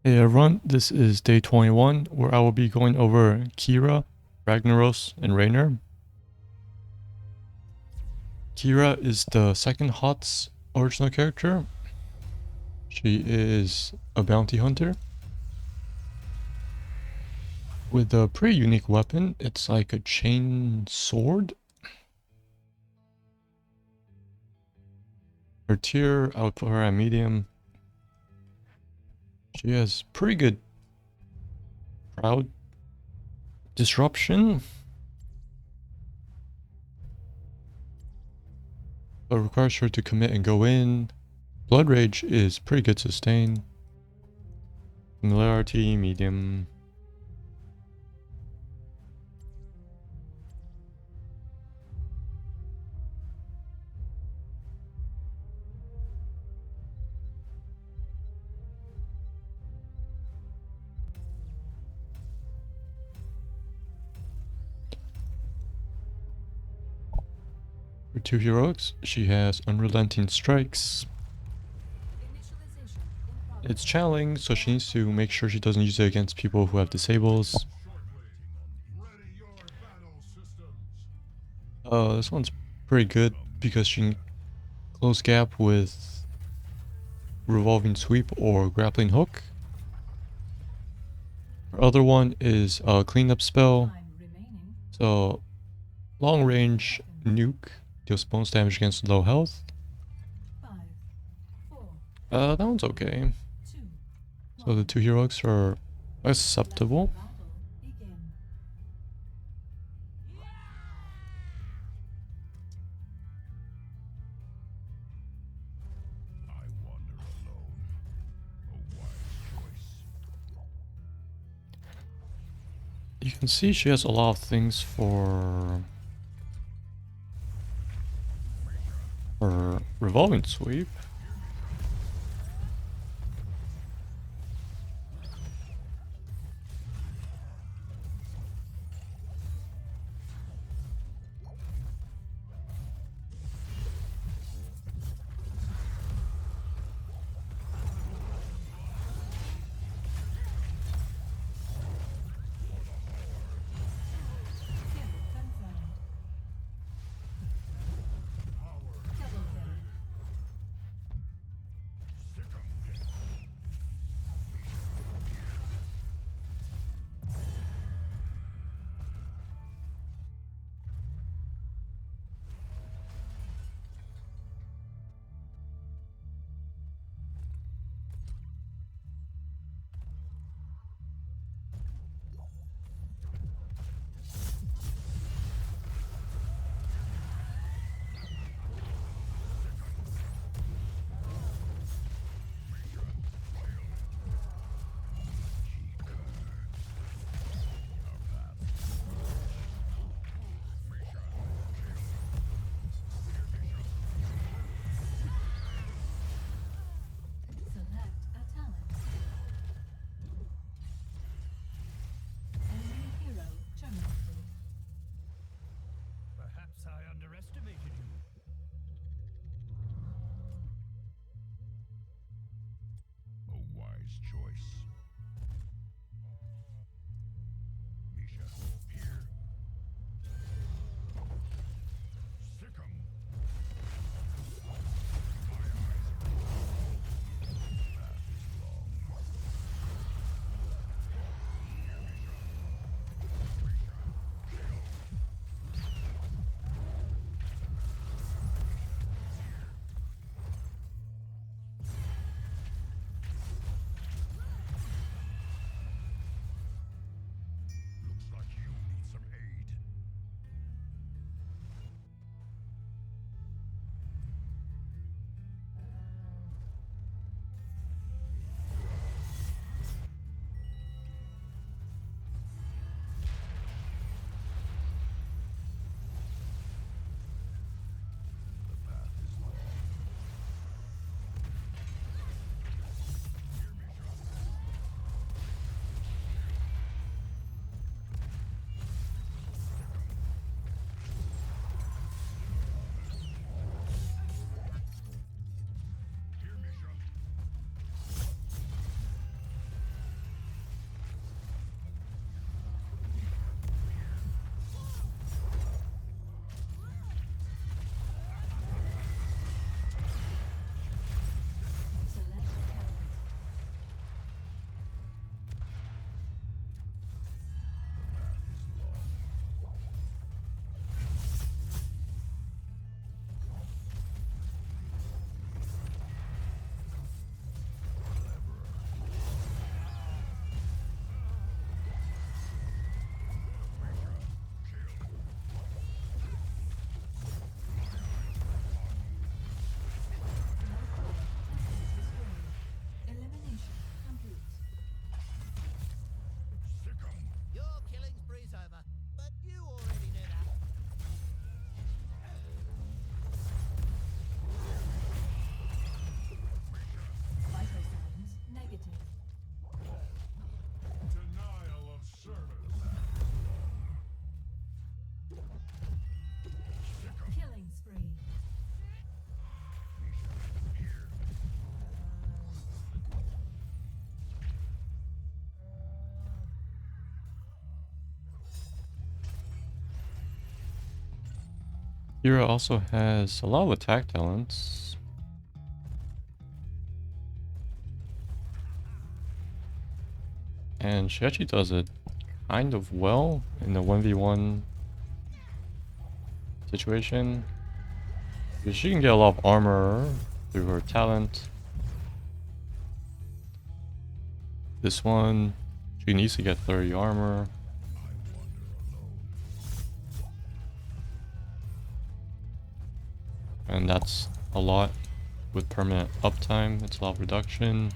Hey everyone, this is day 21 where I will be going over Qhira, Ragnaros, and Raynor. Qhira is the second HOTS original character. She is a bounty hunter with a pretty unique weapon. It's like a chain sword. Her tier, I would put her at medium. She has pretty good crowd disruption, but requires her to commit and go in. Blood Rage is pretty good sustain. Familiarity, medium. For 2 heroics, she has Unrelenting Strikes. It's channeling, so she needs to make sure she doesn't use it against people who have disables. This one's pretty good because she can close gap with Revolving Sweep or Grappling Hook. Her other one is a Cleanup Spell. So, long range nuke deals bonus damage against low health. That one's okay. So the 2 heroics are acceptable. You can see she has a lot of things for her Revolving Sweep. Qhira also has a lot of attack talents. And she actually does it kind of well in the 1v1 situation. Because she can get a lot of armor through her talent. This one, she needs to get 30 armor. And that's a lot with permanent uptime. It's a lot of reduction.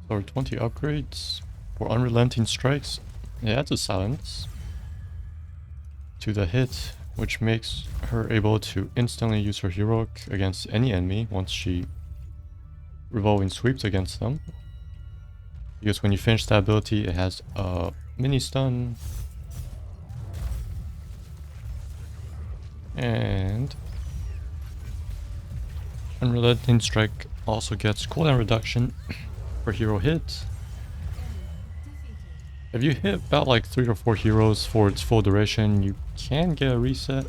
Or 20 upgrades for unrelenting strikes. It adds a silence to the hit, which makes her able to instantly use her heroic against any enemy once she revolving sweeps against them. Because when you finish that ability, it has a mini stun. And unrelenting strike also gets cooldown reduction per hero hit. If you hit about like 3 or 4 heroes for its full duration, you can get a reset.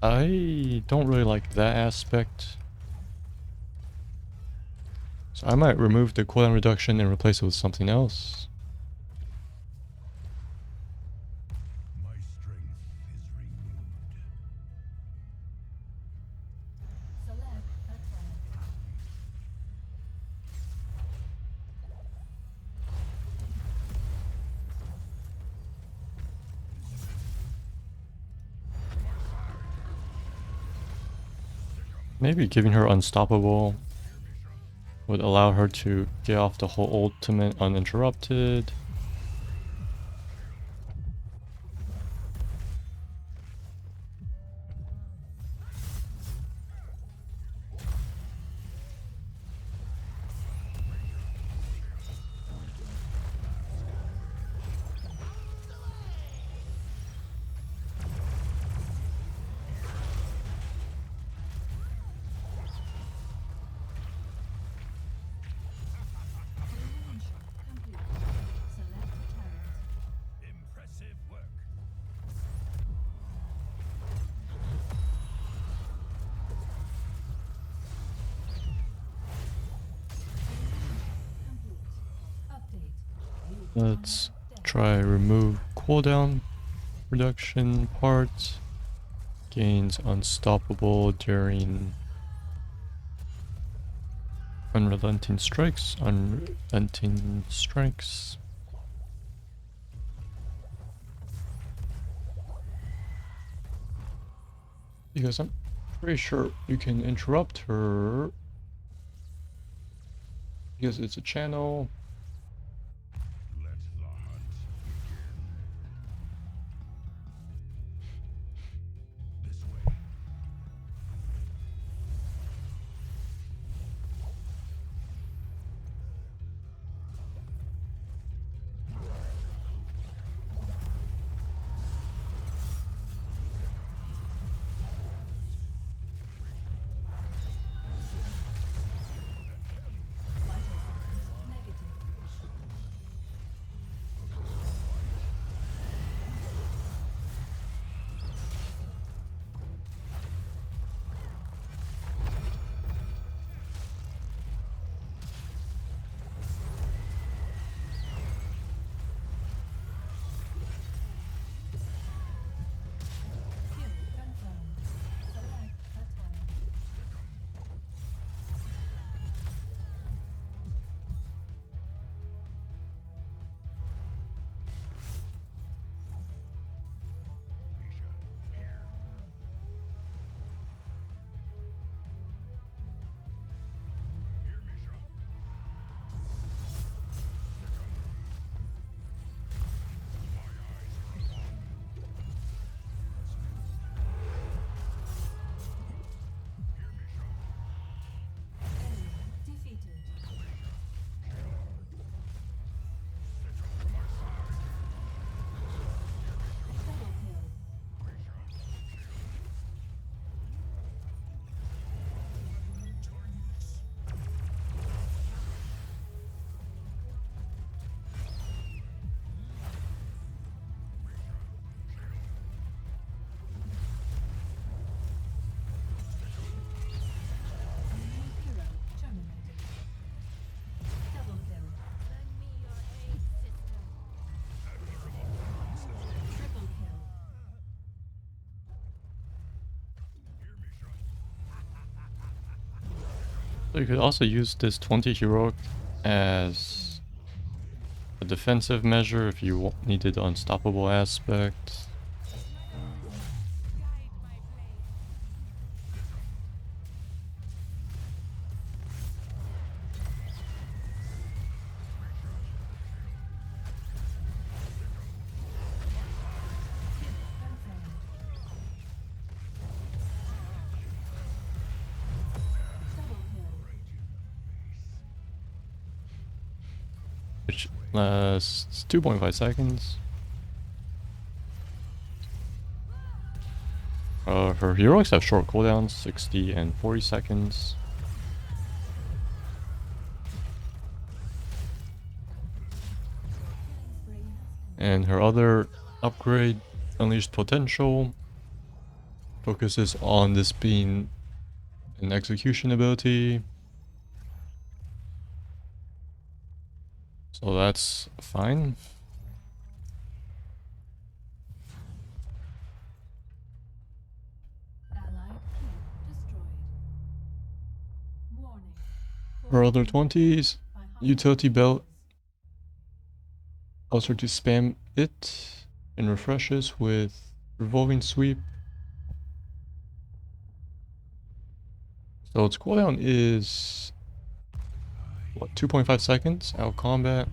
I don't really like that aspect. So I might remove the cooldown reduction and replace it with something else. My strength is renewed. Maybe giving her unstoppable would allow her to get off the whole ultimate uninterrupted. Let's try remove cooldown reduction part. Gains unstoppable during unrelenting strikes. Unrelenting strikes. Because I'm pretty sure you can interrupt her. Because it's a channel. Let the hunt begin. This way. So you could also use this 20 heroic as a defensive measure if you needed the unstoppable aspect. Which lasts 2.5 seconds. Her heroics have short cooldowns, 60 and 40 seconds. And her other upgrade, Unleashed Potential, focuses on this being an execution ability. So that's fine. Her other 20s, Utility Belt, allows her to spam it and refreshes with Revolving Sweep. So its cooldown is, what, 2.5 seconds out of combat.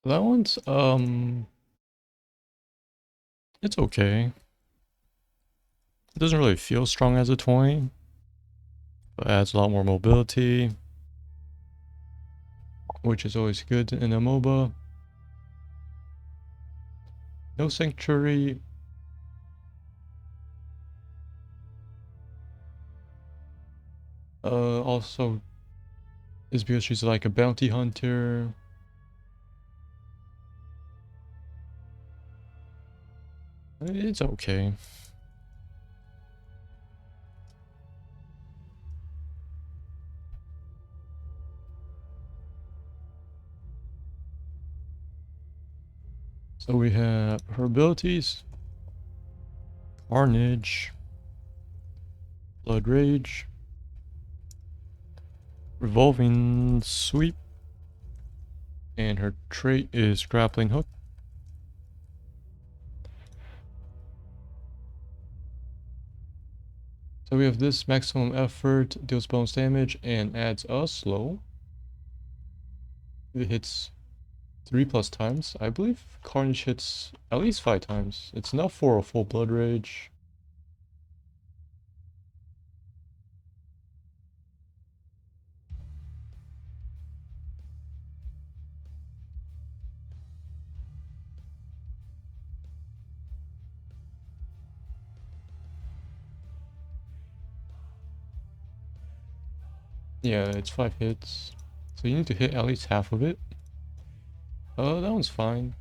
That one's, it's okay. It doesn't really feel strong as a 20, but adds a lot more mobility, which is always good in a MOBA. No Sanctuary. Also is because she's like a bounty hunter. It's okay. So we have her abilities. Carnage. Blood Rage. Revolving Sweep. And her trait is Grappling Hook. So we have this maximum effort, deals bonus damage, and adds a slow. It hits 3+ times. I believe Carnage hits at least 5 times. It's enough for a full Blood Rage. Yeah, it's 5 hits. So you need to hit at least half of it. Oh, that one's fine.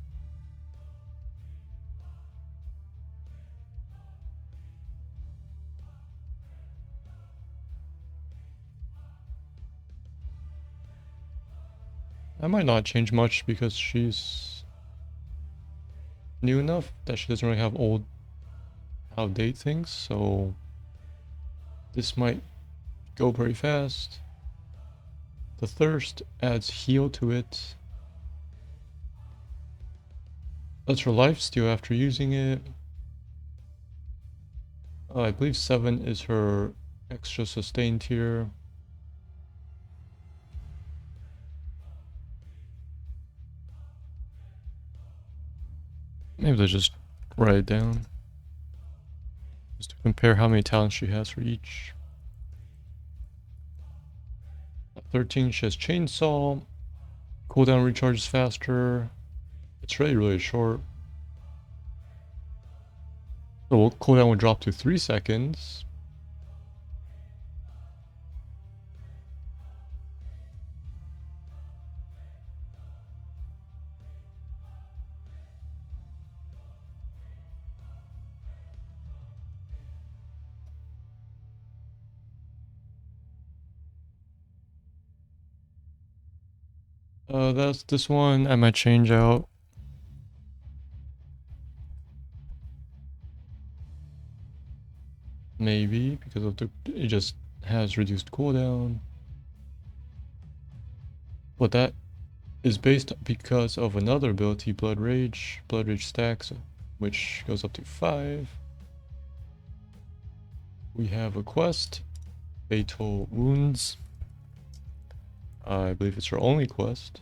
I might not change much because she's new enough that she doesn't really have old outdate things, so this might go very fast. The Thirst adds heal to it. That's her lifesteal after using it. I believe 7 is her extra sustain tier. Maybe let's just write it down. Just to compare how many talents she has for each. At 13, she has Chainsaw. Cooldown recharges faster. It's really short. So cooldown will drop to 3 seconds. That's this one I might change out. Maybe because of it just has reduced cooldown. But that is based because of another ability, Blood Rage. Blood Rage stacks, which goes up to 5. We have a quest, Fatal Wounds. I believe it's her only quest.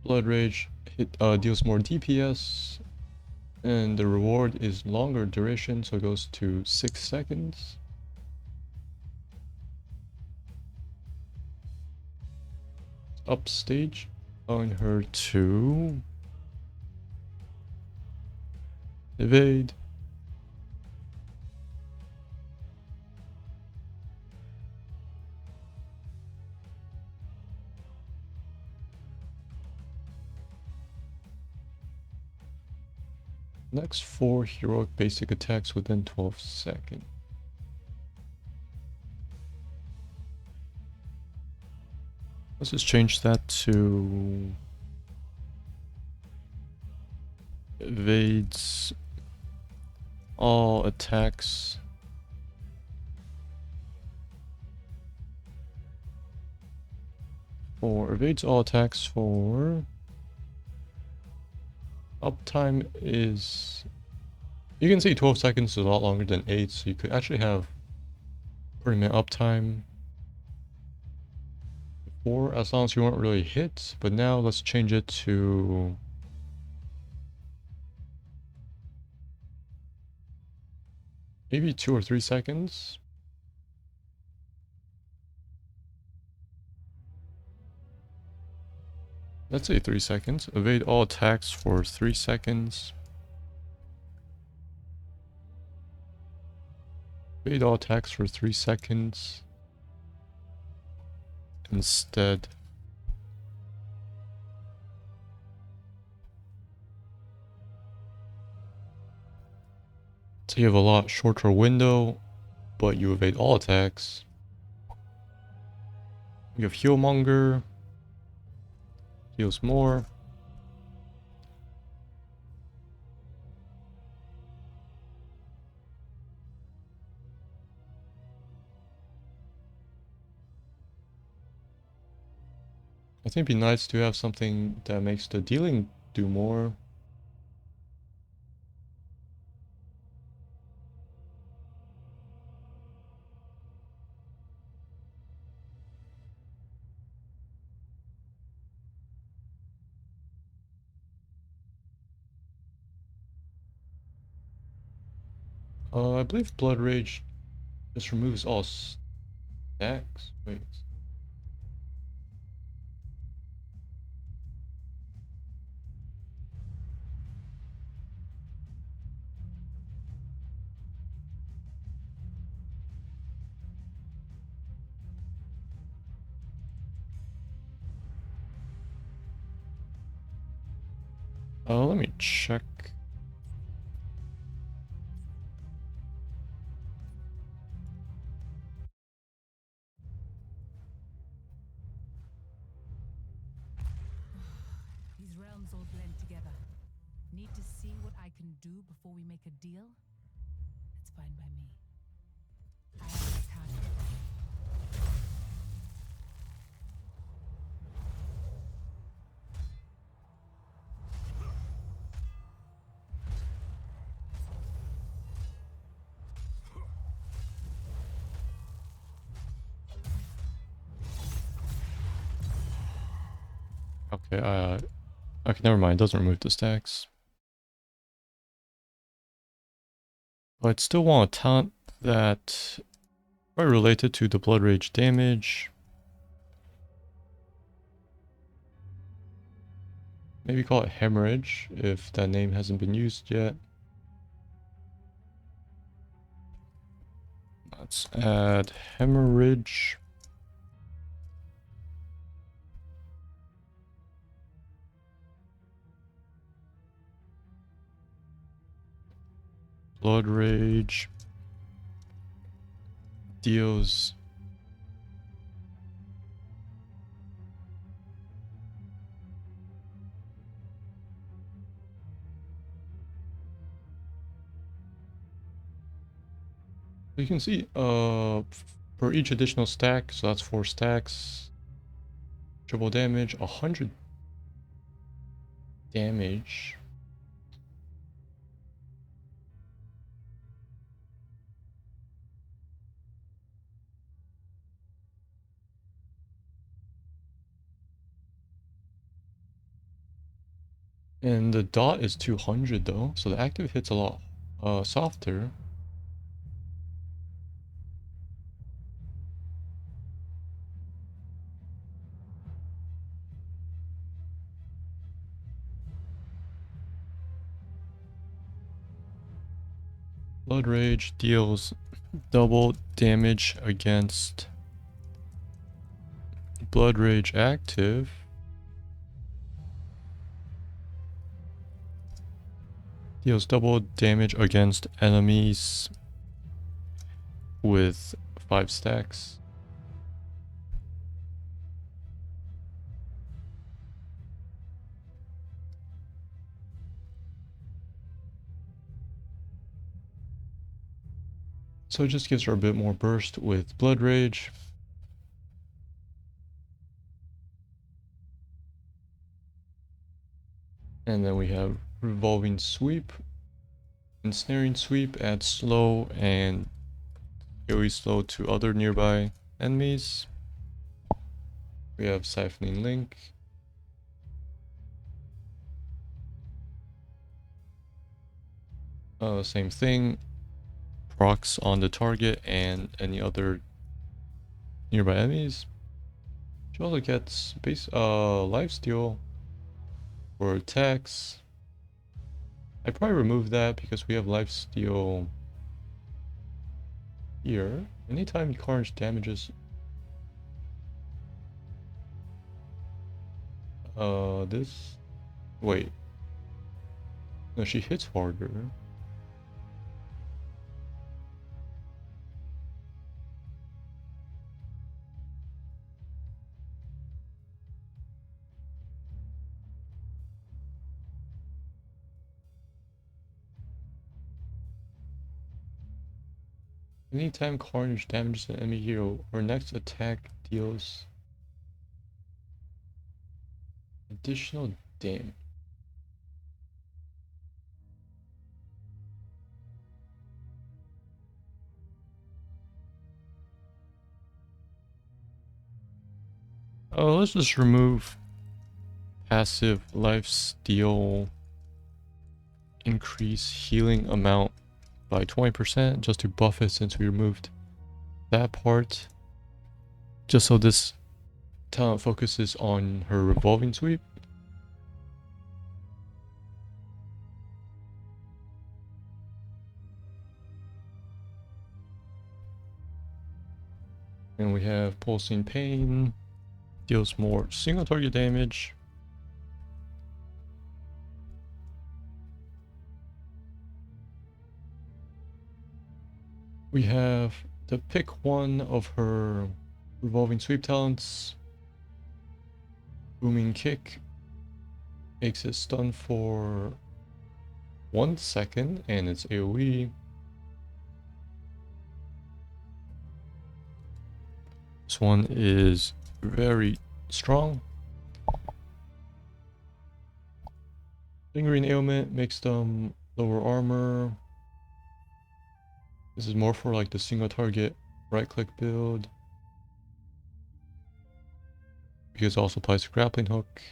Blood Rage deals more DPS, and the reward is longer duration, so it goes to 6 seconds. Upstage on her to evade. Next 4 heroic basic attacks within 12 seconds. Let's just change that to evades all attacks. Or evades all attacks for uptime is, you can see 12 seconds is a lot longer than 8, so you could actually have pretty minute uptime. 4 as long as you weren't really hit, but now let's change it to maybe 2 or 3 seconds. Let's say 3 seconds. Evade all attacks for 3 seconds. Evade all attacks for 3 seconds. Instead. So you have a lot shorter window, but you evade all attacks. You have Healmonger. Heals more. I think it'd be nice to have something that makes the dealing do more. I believe Blood Rage just removes all stacks. Wait. Let me check. These realms all blend together. Need to see what I can do before we make a deal? That's fine by me. I have my target. Okay, okay, never mind. It doesn't remove the stacks. But I'd still want a talent that are related to the Blood Rage damage. Maybe call it Hemorrhage if that name hasn't been used yet. Let's add Hemorrhage. Blood Rage deals you can see for each additional stack, so that's 4 stacks, triple damage, 100 damage. And the dot is 200 though, so the active hit's a lot softer. Blood Rage deals double damage against Blood Rage active. Deals double damage against enemies with 5 stacks. So it just gives her a bit more burst with Blood Rage. And then we have Revolving Sweep. Ensnaring Sweep adds slow and AoE slow to other nearby enemies. We have Siphoning Link. Same thing. Procs on the target and any other nearby enemies. She also gets lifesteal for attacks. I'd probably remove that because we have lifesteal here. Anytime Carnage damages this. Wait. No, she hits harder. Anytime Carnage damages an enemy hero, her next attack deals additional damage. Oh, let's just remove passive lifesteal increase healing amount by 20% just to buff it since we removed that part. Just so this talent focuses on her revolving sweep. And we have Pulsing Pain, deals more single target damage. We have to pick one of her revolving sweep talents. Booming Kick makes it stun for 1 second and it's AoE. This one is very strong. Lingering Ailment makes them lower armor. This is more for like the single target right click build. Because it also applies to Grappling Hook.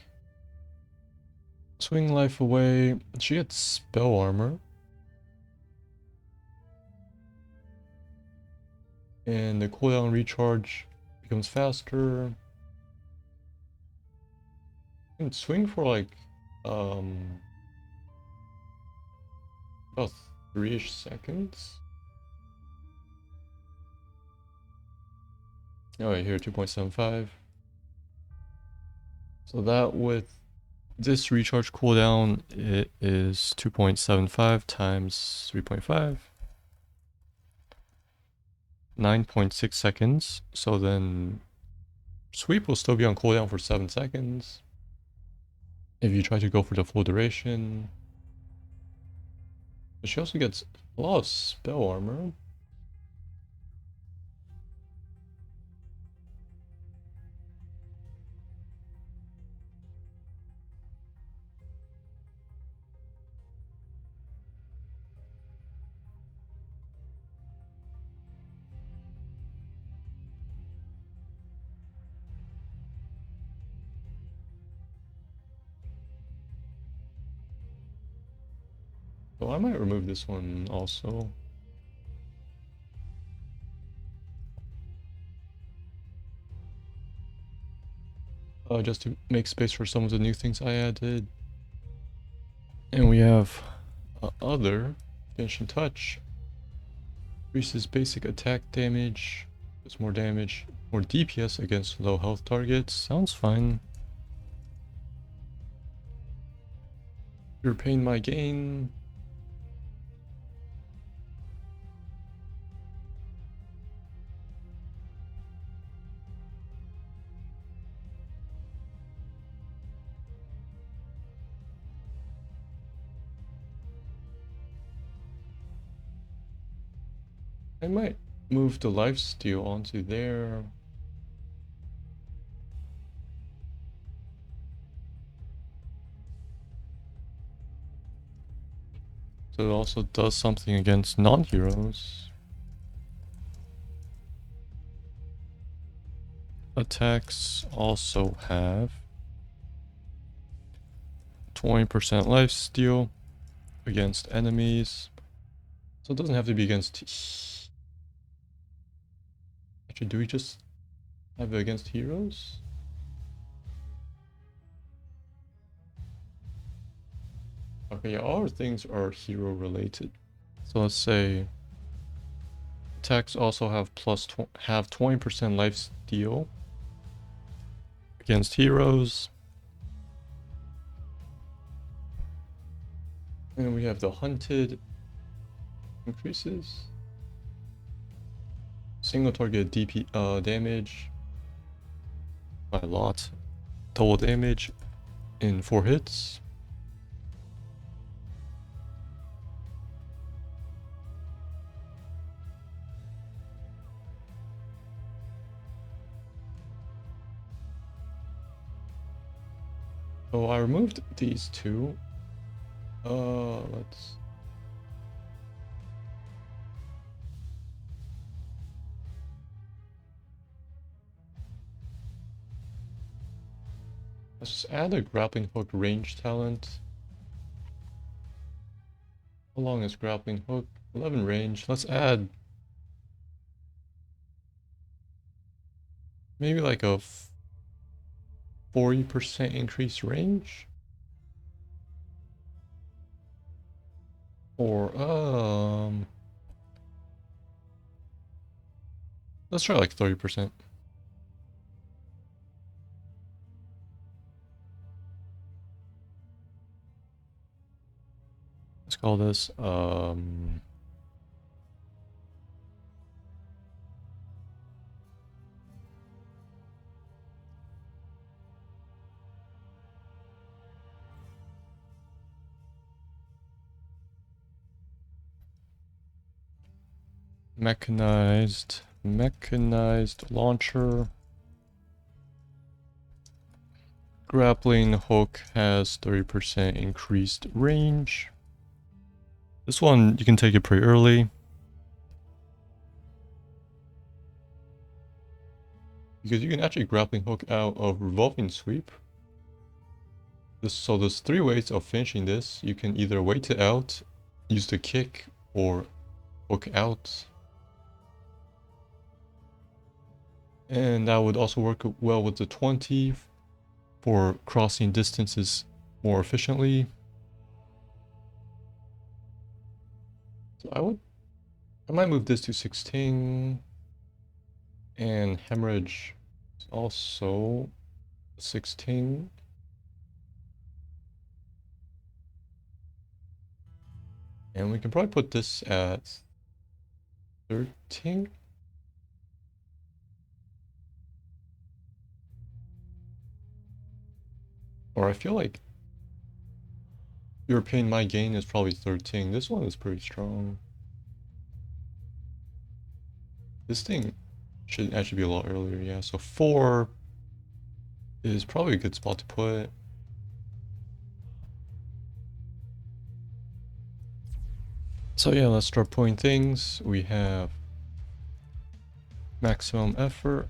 Swing life away. She gets spell armor. And the cooldown recharge becomes faster. You can swing for like about 3-ish seconds. Oh, right here, 2.75. So that with this recharge cooldown, it is 2.75 times 3.5. 9.6 seconds. So then sweep will still be on cooldown for 7 seconds. If you try to go for the full duration. But she also gets a lot of spell armor. So I might remove this one also. Just to make space for some of the new things I added. And we have other Finishing Touch. Increases basic attack damage. Does more damage, more DPS against low health targets. Sounds fine. Your Pain, My Gain. I might move the lifesteal onto there. So it also does something against non-heroes. attacks also have 20% lifesteal against enemies. So it doesn't have to be against... Actually, do we just have it against heroes? Okay, yeah, all our things are hero related. So let's say attacks also have have 20% life steal against heroes. And we have the hunted increases. Single target DP damage by a lot. Total damage in 4 hits. So I removed these two. Let's just add a grappling hook range talent. How long is grappling hook? 11 range. Let's add maybe like a 40% increased range. Or let's try like 30%. Let's call this mechanized launcher. Grappling hook has 30% increased range. This one, you can take it pretty early. Because you can actually grappling hook out of revolving sweep. So there's 3 ways of finishing this. You can either wait it out, use the kick, or hook out. And that would also work well with the 20 for crossing distances more efficiently. So I might move this to 16. And hemorrhage is also 16. And we can probably put this at 13. Or I feel like European my gain is probably 13. This one is pretty strong. This thing should actually be a lot earlier, yeah. So 4 is probably a good spot to put it. So yeah, let's start putting things. We have maximum effort.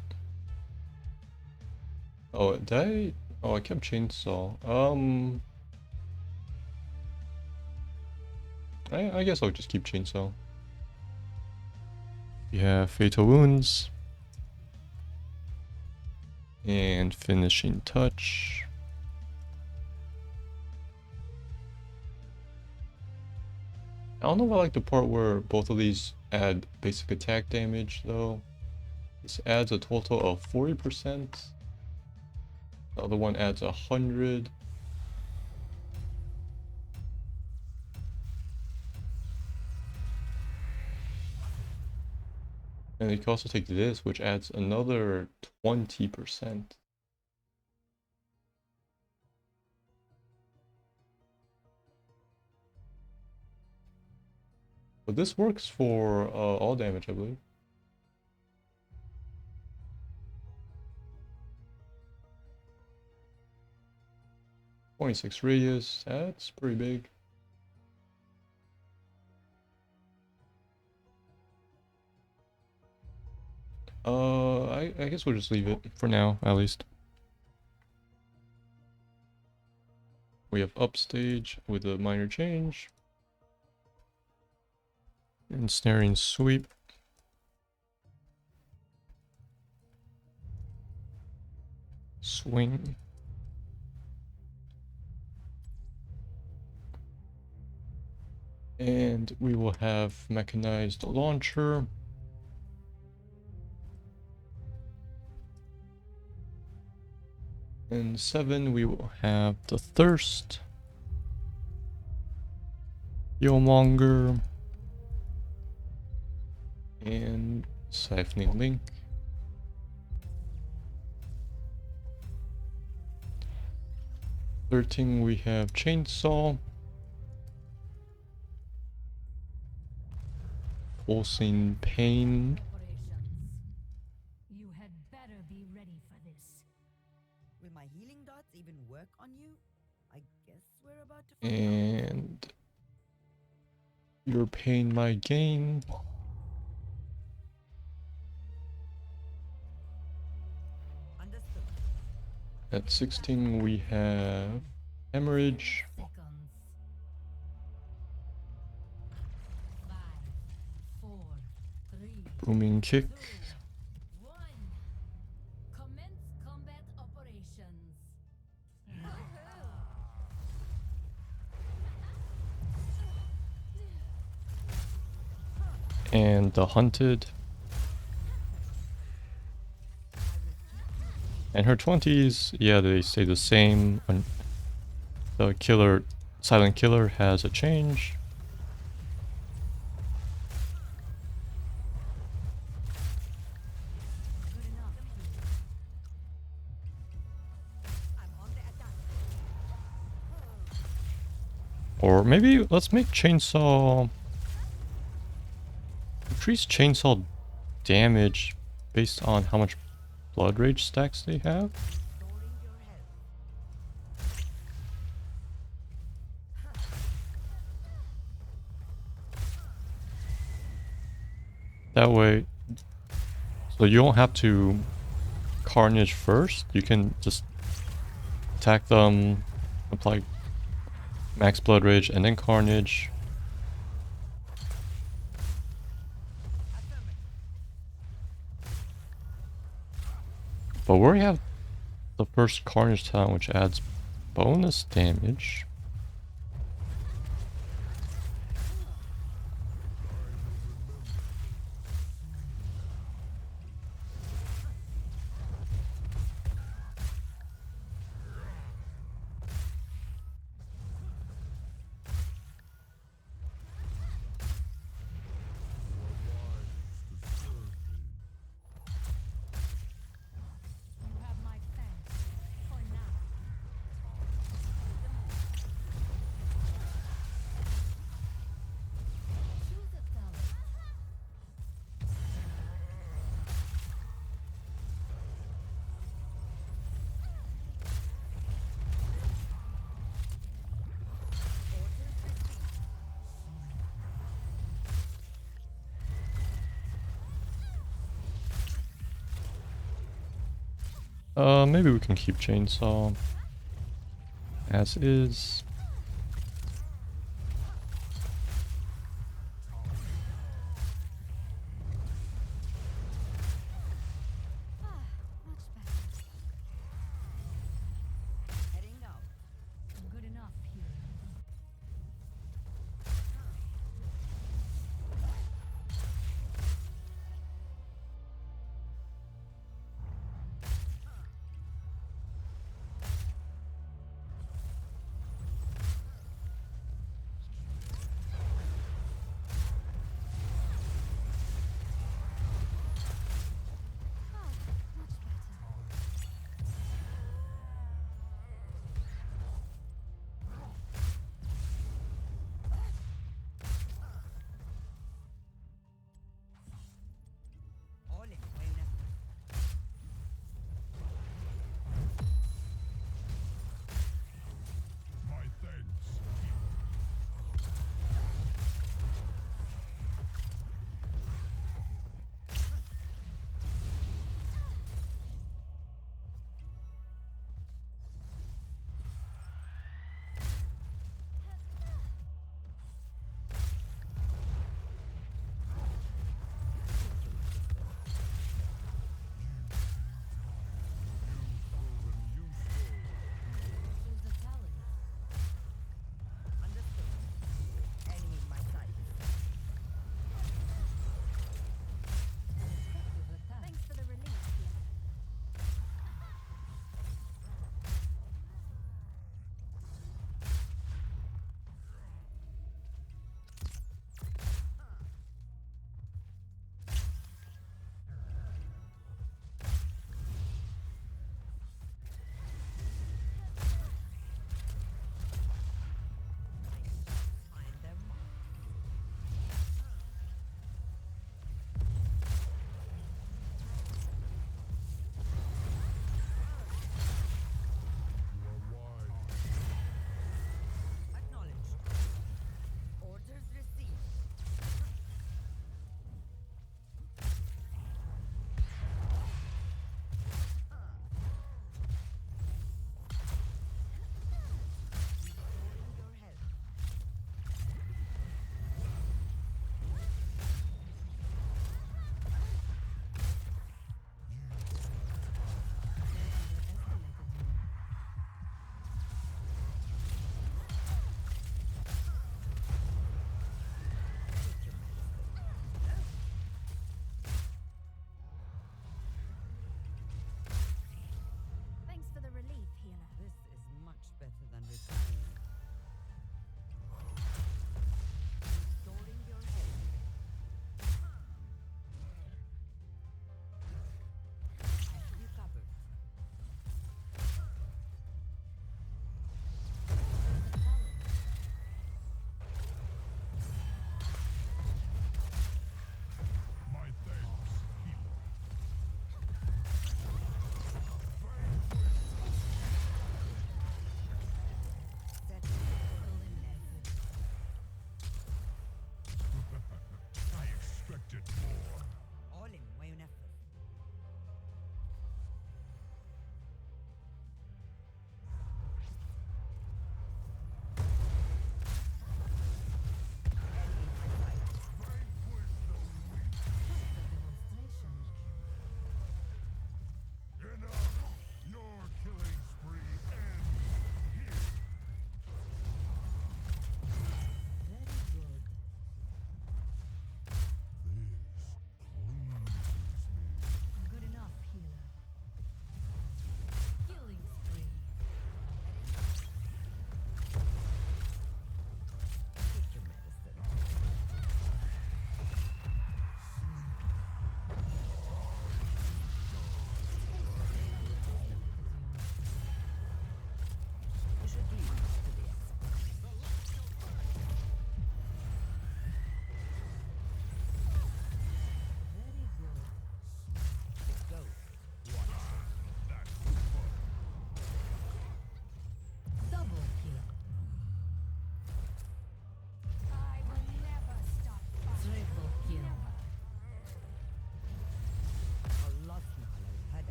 Oh, I kept chainsaw. I guess I'll just keep chainsaw. We have fatal wounds. And finishing touch. I don't know if I like the part where both of these add basic attack damage though. This adds a total of 40%. The other one adds 100. And you can also take this, which adds another 20%. But this works for all damage, I believe. 26 radius, that's pretty big. I guess we'll just leave it for now, at least. We have upstage with a minor change. Ensnaring sweep. Swing. And we will have mechanized launcher. And 7, we will have the thirst. Yomonger. And siphoning link. Thirteen, we have chainsaw. Pulsing pain. You had better be ready for this. Will my healing dots even work on you? I guess we're about to find out. And your pain might gain. Understood. At 16, we have hemorrhage. Seconds. 5, 4, 3, Booming kick. 2, 1. Commence combat operations. And the hunted. And her 20s, yeah, they stay the same. The killer, silent killer, has a change. Good enough. I'm on the attack. Or maybe let's make chainsaw. Increase chainsaw damage based on how much blood rage stacks they have. Restoring your health. That way, so you don't have to carnage first. You can just attack them, apply max blood rage, and then carnage. Affirmative. But we already have the first carnage talent, which adds bonus damage. You have my thanks for now. Choose a talent. Maybe we can keep chainsaw as is. Much better. Heading out. Good enough here.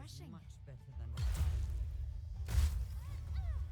refreshing. Much better than we thought. Taste defeat.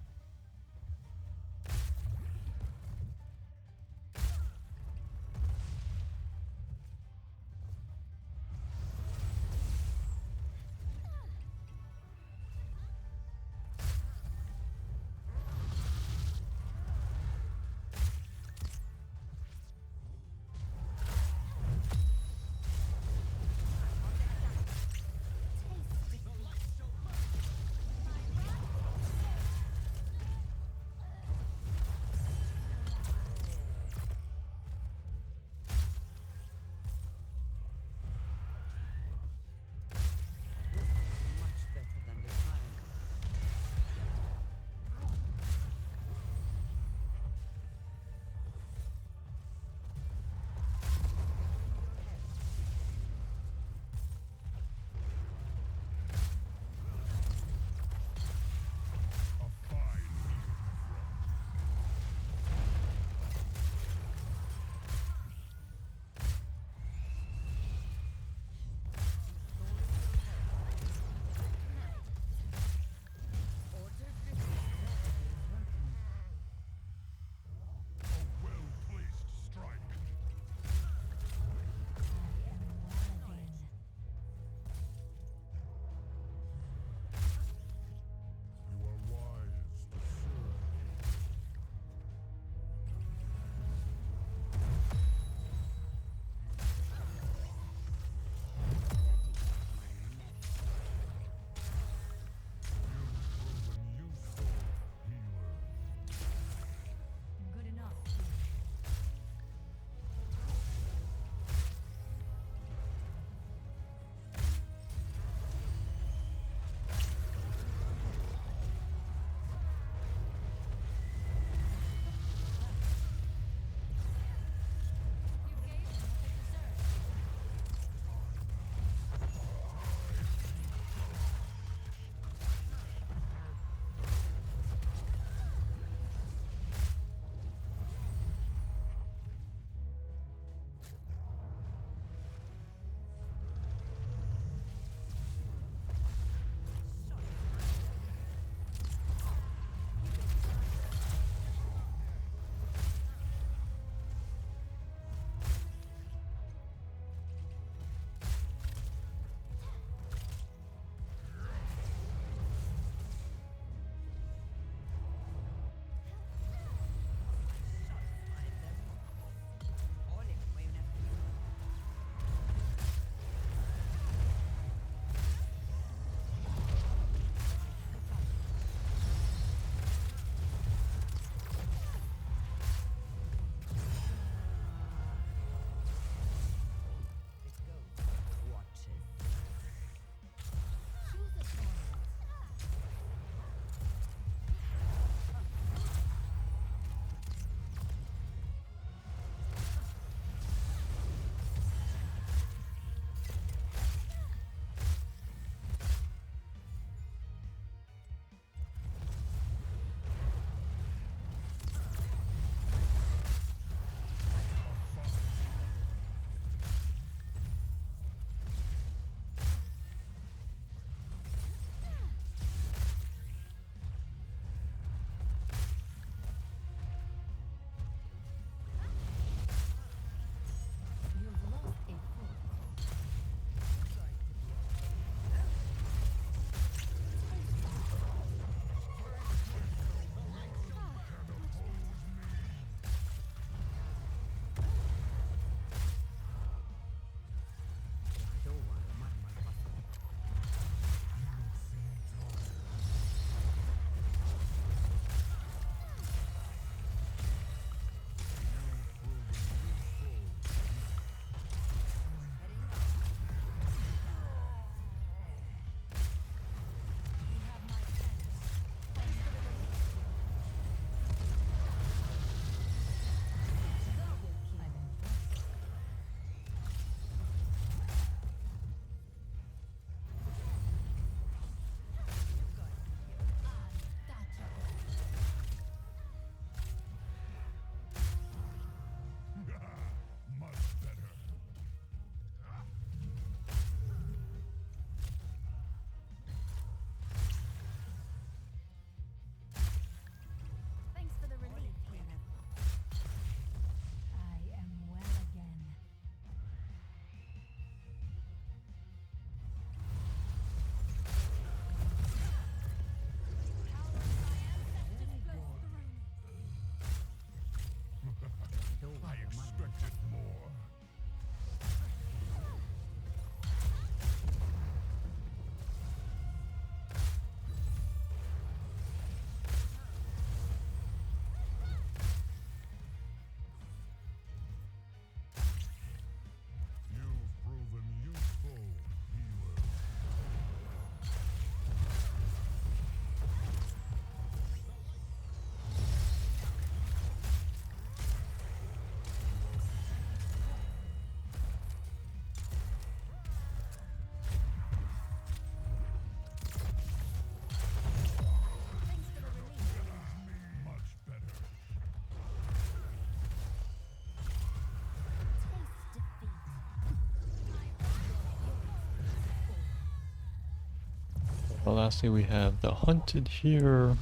lastly, we have the hunted here.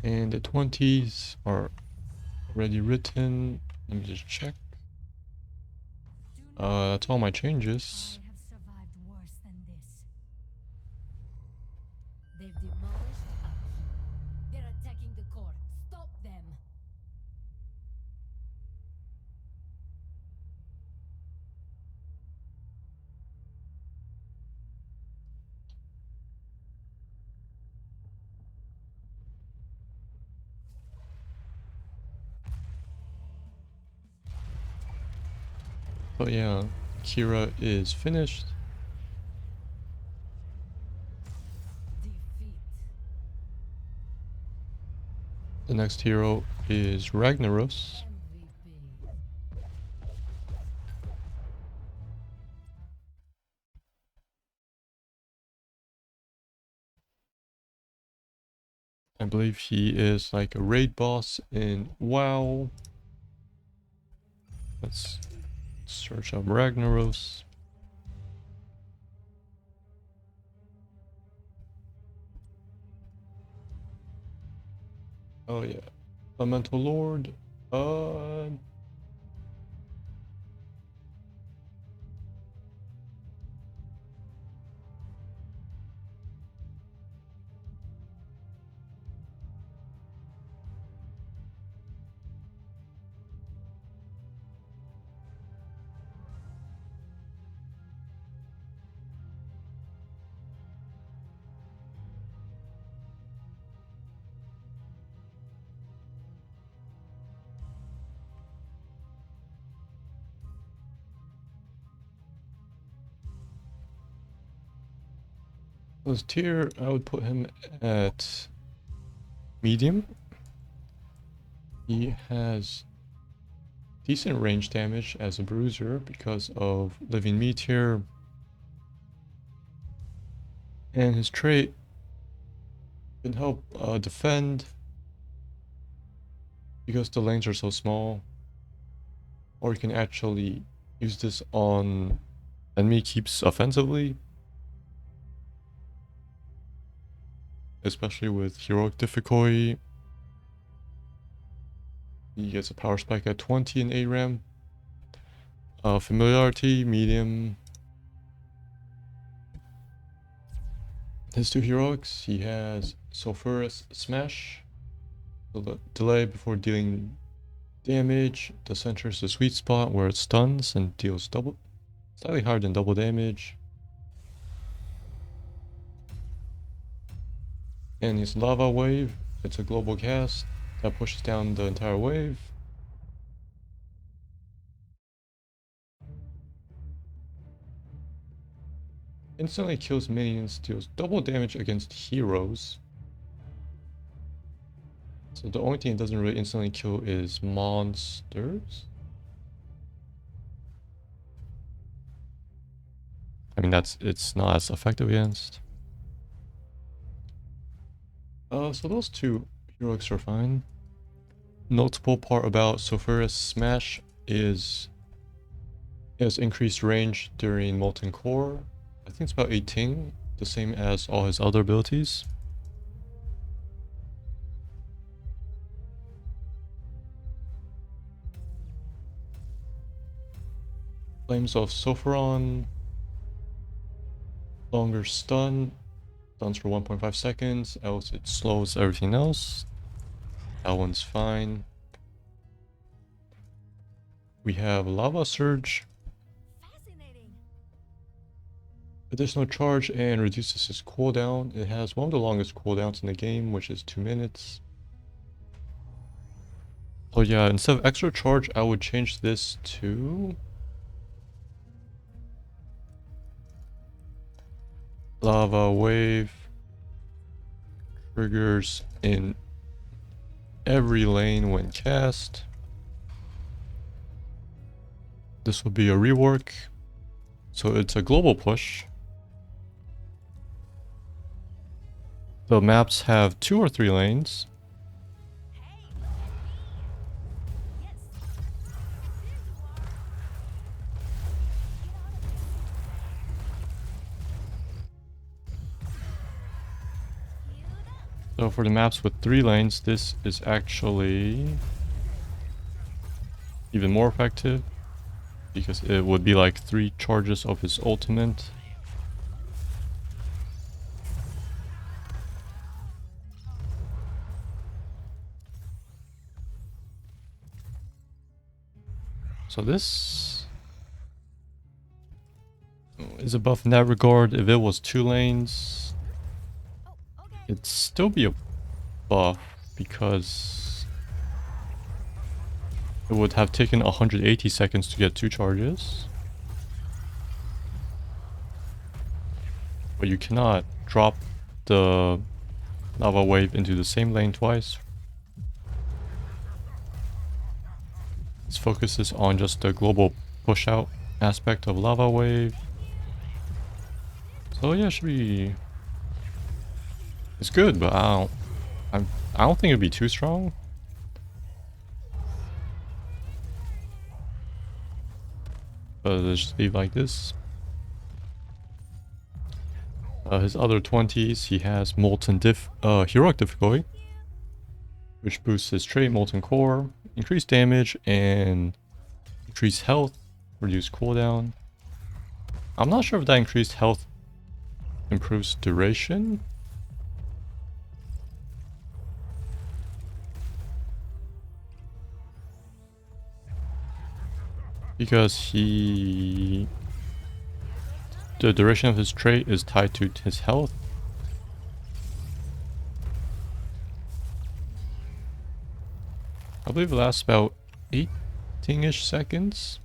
And the 20s are already written. Let me just check. That's all my changes. I have survived worse than this. They've demolished a key. They're attacking the core. Stop them. But yeah, Qhira is finished. Defeat. The next hero is Ragnaros. MVP. I believe he is like a raid boss in WoW. Let's search up Ragnaros. Oh yeah, Elemental Lord. His tier, I would put him at medium. He has decent range damage as a bruiser because of Living Meteor. And his trait can help defend because the lanes are so small. Or you can actually use this on enemy keeps offensively. Especially with heroic difficulty. He gets a power spike at 20 in ARAM. Familiarity, medium. His two heroics, he has Sulphurous Smash. So the delay before dealing damage. The center is the sweet spot where it stuns and deals slightly higher than double damage. And his Lava Wave, it's a global cast that pushes down the entire wave. Instantly kills minions, deals double damage against heroes. So the only thing it doesn't really instantly kill is monsters. I mean, it's not as effective against. So those two heroics are fine. Notable part about Sulphurous Smash is it has increased range during Molten Core. I think it's about 18, the same as all his other abilities. Flames of Sulfuron. Longer stun. Stuns for 1.5 seconds, else it slows everything else. That one's fine. We have Lava Surge. Fascinating. Additional charge and reduces his cooldown. It has one of the longest cooldowns in the game, which is 2 minutes. So yeah, instead of extra charge, I would change this to Lava Wave. Triggers in every lane when cast. This will be a rework. So it's a global push. The maps have 2 or 3 lanes. So for the maps with 3 lanes, this is actually even more effective because it would be like 3 charges of his ultimate. So this is above in that regard. If it was 2 lanes, it'd still be a buff because it would have taken 180 seconds to get 2 charges. But you cannot drop the lava wave into the same lane twice. This focuses on just the global push out aspect of lava wave. So yeah, it should be... It's good, but I don't think it'd be too strong. But let's just leave like this. His other 20s, he has Heroic Difficulty, which boosts his trait Molten Core, increased damage, and increased health, reduced cooldown. I'm not sure if that increased health improves duration. Because the duration of his trait is tied to his health. I believe it lasts about 18-ish seconds.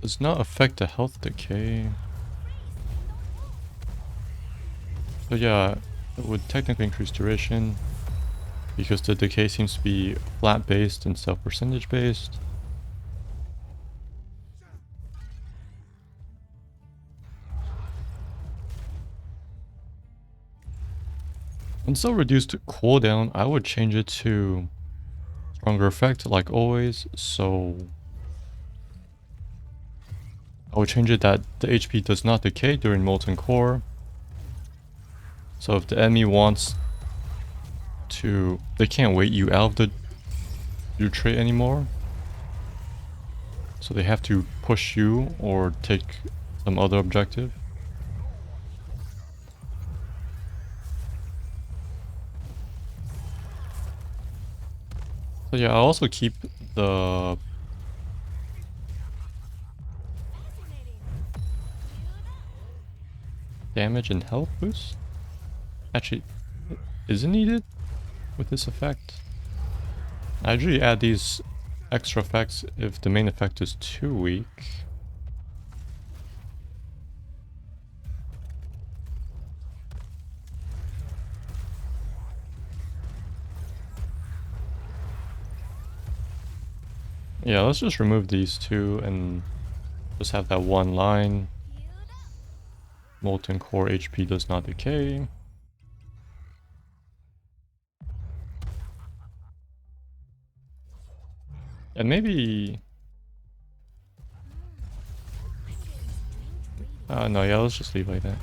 Does not affect the health decay. So yeah, it would technically increase duration because the decay seems to be flat based instead of percentage based. And so reduced cooldown, I would change it to stronger effect like always. So I would change it that the HP does not decay during Molten Core. So if the enemy wants to... They can't wait you out of your trait anymore. So they have to push you or take some other objective. So yeah, I'll also keep the... damage and health boost. Actually, isn't needed with this effect. I usually add these extra effects if the main effect is too weak. Yeah, let's just remove these two and just have that one line. Molten Core HP does not decay. And maybe... no, yeah, let's just leave like that.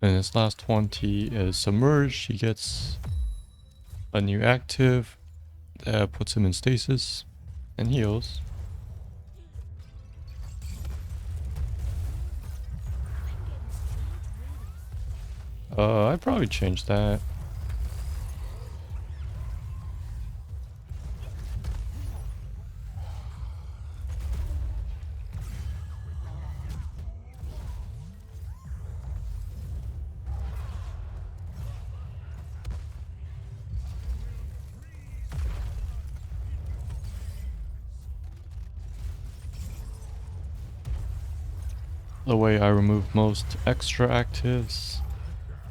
And his last 20 is Submerge. He gets a new active that puts him in stasis and heals. I'd probably change that. The way I remove most extra actives,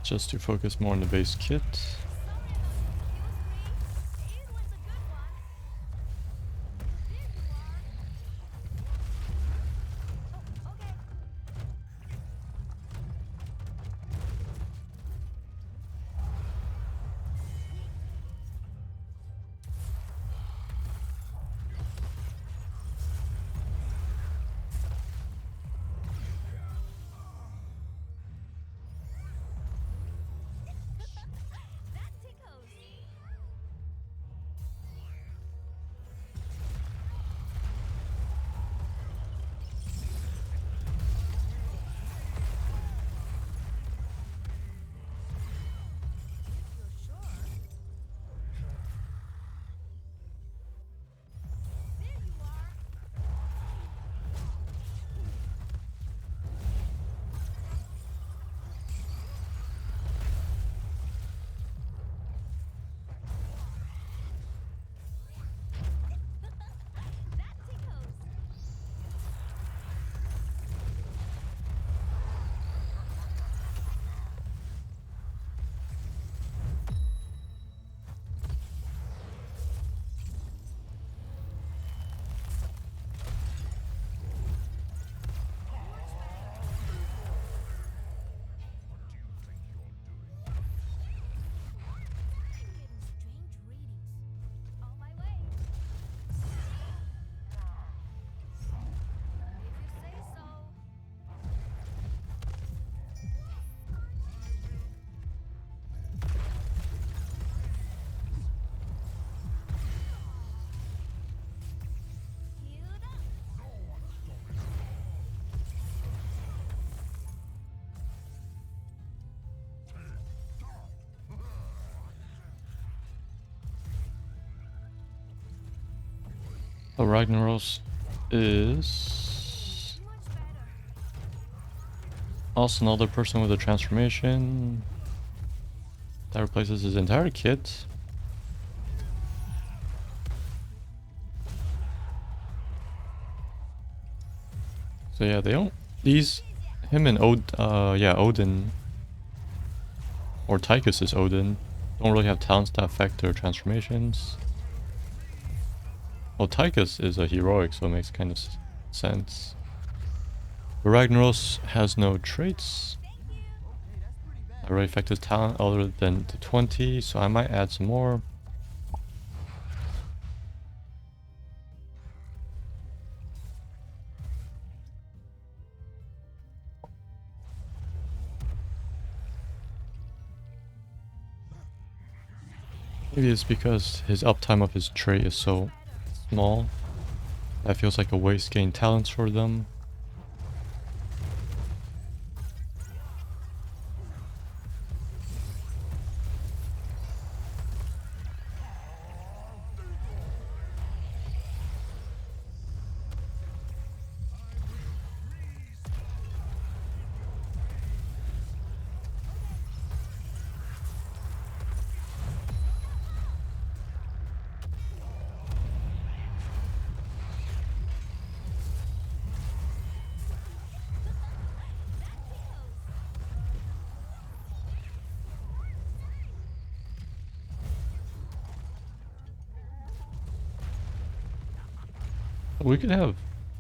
just to focus more on the base kit. The Ragnaros is also another person with a transformation that replaces his entire kit. So yeah, they don't, him and Odin, or Tychus is Odin, don't really have talents that affect their transformations. Well, Tychus is a heroic, so it makes kind of sense. But Ragnaros has no traits that really affect his talent other than the 20, so I might add some more. Maybe it's because his uptime of his trait is so small. That feels like a waste gain talents for them. We could have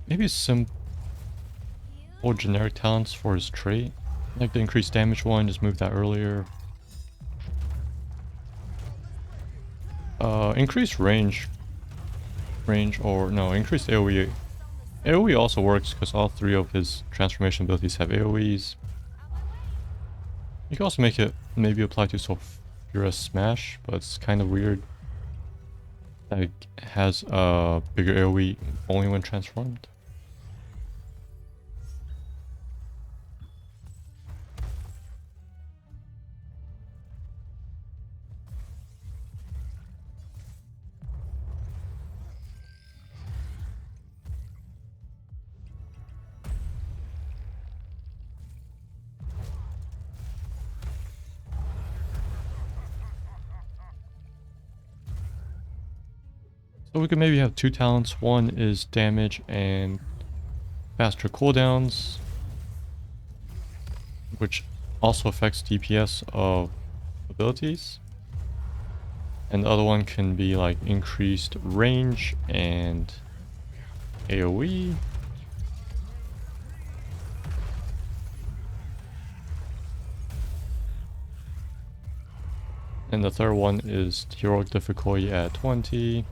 maybe some more generic talents for his trait. Like the increased damage one, just move that earlier. Increased range. Increased AoE. AoE also works because all three of his transformation abilities have AoEs. You can also make it maybe apply to Sulfura Smash, but it's kind of weird that it has a bigger AoE only when transformed. So we could maybe have two talents. One is damage and faster cooldowns, which also affects DPS of abilities. And the other one can be like increased range and AoE. And the third one is heroic difficulty at 20.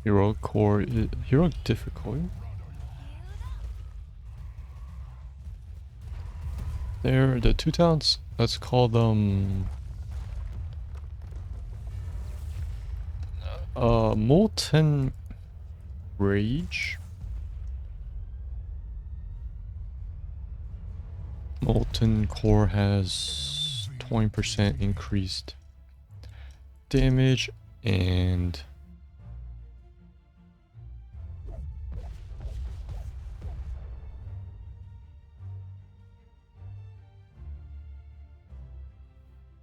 Heroic core, heroic difficulty. They're the two talents. Let's call them Molten Rage. Molten Core has 20% increased damage and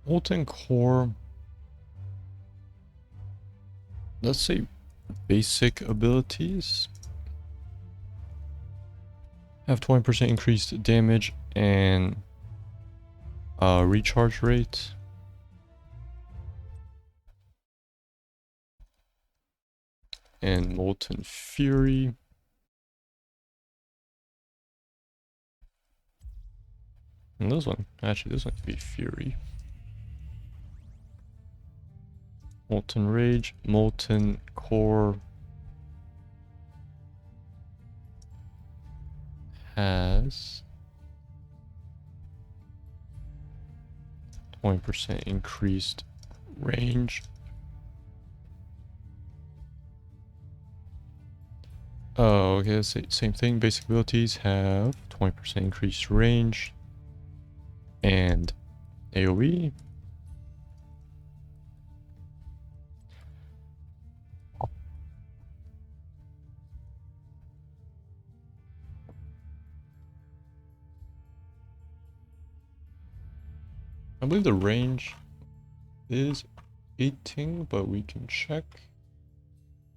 Molten Core, let's say basic abilities have 20% increased damage and recharge rate. And Molten Fury. And this one could be Fury. Molten Rage, Molten Core has 20% increased range. Oh, okay, same thing. Basic abilities have 20% increased range and AoE. I believe the range is 18, but we can check.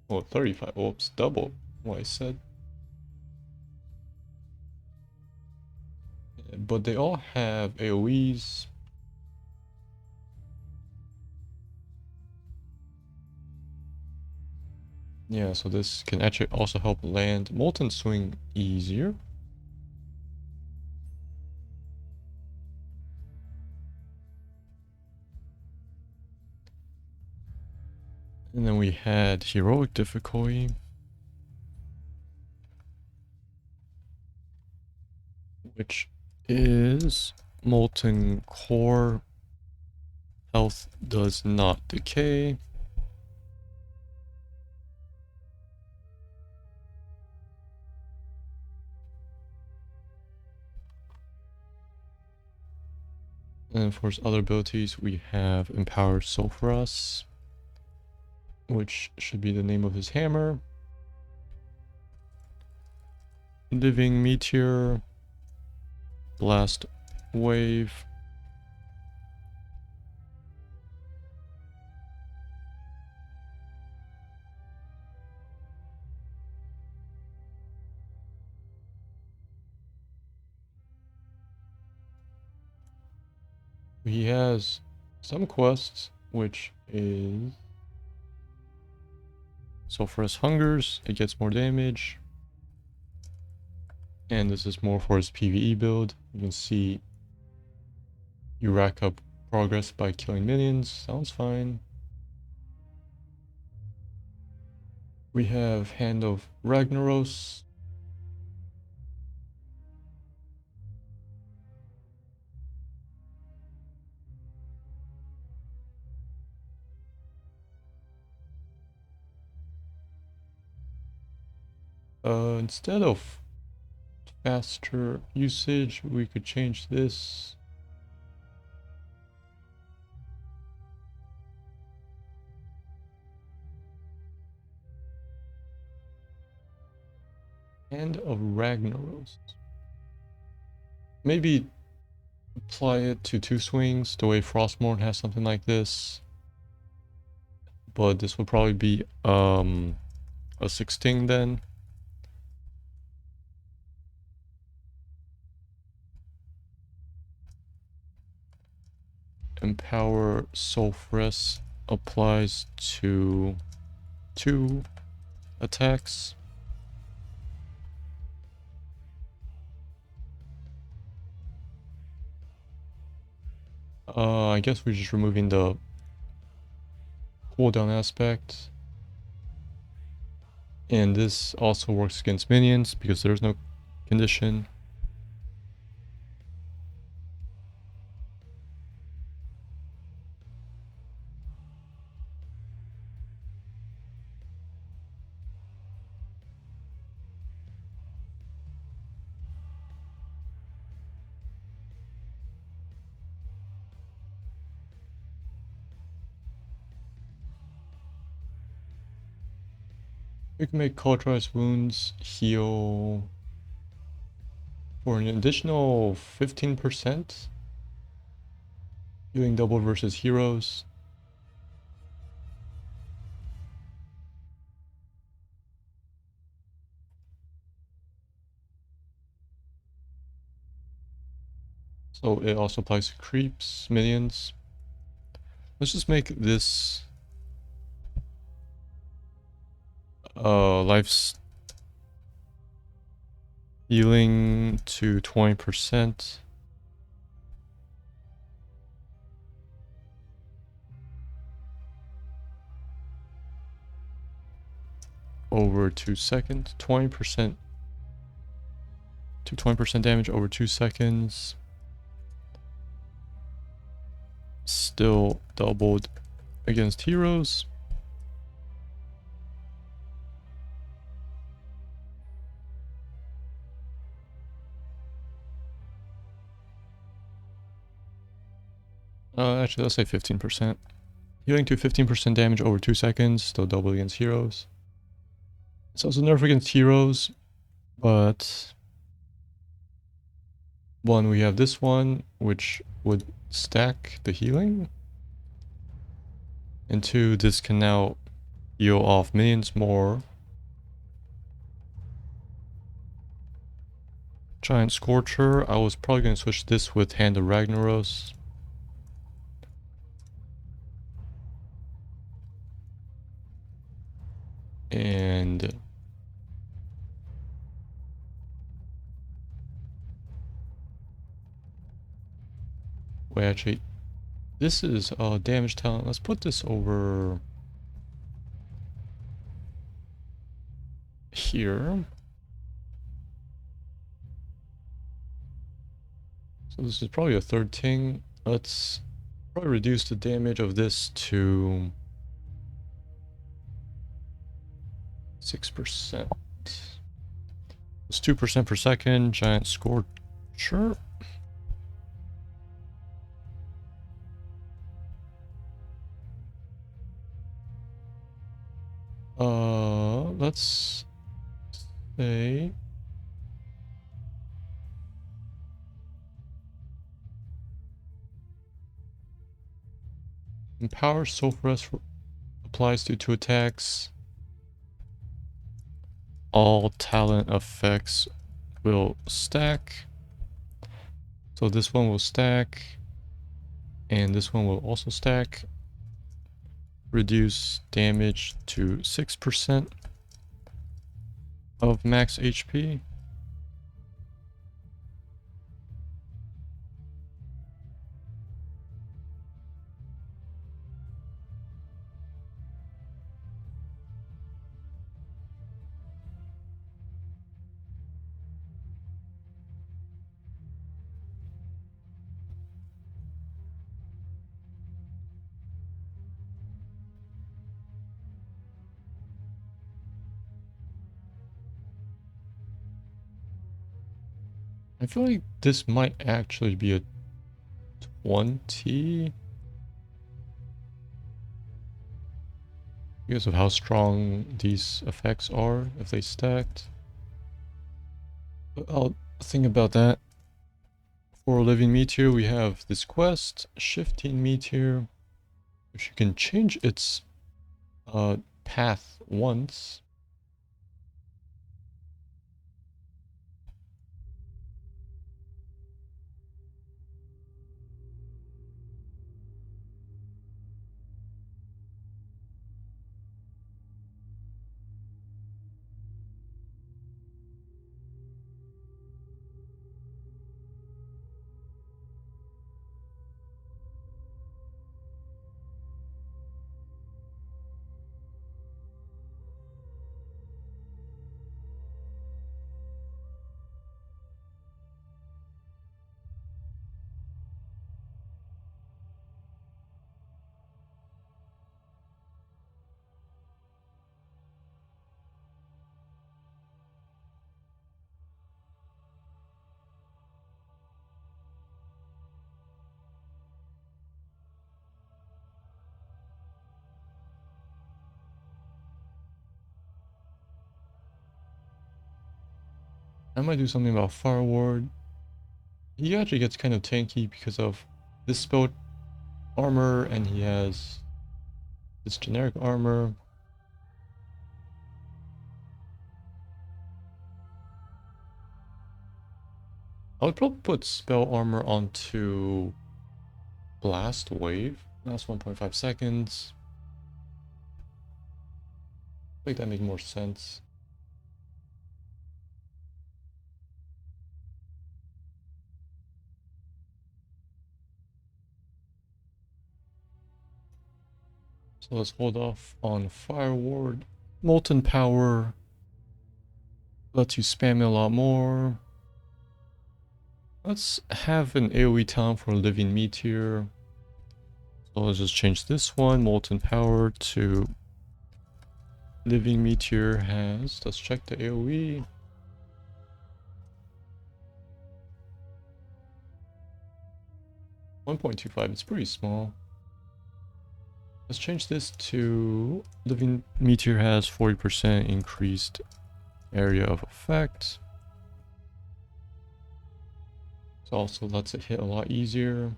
Oh, 35. Oops, double what I said. But they all have AoEs. Yeah, so this can actually also help land Molten Swing easier. And then we had Heroic Difficulty, which is Molten Core. Health does not decay. And for his other abilities, we have Empowered Sulfuras, which should be the name of his hammer. Living Meteor, Blast Wave, he has some quests, which is Sulfurous Hungers, it gets more damage. And this is more for his PvE build. You can see you rack up progress by killing minions. Sounds fine. We have Hand of Ragnaros. Instead of faster usage, we could change this. Hand of Ragnaros. Maybe apply it to 2 swings, the way Frostmourne has something like this. But this will probably be a 16 then. Empower Sulfurous applies to 2 attacks. I guess we're just removing the cooldown aspect. And this also works against minions because there's no condition. We can make cauterized wounds heal for an additional 15%. Healing double versus heroes. So it also applies to creeps, minions. Let's just make this life healing to 20%. Over 2 seconds. 20% to 20% damage over 2 seconds. Still doubled against heroes. Actually, let's say 15%. Healing to 15% damage over 2 seconds, still double against heroes. It's also nerf against heroes, but one, we have this one, which would stack the healing. And two, this can now heal off minions more. Giant Scorcher, I was probably going to switch this with Hand of Ragnaros. And wait, actually, this is damage talent. Let's put this over here. So this is probably a third thing. Let's probably reduce the damage of this to 6%. It's 2% per second. Giant Scorcher. Let's say Empower Sulfurous applies to 2 attacks. All talent effects will stack. So this one will stack. And this one will also stack. Reduce damage to 6% of max HP. I feel like this might actually be a 20 because of how strong these effects are if they stacked. But I'll think about that. For Living Meteor, we have this quest, Shifting Meteor, which you can change its path once. I might do something about Fire Ward. He actually gets kind of tanky because of this spell armor, and he has this generic armor. I would probably put spell armor onto blast wave. That's 1.5 seconds. I think that makes more sense. So let's hold off on Fire Ward. Molten Power lets you spam it a lot more. Let's have an AoE time for Living Meteor. So let's just change this one, Molten Power, to Living Meteor has. Let's check the AoE. .25, it's pretty small. Let's change this to Living Meteor has 40% increased area of effect. It also lets it hit a lot easier.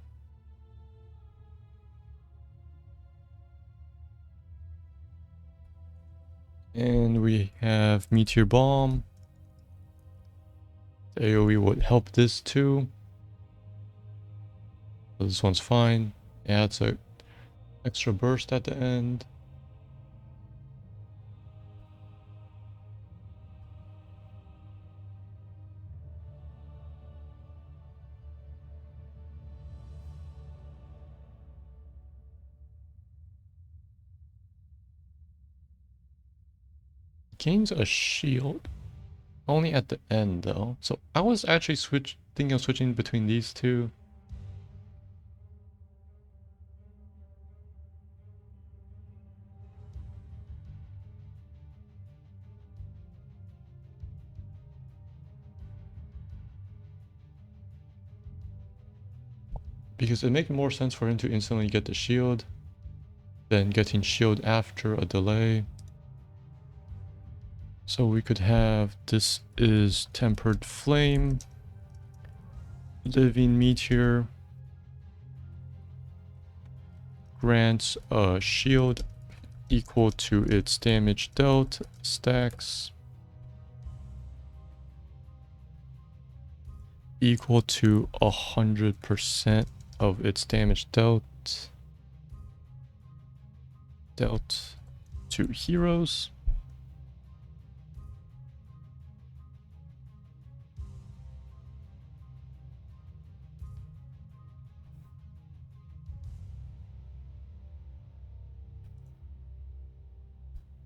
And we have Meteor Bomb. The AoE would help this too. So this one's fine. It adds a extra burst at the end. Gains a shield. Only at the end though. So I was actually thinking of switching between these two. Because it makes more sense for him to instantly get the shield than getting shield after a delay. So we could have, this is Tempered Flame, Living Meteor, grants a shield equal to its damage dealt, stacks equal to 100% of its damage dealt to heroes.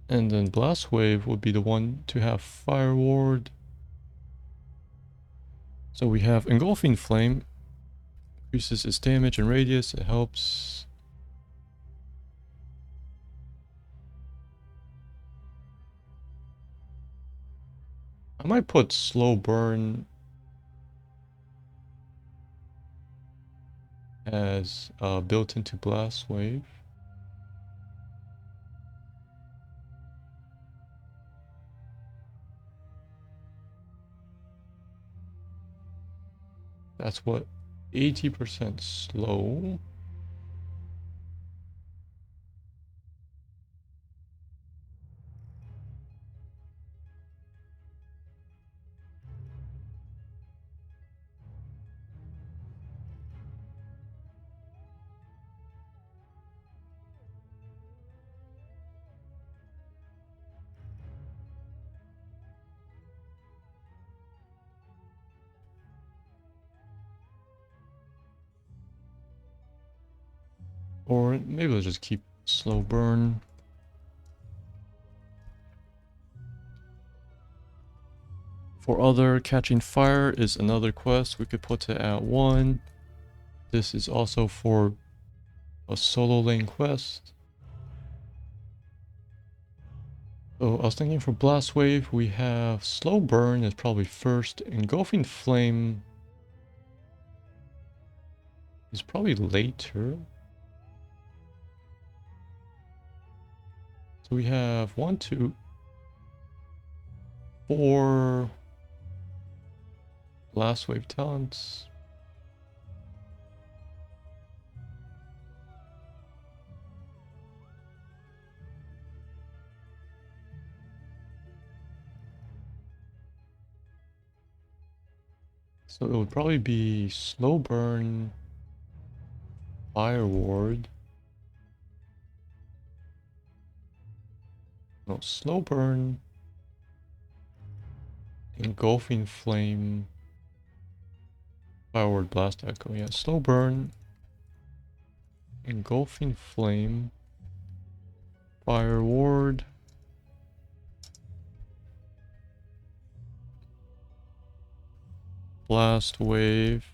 And then Blast Wave would be the one to have Fire Ward. So we have Engulfing Flame. Increases its damage and radius. It helps. I might put Slow Burn as built into Blast Wave. That's what, 80% slow. Or maybe let's just keep Slow Burn. For other, Catching Fire is another quest. We could put it at 1. This is also for a solo lane quest. So I was thinking for Blast Wave, we have Slow Burn is probably first. Engulfing Flame is probably later. So we have 1, 2, 4 Blast Wave talents. So it would probably be slow burn, fire ward. No, slow burn, engulfing flame, fire ward, blast echo. Yeah, slow burn, engulfing flame, fire ward. Blast wave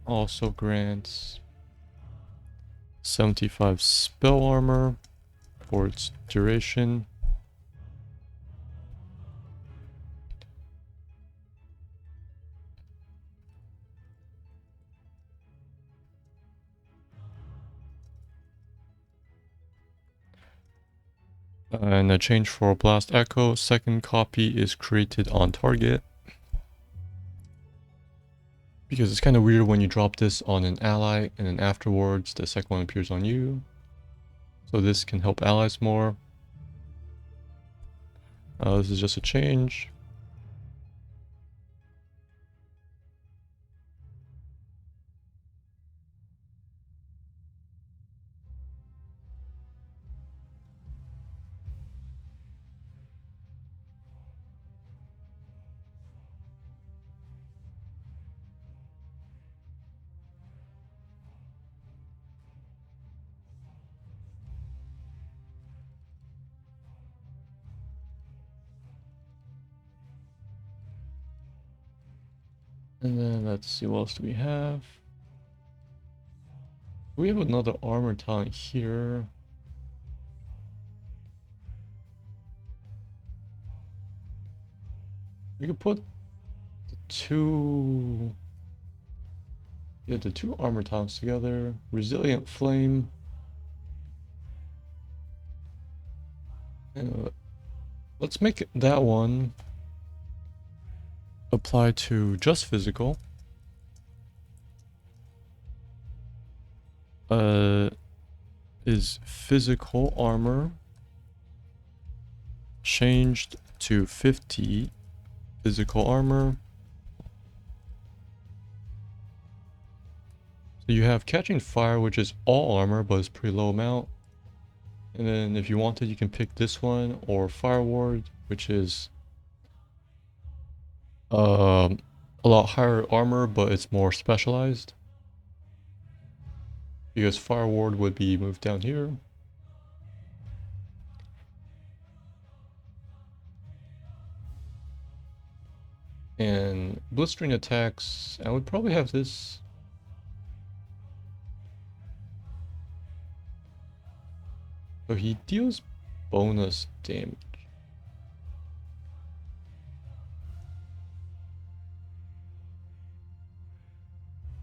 also grants 75 spell armor for its duration. And a change for Blast Echo, second copy is created on target. Because it's kind of weird when you drop this on an ally and then afterwards the second one appears on you. So this can help allies more. This is just a change. And then let's see, what else do we have? We have another armor talent here. We could put the two... Yeah, the two armor talents together. Resilient Flame. And let's make that one apply to just physical. Is physical armor changed to 50 physical armor. So you have catching fire, which is all armor, but it's pretty low amount. And then if you wanted, you can pick this one or fire ward, which is a lot higher armor, but it's more specialized. Because fire ward would be moved down here. And blistering attacks, I would probably have this. So he deals bonus damage.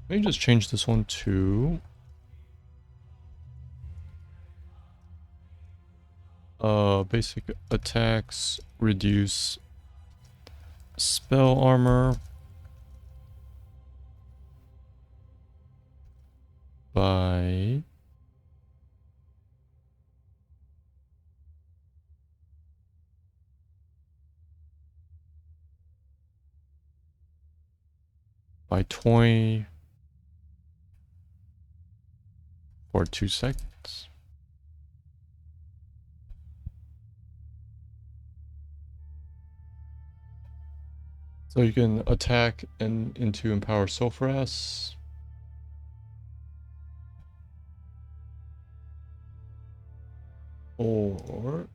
Let me just change this one to basic attacks reduce spell armor by 20 for 2 seconds. So you can attack and into Empower Sulfuras. Or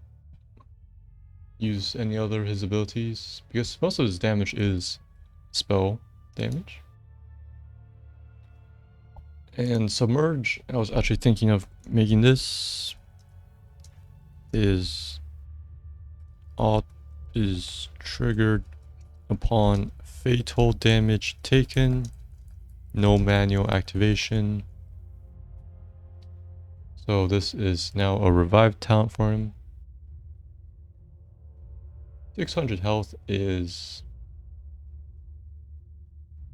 use any other of his abilities, because most of his damage is spell damage. And Submerge, I was actually thinking of making this is triggered upon fatal damage taken, no manual activation. So this is now a revived talent for him. 600 health is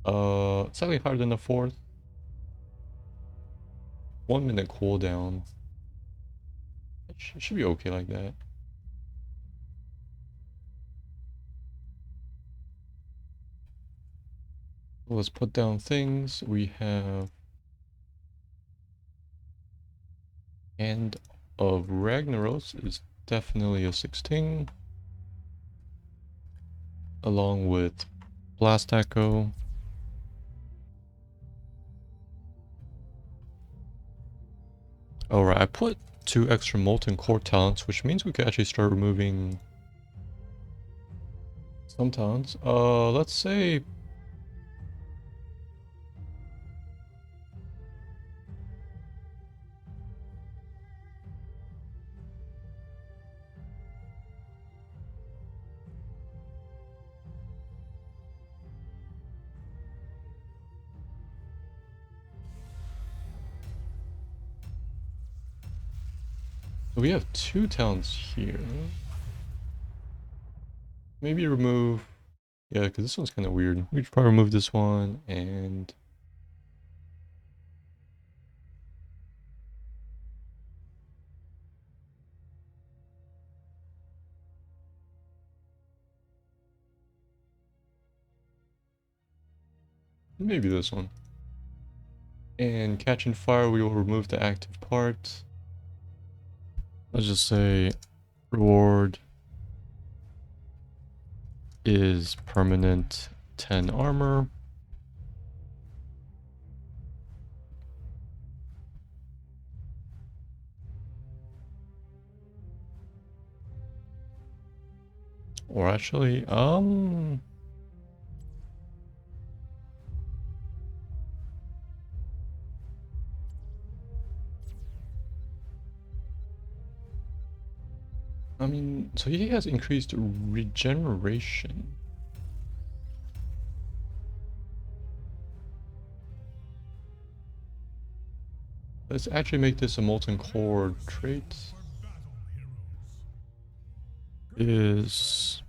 slightly higher than the fourth. 1 minute cooldown. It should be okay like that. Let's put down things. We have Hand of Ragnaros is definitely a 16. Along with Blast Echo. Alright, I put 2 extra Molten Core talents, which means we could actually start removing some talents. Let's say... we have 2 talents here. Maybe remove... Yeah, because this one's kind of weird. We should probably remove this one and... maybe this one. And Catching Fire, we will remove the active part. Let's just say reward is permanent 10 armor. Or actually, I mean, so he has increased regeneration. Let's actually make this a Molten Core trait. Is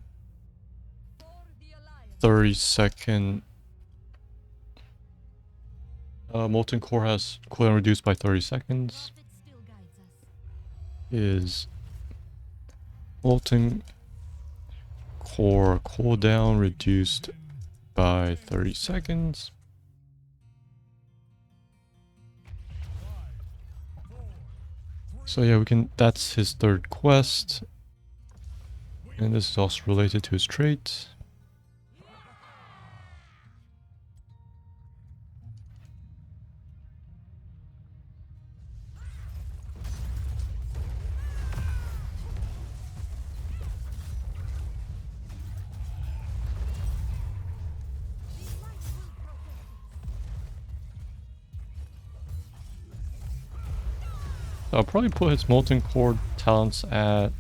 30-second. Molten Core has cooldown reduced by 30 seconds. Is Molten Core cooldown reduced by 30 seconds. So yeah, we can, that's his 3rd quest. And this is also related to his trait. I'll probably put his Molten Core talents at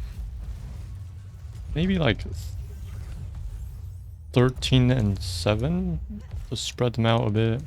maybe like 13 and 7 to spread them out a bit.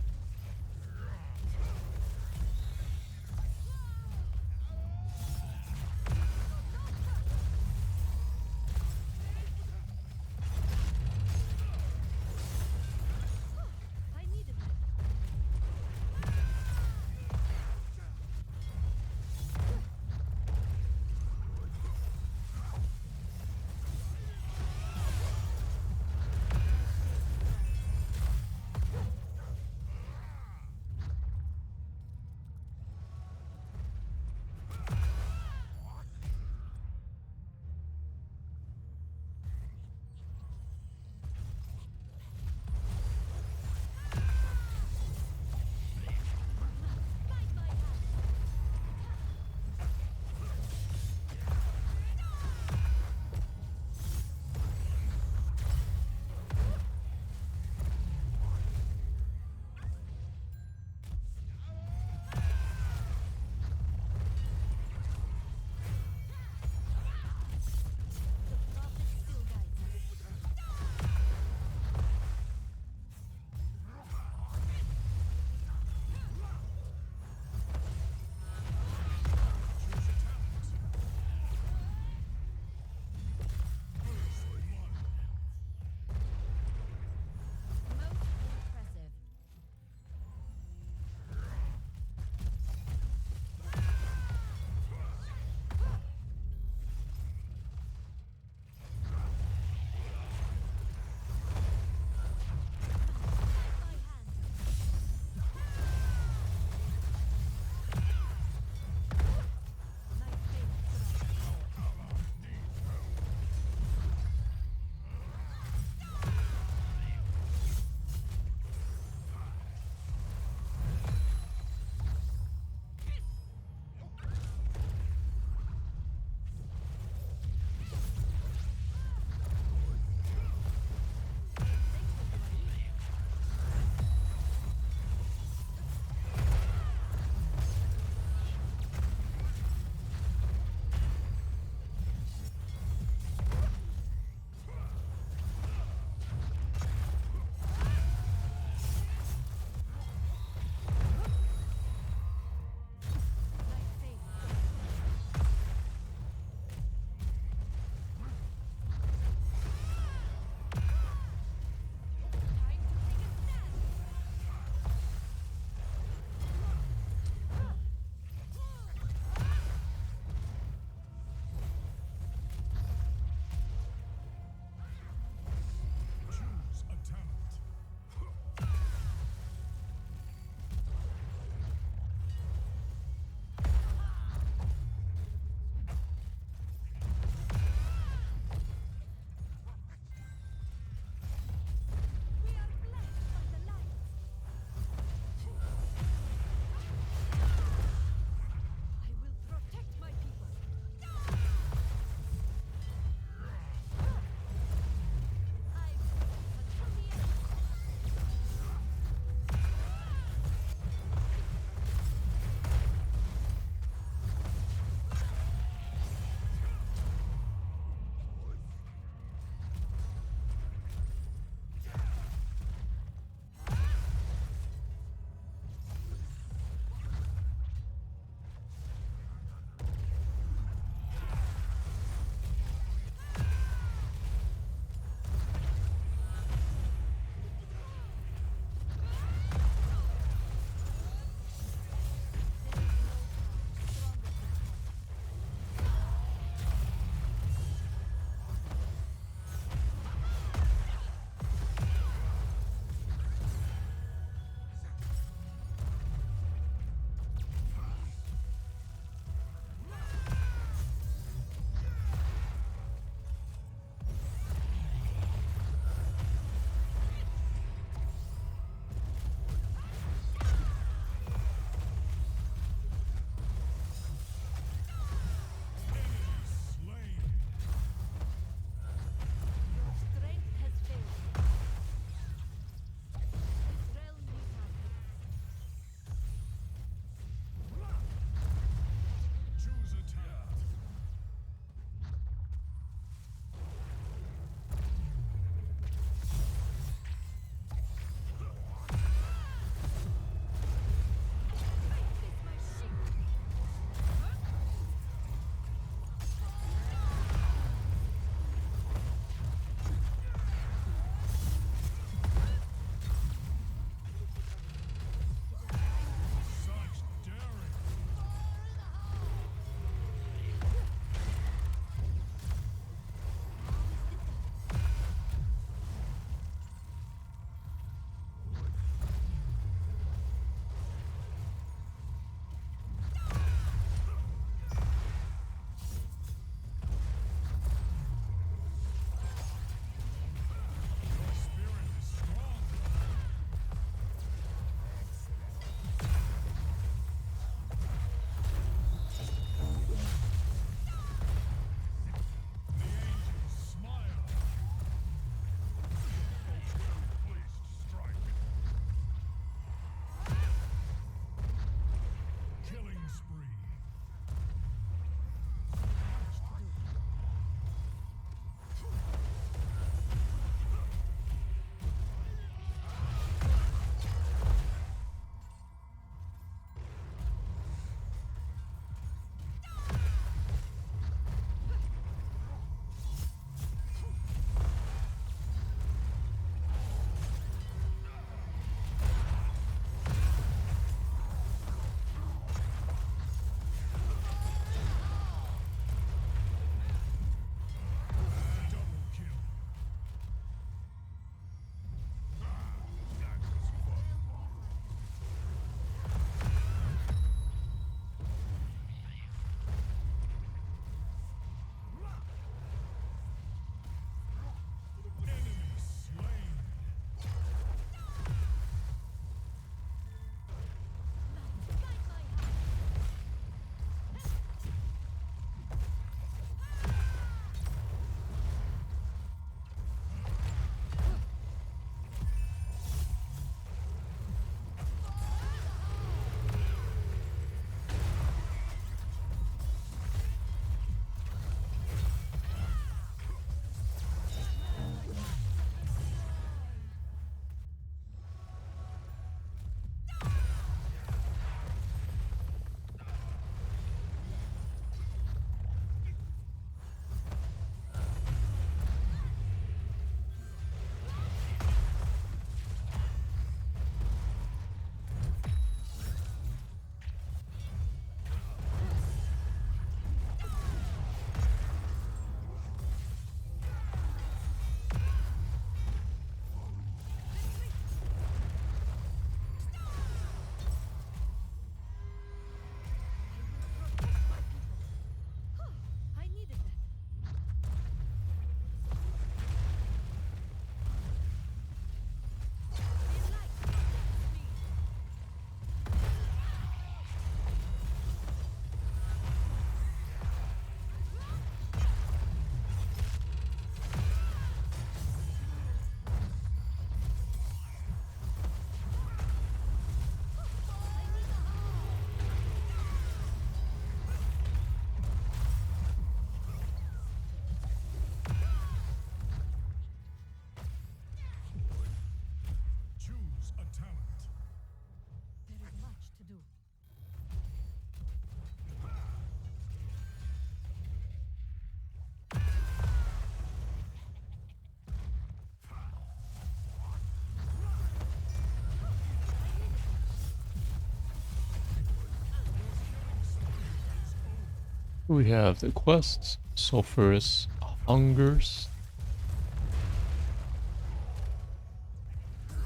We have the quests, Sulphurous Hungers,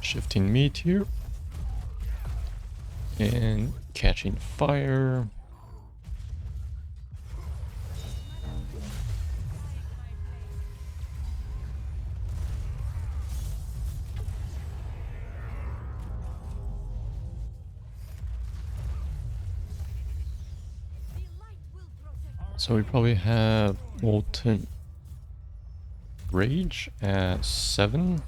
Shifting Meteor, and Catching Fire. So we probably have Molten Rage at 7.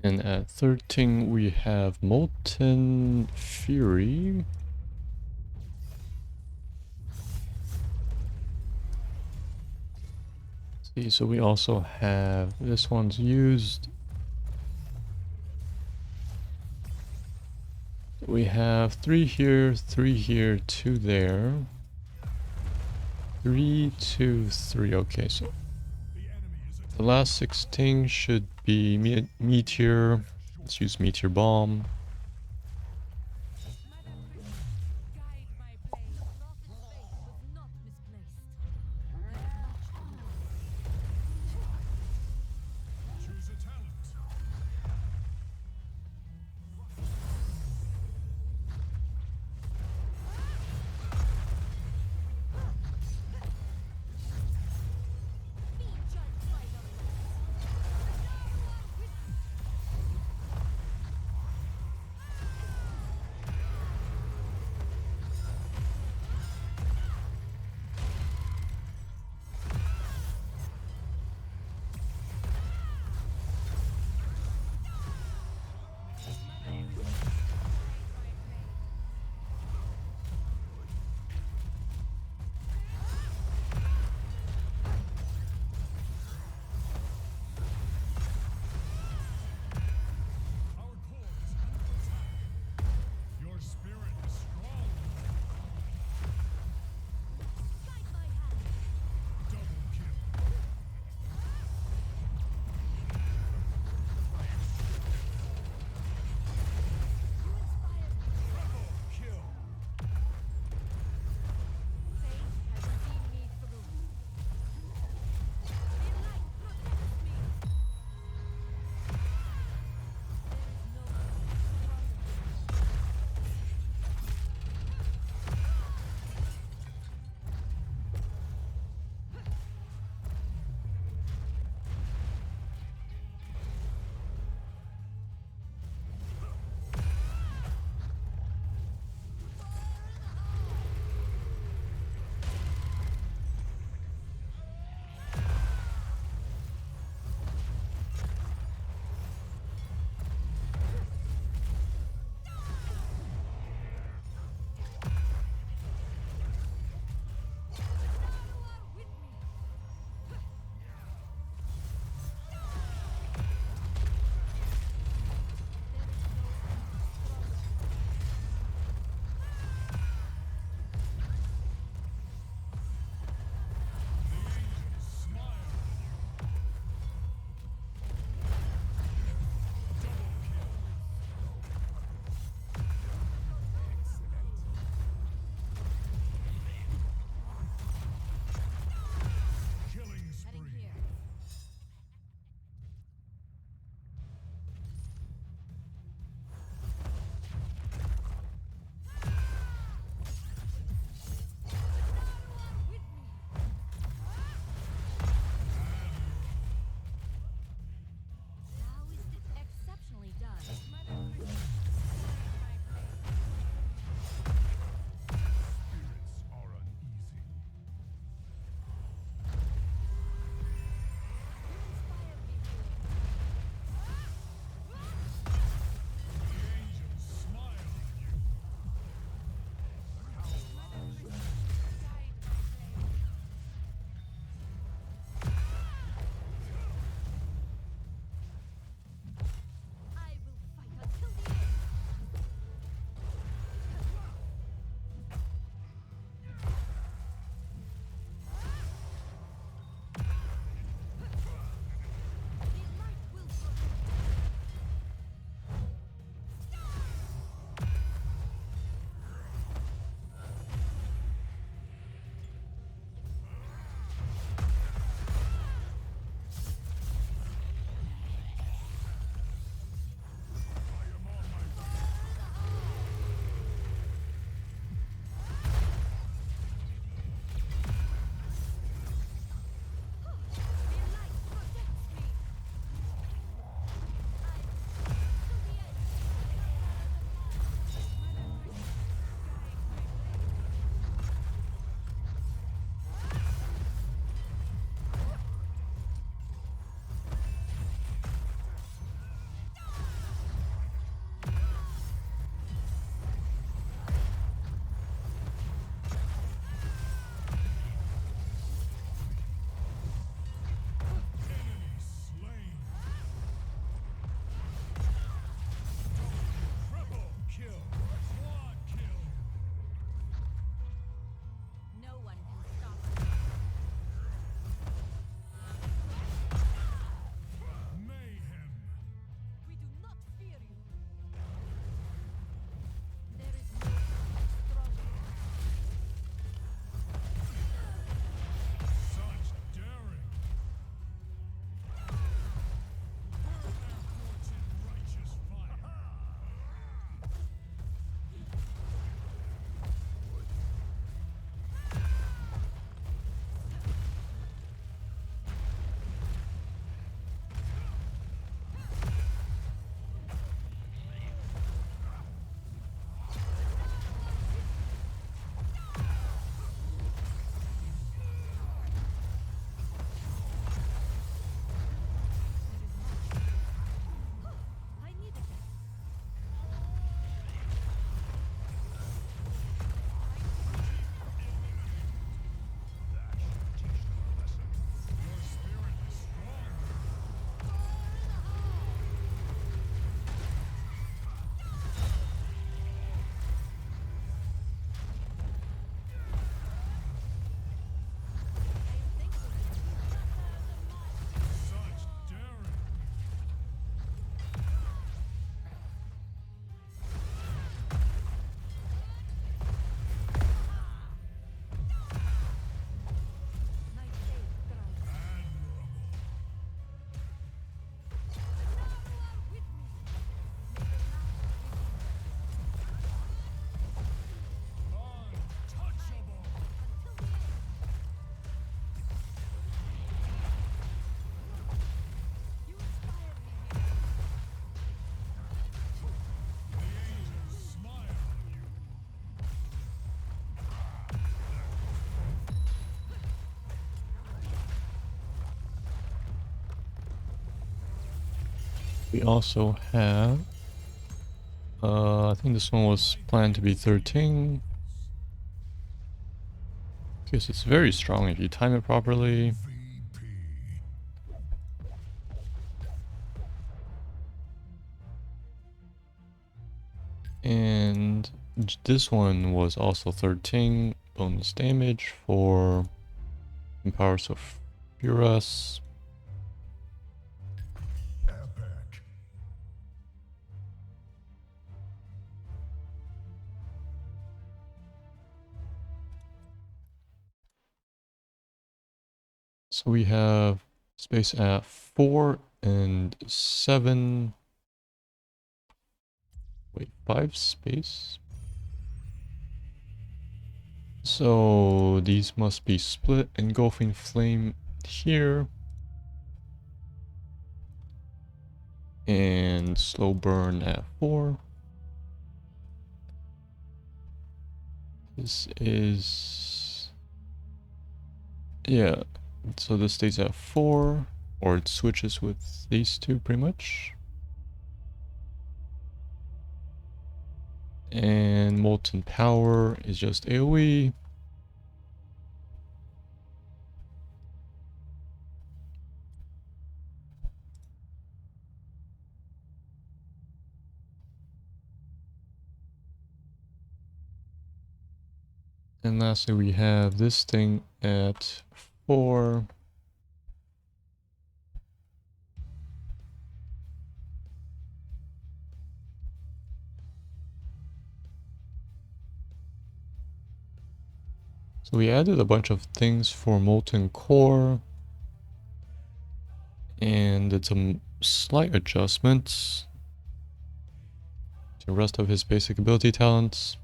And at 13 we have Molten Fury. See, so we also have, this one's used. We have 3 here, 2 there. 3, 2, 3. Okay, so the last 16 should be Meteor. Let's use Meteor Bomb. Guide my blade. Prophet's faith was not misplaced. Choose a talent. We also have, I think this one was planned to be 13. Because it's very strong if you time it properly. And this one was also 13 bonus damage for Empowers of Qhira. Epic. So we have space at 4 and 7. Wait, 5 space? So these must be split. Engulfing Flame here. And Slow Burn at 4. This is... yeah, so this stays at 4. Or it switches with these two pretty much. And Molten Power is just AoE. And lastly we have this thing at 4. So we added a bunch of things for Molten Core. And it's a slight adjustment to the rest of his basic ability talents.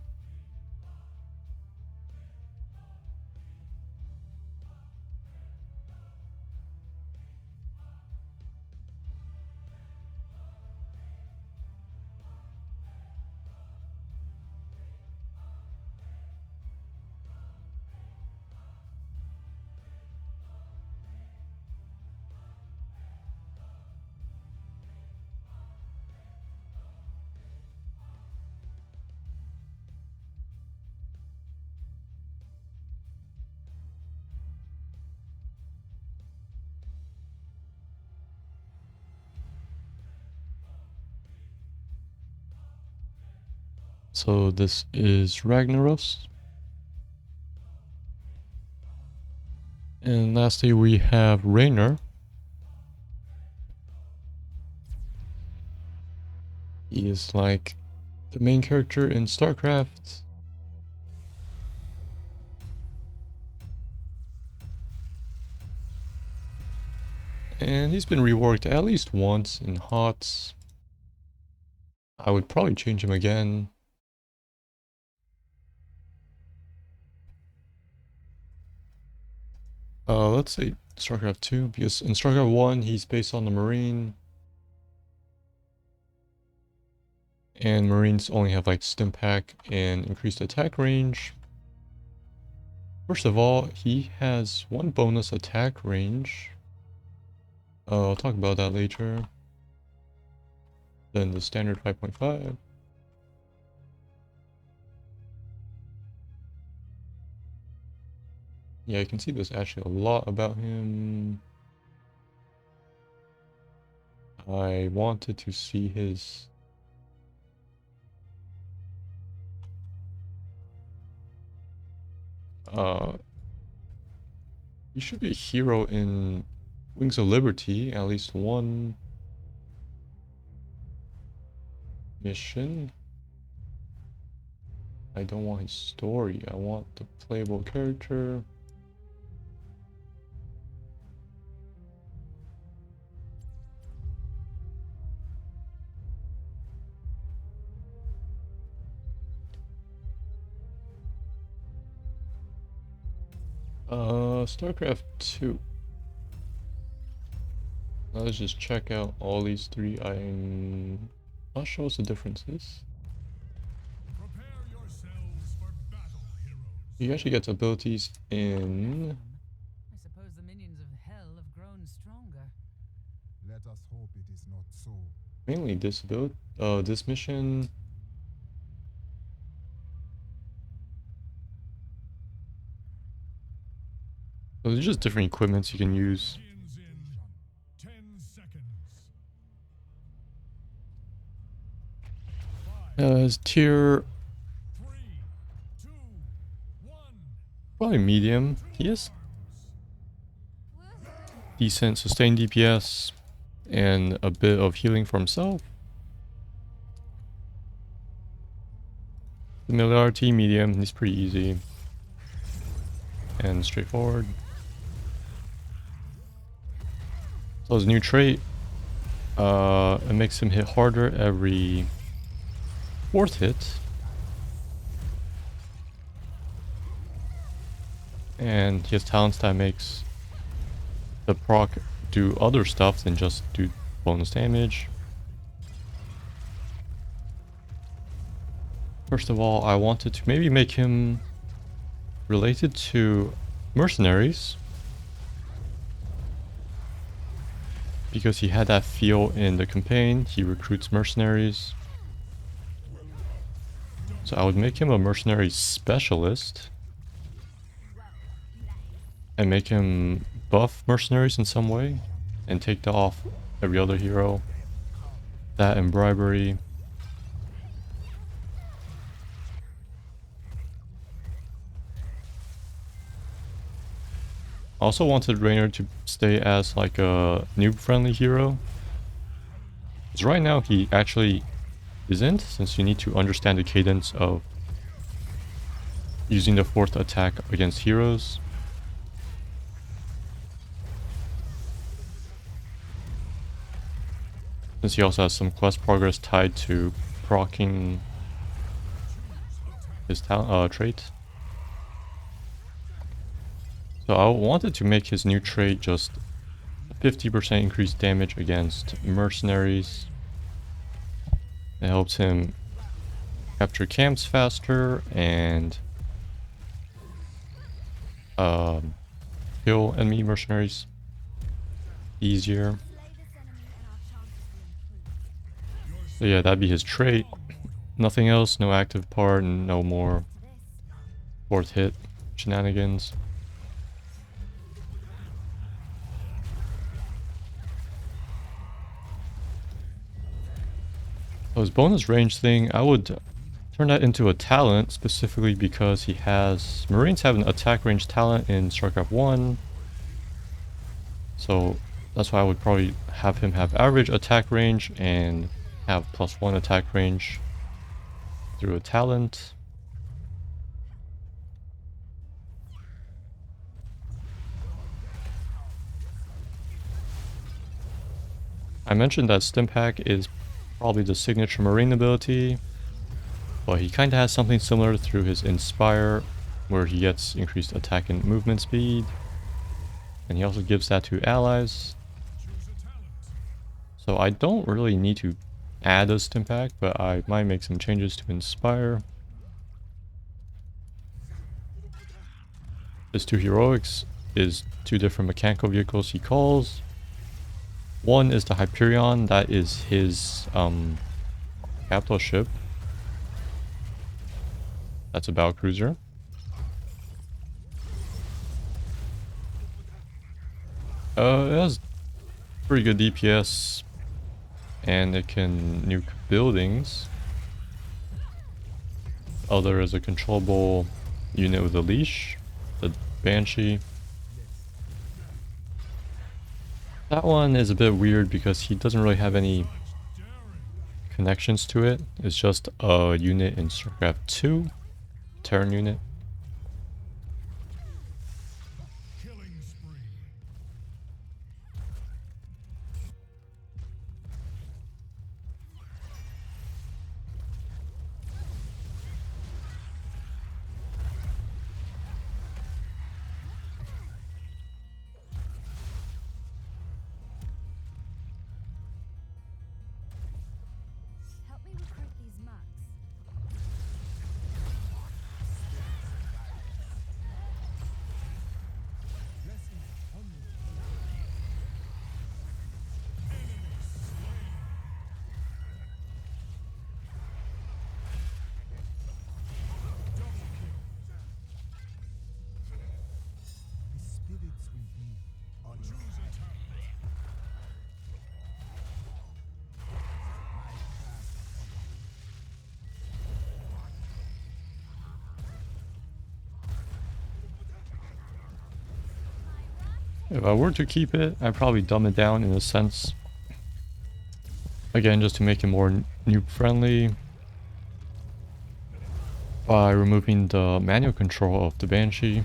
So this is Ragnaros. And lastly we have Raynor. He is like the main character in StarCraft. And he's been reworked at least once in HOTS. I would probably change him again. Let's say StarCraft 2, because in StarCraft 1 he's based on the Marine. And Marines only have like Stimpak and increased attack range. First of all, he has one bonus attack range. I'll talk about that later. Then the standard 5.5. Yeah, you can see there's actually a lot about him. I wanted to see his... he should be a hero in Wings of Liberty, at least one mission. I don't want his story, I want the playable character. StarCraft 2. Let's just check out all these three. I'm not sure what the difference is. Prepare yourselves for battle, heroes. He actually gets abilities in... I suppose the minions of hell have grown stronger. Let us hope it is not so. Mainly this build, this mission. So there's just different equipments you can use. Begins in 10 seconds. His tier 3, 2, 1. probably medium. He has decent sustained DPS and a bit of healing for himself. Familiarity medium. He's pretty easy and straightforward. So his new trait, it makes him hit harder every 4th hit. And he has talents that makes the proc do other stuff than just do bonus damage. First of all, I wanted to maybe make him related to mercenaries, because he had that feel in the campaign. He recruits mercenaries. So I would make him a mercenary specialist and make him buff mercenaries in some way and take that off every other hero. That and bribery. I also wanted Raynor to stay as like a noob friendly hero. Because right now he actually isn't, since you need to understand the cadence of using the 4th attack against heroes. Since he also has some quest progress tied to proccing his trait. So I wanted to make his new trait just 50% increased damage against mercenaries. It helps him capture camps faster and kill enemy mercenaries easier. So yeah, that'd be his trait. Nothing else, no active part, and no more 4th hit shenanigans. So his bonus range thing, I would turn that into a talent, specifically because he has... Marines have an attack range talent in StarCraft 1. So that's why I would probably have him have average attack range and have +1 attack range through a talent. I mentioned that Stimpak is probably the signature Marine ability, but he kind of has something similar through his Inspire, where he gets increased attack and movement speed. And he also gives that to allies. So I don't really need to add a Stimpak, but I might make some changes to Inspire. His 2 heroics is 2 different mechanical vehicles he calls. One is the Hyperion, that is his capital ship. That's a battlecruiser. It has pretty good DPS, and it can nuke buildings. Other is a controllable unit with a leash, the Banshee. That one is a bit weird because he doesn't really have any connections to it. It's just a unit in StarCraft 2, Terran unit. Help me recruit these mucks. If I were to keep it, I'd probably dumb it down in a sense. Again, just to make it more noob friendly. By removing the manual control of the Banshee.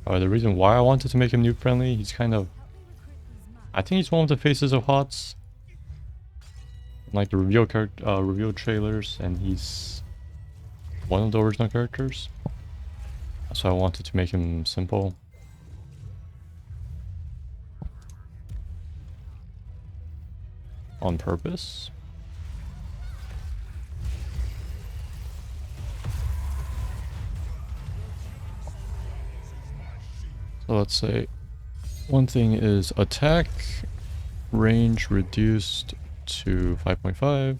The reason why I wanted to make him noob friendly, he's kind of... I think he's one of the faces of HOTS. Like the reveal trailers, and he's one of the original characters. So I wanted to make him simple. On purpose. So let's say one thing is attack range reduced to 5.5.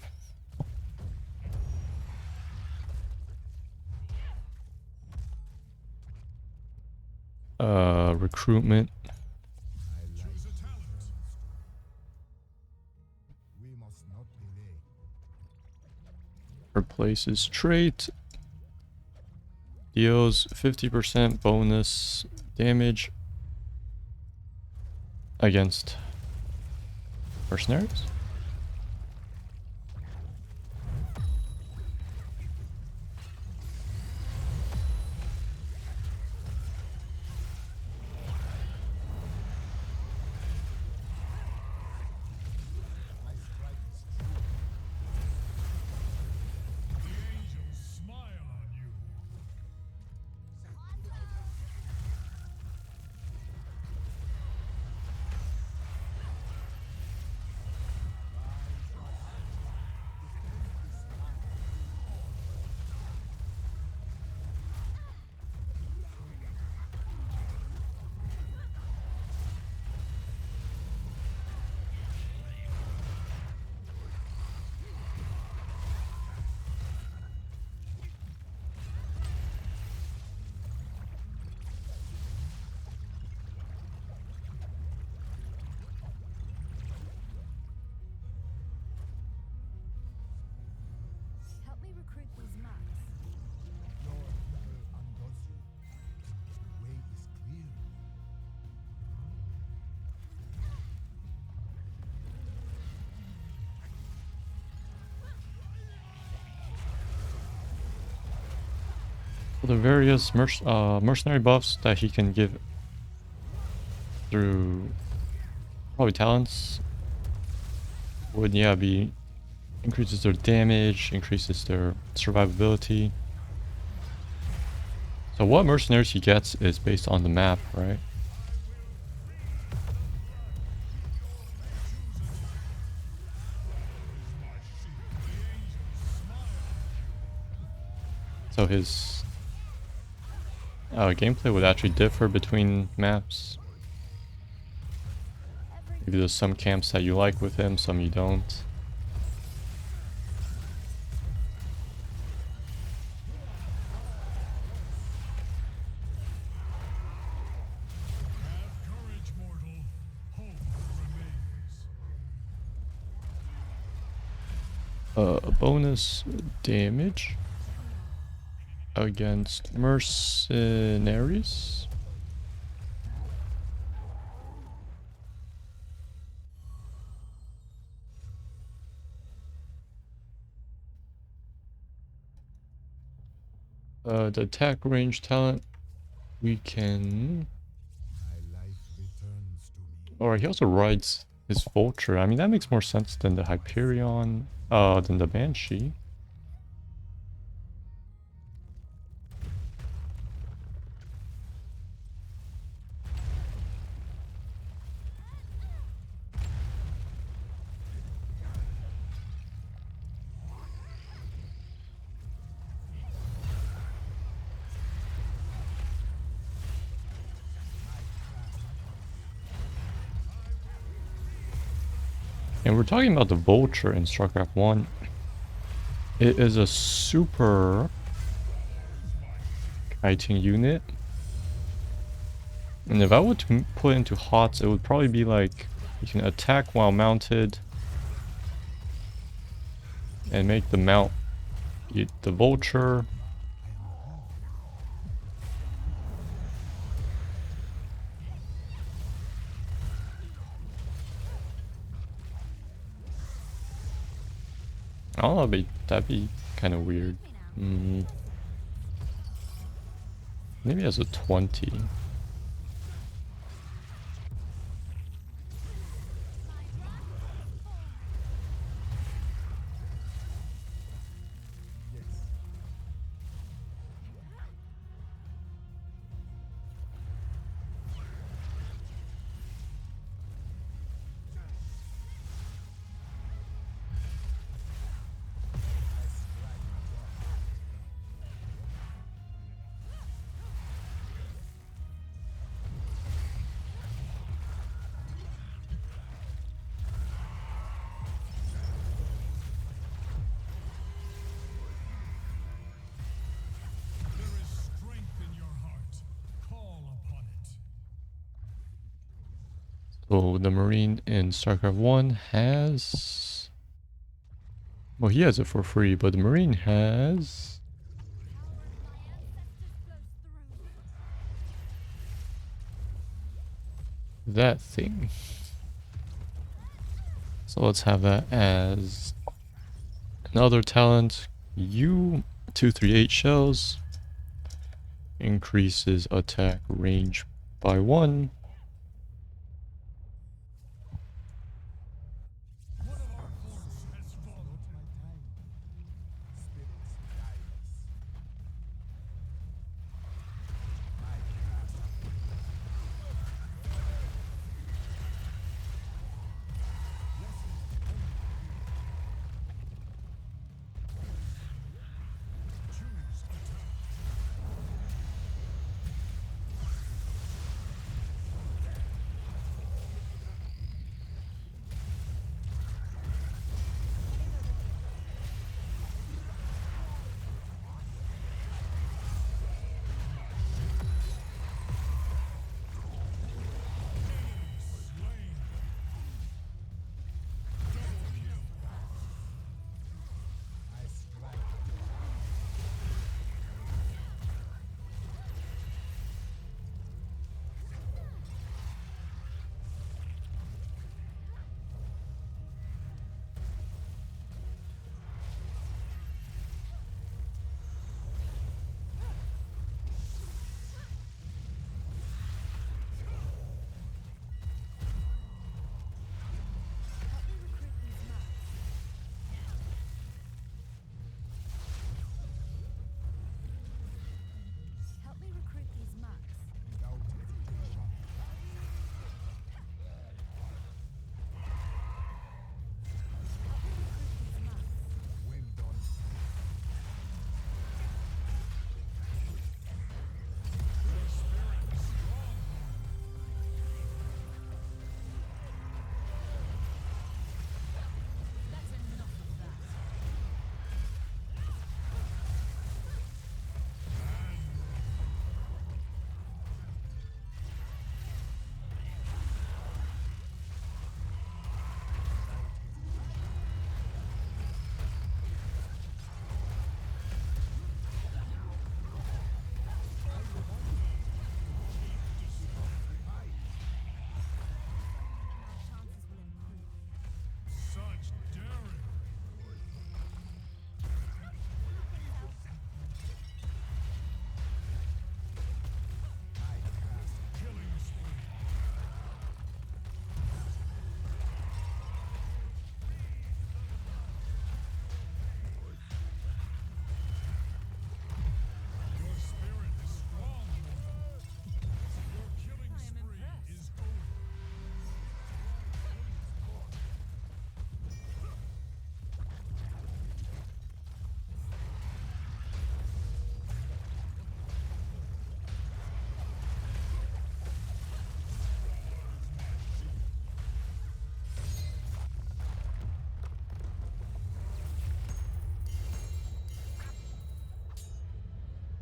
Recruitment. Replaces trait. Deals 50% bonus damage against mercenaries. The various mercenary buffs that he can give through probably talents would be increases their damage, increases their survivability. So what mercenaries he gets is based on the map, right? So his gameplay would actually differ between maps. Maybe there's some camps that you like with him, some you don't. Bonus damage against mercenaries. The attack range talent we can... Alright, he also rides his vulture. I mean, that makes more sense than the Hyperion, than the Banshee. And we're talking about the Vulture in StarCraft 1. It is a super kiting unit. And if I were to put it into HOTS, it would probably be like you can attack while mounted and make the mount eat the Vulture. I don't know, that'd be kind of weird. Maybe as a 20. There is strength in your heart. Call upon it. So the Marine in StarCraft 1 has... Well, he has it for free, but the Marine has... that thing. So let's have that as another talent. U238 shells increases attack range by 1. One of our forts has fallen.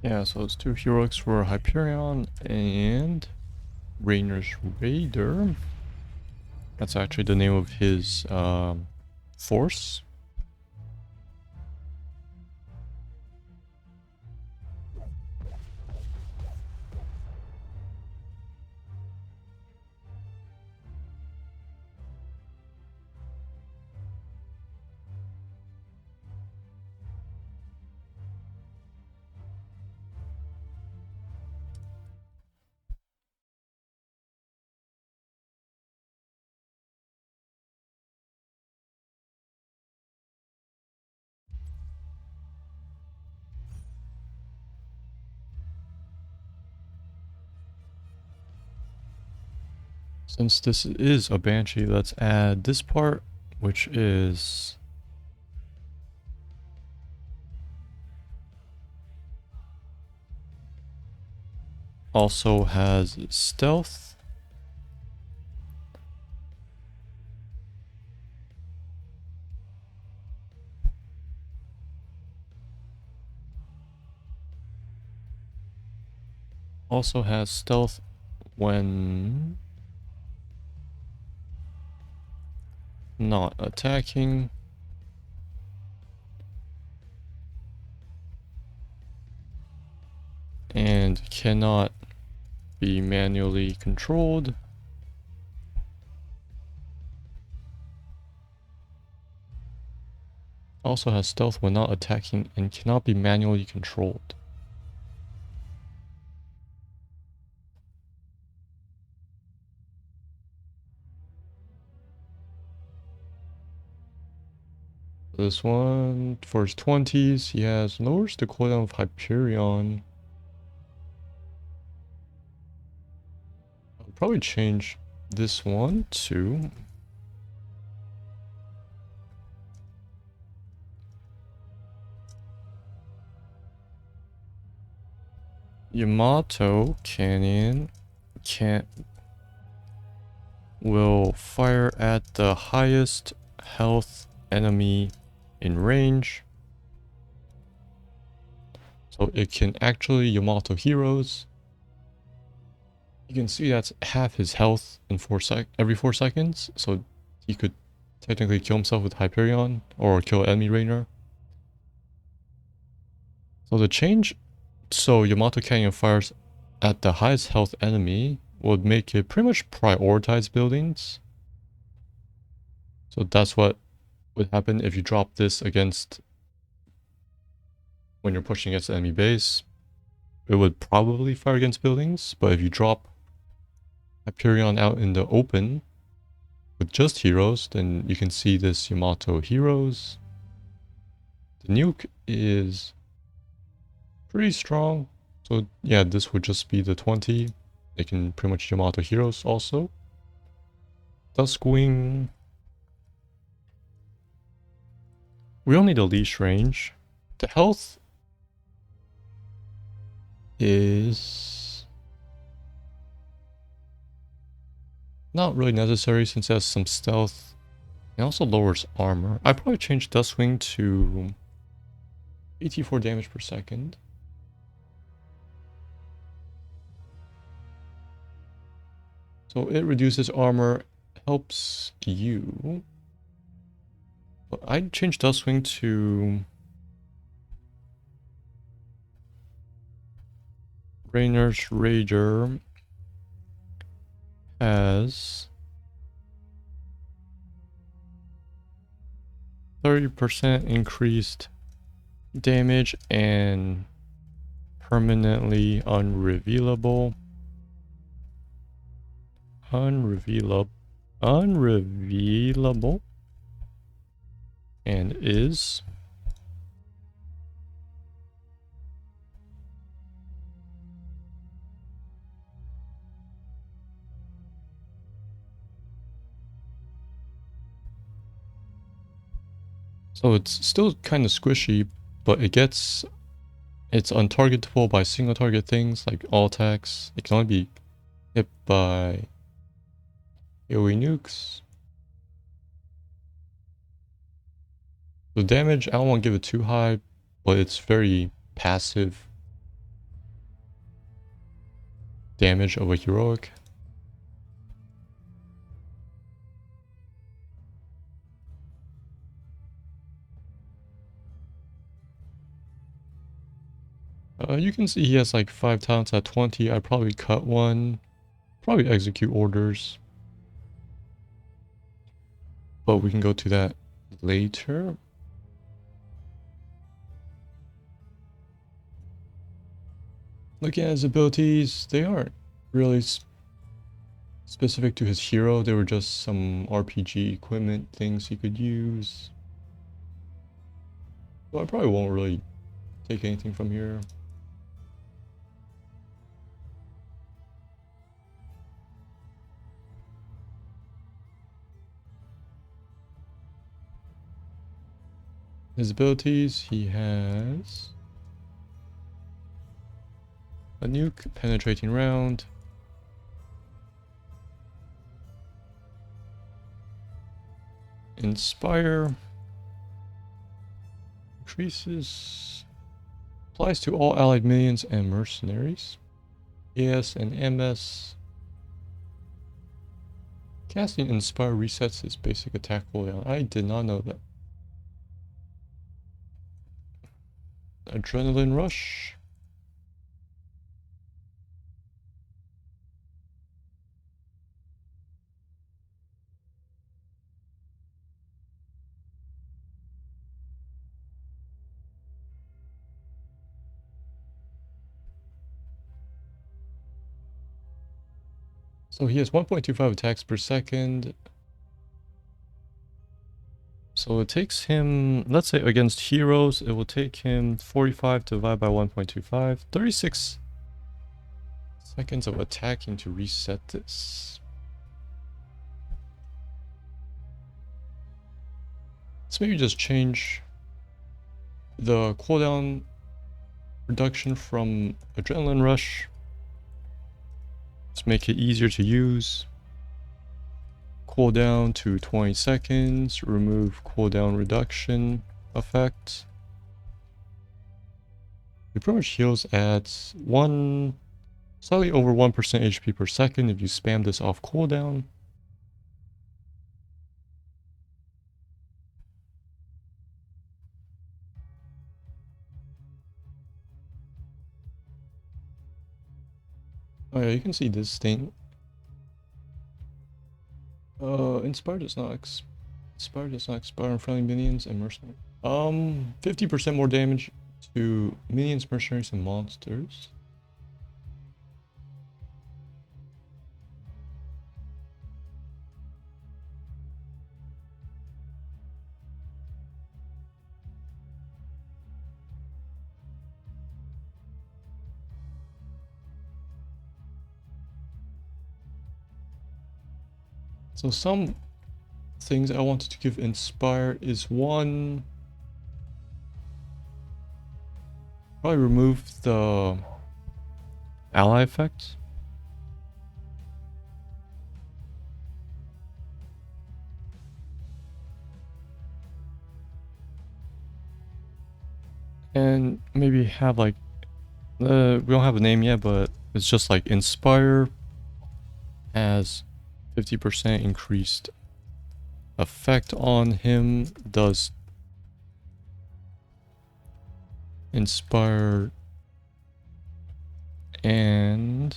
Yeah, so it's 2 heroics for Hyperion and Raynor's Raider. That's actually the name of his force. Since this is a Banshee, let's add this part, which is also has stealth. Also has stealth when not attacking. And cannot be manually controlled. Also has stealth when not attacking and cannot be manually controlled. This one, for his 20s, he has lowers the cooldown of Hyperion. I'll probably change this one to Yamato Cannon will fire at the highest health enemy in range. So it can actually Yamato heroes. You can see that's half his health in every 4 seconds. So he could technically kill himself with Hyperion or kill enemy Raynor. So the change, so Yamato Canyon fires at the highest health enemy would make it pretty much prioritize buildings. So that's what would happen if you drop this against when you're pushing against the enemy base. It would probably fire against buildings, but if you drop Hyperion out in the open with just heroes, then you can see this Yamato heroes. The nuke is pretty strong. So yeah, this would just be the 20. They can pretty much Yamato heroes also. Duskwing. We only need the leash range. The health is not really necessary since it has some stealth. It also lowers armor. I'd probably change Dustwing to 84 damage per second. So it reduces armor, helps you. But I'd change Dustwing to Raynor's Raider has 30% increased damage and permanently unrevealable. Unrevealable. And is so it's still kind of squishy, but it's untargetable by single target things like all attacks. It can only be hit by AoE nukes. The damage, I don't want to give it too high, but it's very passive. damage of a heroic. You can see he has like 5 talents at 20. I'd probably cut one. Probably execute orders. But we can go to that later. Looking at his abilities, they aren't really specific to his hero. They were just some RPG equipment things he could use. So I probably won't really take anything from here. His abilities, he has a nuke, penetrating round, inspire, increases, applies to all allied minions and mercenaries. ES and MS. Casting inspire resets his basic attack cooldown. I did not know that. Adrenaline rush. So he has 1.25 attacks per second. So it takes him, let's say against heroes, it will take him 45 divided by 1.25, 36 seconds of attacking to reset this. Let's maybe just change the cooldown reduction from Adrenaline Rush. Let's make it easier to use. Cooldown to 20 seconds, remove cooldown reduction effect. It pretty much heals at slightly over 1% HP per second if you spam this off cooldown. Oh yeah, you can see this thing. Inspire does not expire on friendly minions and mercenaries. 50% more damage to minions, mercenaries, and monsters. So some things I wanted to give Inspire is one, probably remove the ally effect. And maybe have like, we don't have a name yet, but it's just like Inspire has 50% increased effect on him, does Inspire, and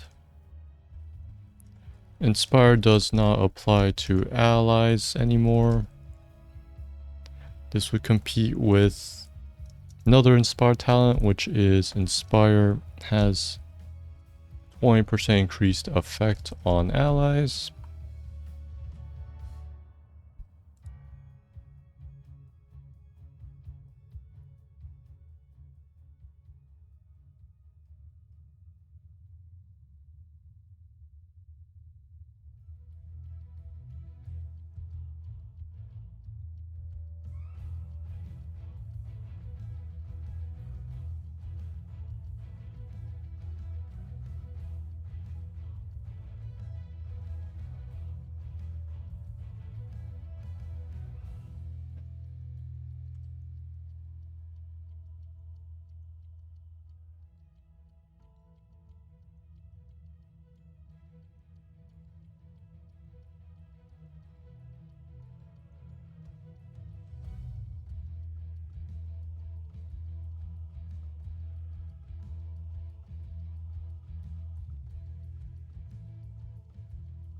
Inspire does not apply to allies anymore. This would compete with another Inspire talent, which is Inspire has 20% increased effect on allies.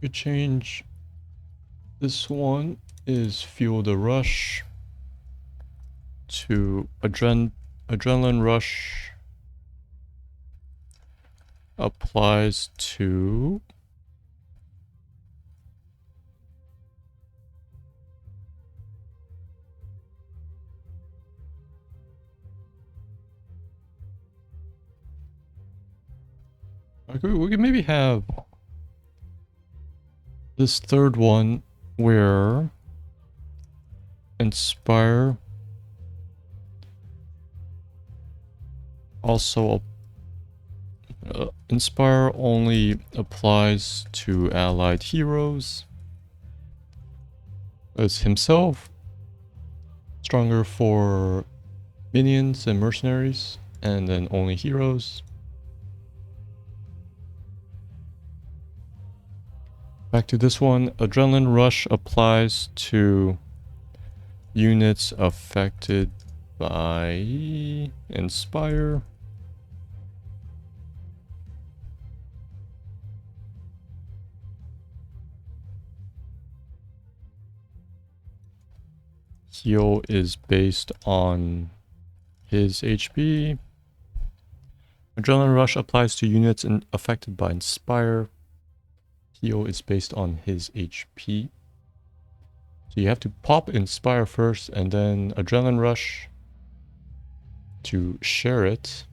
Good change. This one is Fuel the Rush to Adrenaline Rush applies to we could maybe have this third one where Inspire also Inspire only applies to allied heroes as himself, stronger for minions and mercenaries, and then only heroes. Back to this one, Adrenaline Rush applies to units affected by Inspire. Heal is based on his HP. Adrenaline Rush applies to units affected by Inspire. Heal is based on his HP. So you have to pop Inspire first and then Adrenaline Rush to share it.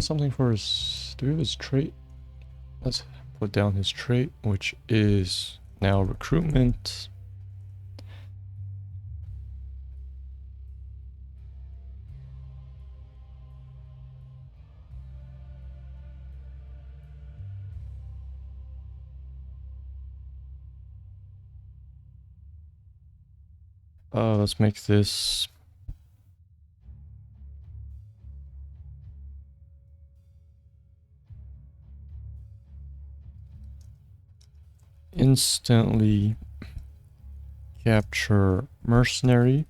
Something for his, do we have his trait? Let's put down his trait, which is now recruitment. Let's make this instantly capture mercenary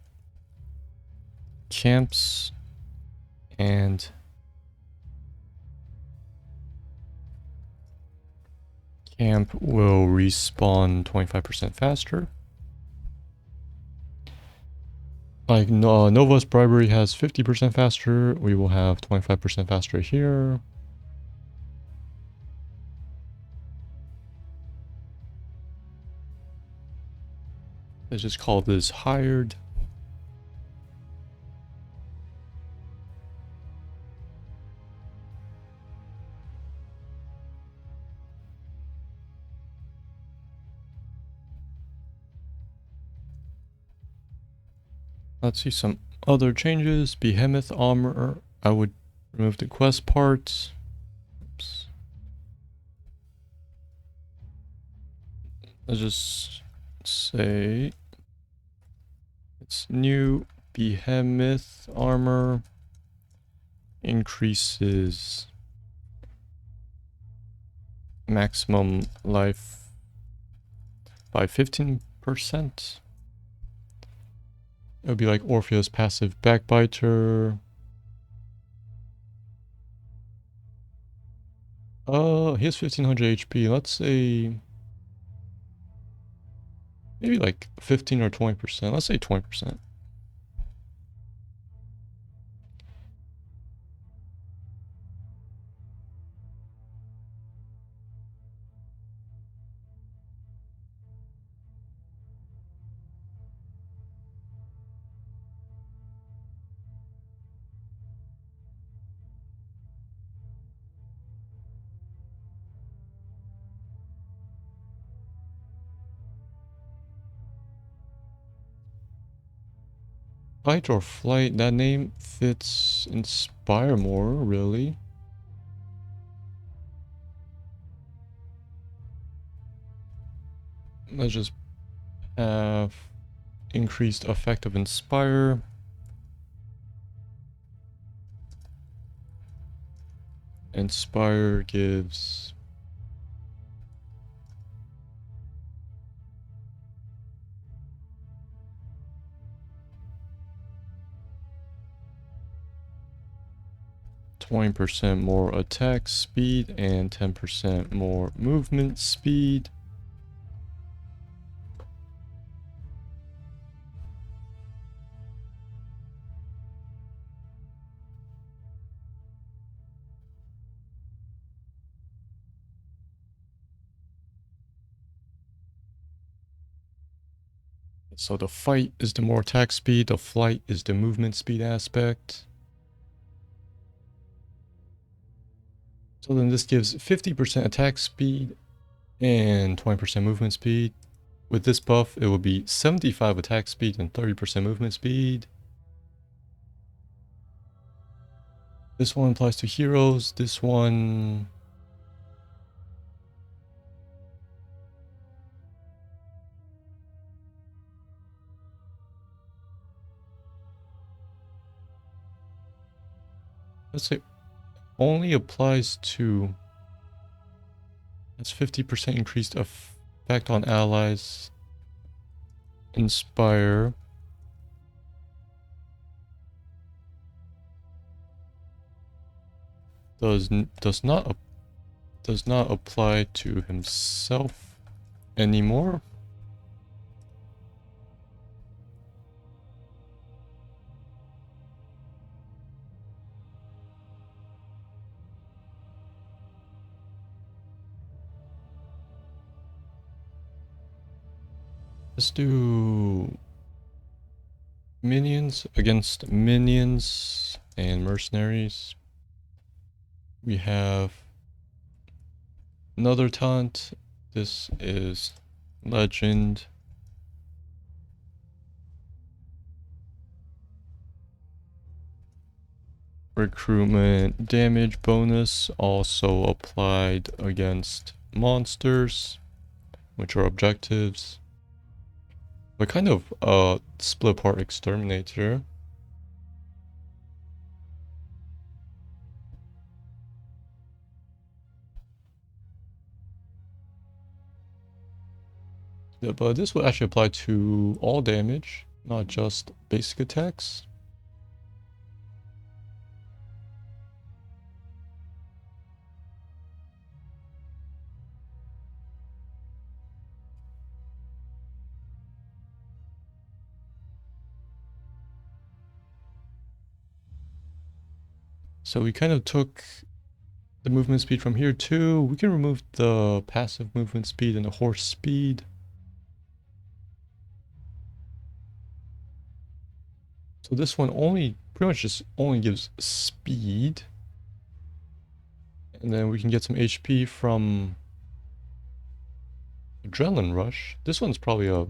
camps and camp will respawn 25% faster. Like Nova's Bribery has 50% faster, we will have 25% faster here. Let's just call this hired. Let's see some other changes. Behemoth armor, I would remove the quest parts. Oops. Let's just say it's new. Behemoth armor increases maximum life by 15%. It would be like Orpheus passive backbiter. He has 1500 HP. Let's say maybe like 15 or 20%. Let's say 20%. Fight or flight, that name fits Inspire more, really. Let's just have increased effect of Inspire. Inspire gives 20% more attack speed and 10% more movement speed. So the fight is the more attack speed, the flight is the movement speed aspect. So then this gives 50% attack speed and 20% movement speed. With this buff, it will be 75 attack speed and 30% movement speed. This one applies to heroes. This one... let's say only applies to... that's 50% increased effect on allies. Inspire. Does not apply to himself anymore. Let's do minions against minions and mercenaries. We have another taunt. This is legend. Recruitment damage bonus also applied against monsters, which are objectives. But kind of split apart exterminator. Yeah, but this will actually apply to all damage, not just basic attacks. So we kind of took the movement speed from here too. We can remove the passive movement speed and the horse speed. So this one only pretty much just only gives speed. And then we can get some HP from Adrenaline Rush. This one's probably a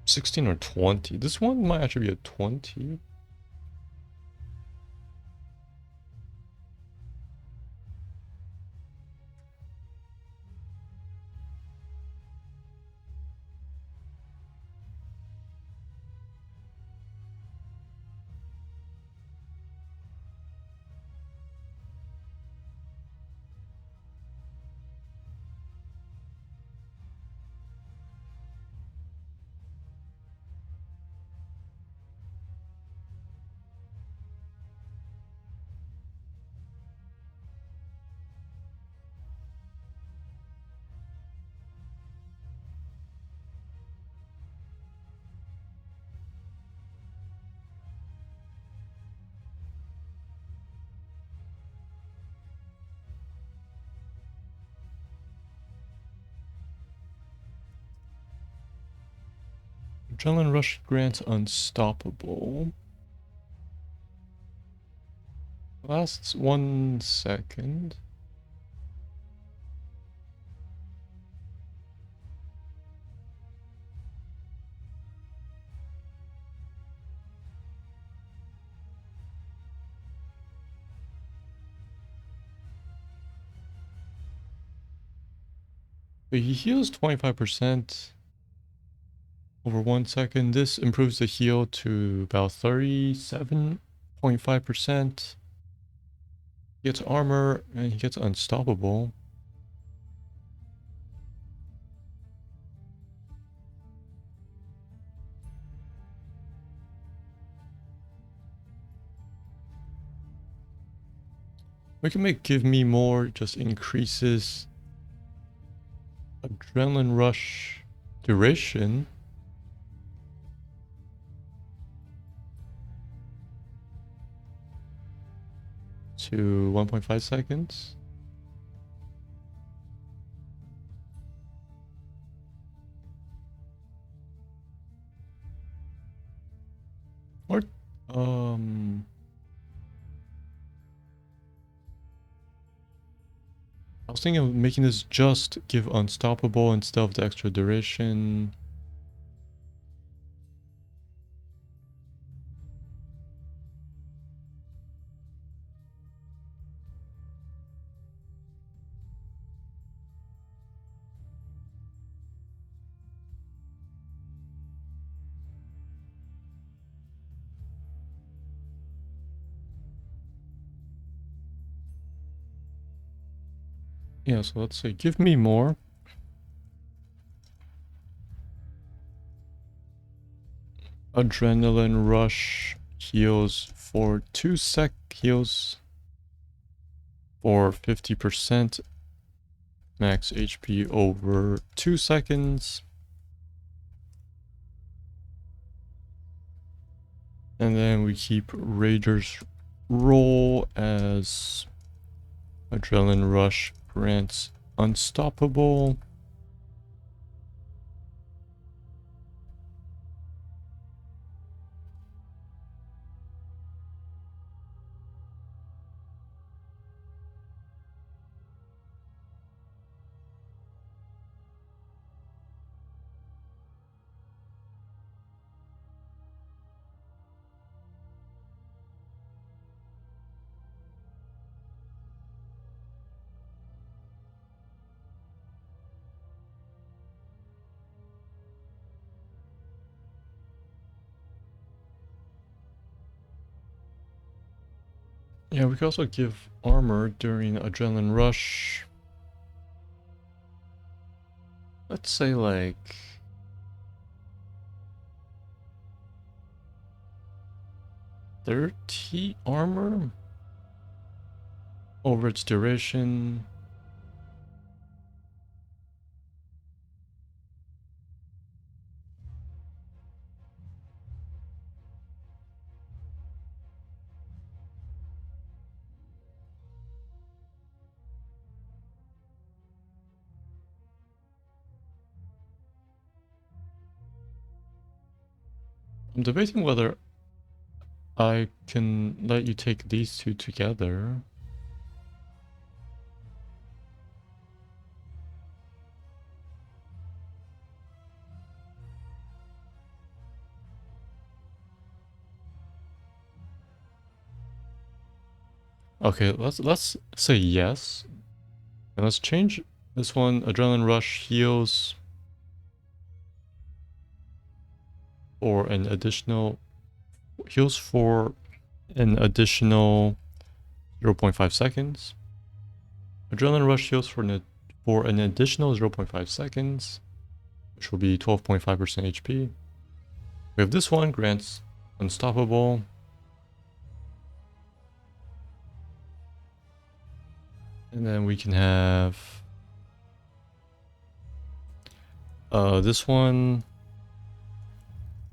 16 or 20. This one might actually be a 20. Adrenaline Rush grants Unstoppable. Lasts 1 second. But he heals 25% over 1 second. This improves the heal to about 37.5%. He gets armor and he gets unstoppable. We can make give me more, just increases adrenaline rush duration. To 1.5 seconds. Or I was thinking of making this just give unstoppable instead of the extra duration. Yeah, so let's say give me more. Adrenaline rush heals for 2 sec, heals for 50% max HP over 2 seconds. And then we keep Rager's roll as adrenaline rush grants unstoppable. Yeah, we can also give armor during adrenaline rush. Let's say like 30 armor over its duration. I'm debating whether I can let you take these two together. Okay, let's say yes. And let's change this one. Adrenaline rush heals for an additional 0.5 seconds. Adrenaline rush heals for an additional 0.5 seconds, which will be 12.5% HP. We have this one, grants unstoppable. And then we can have this one,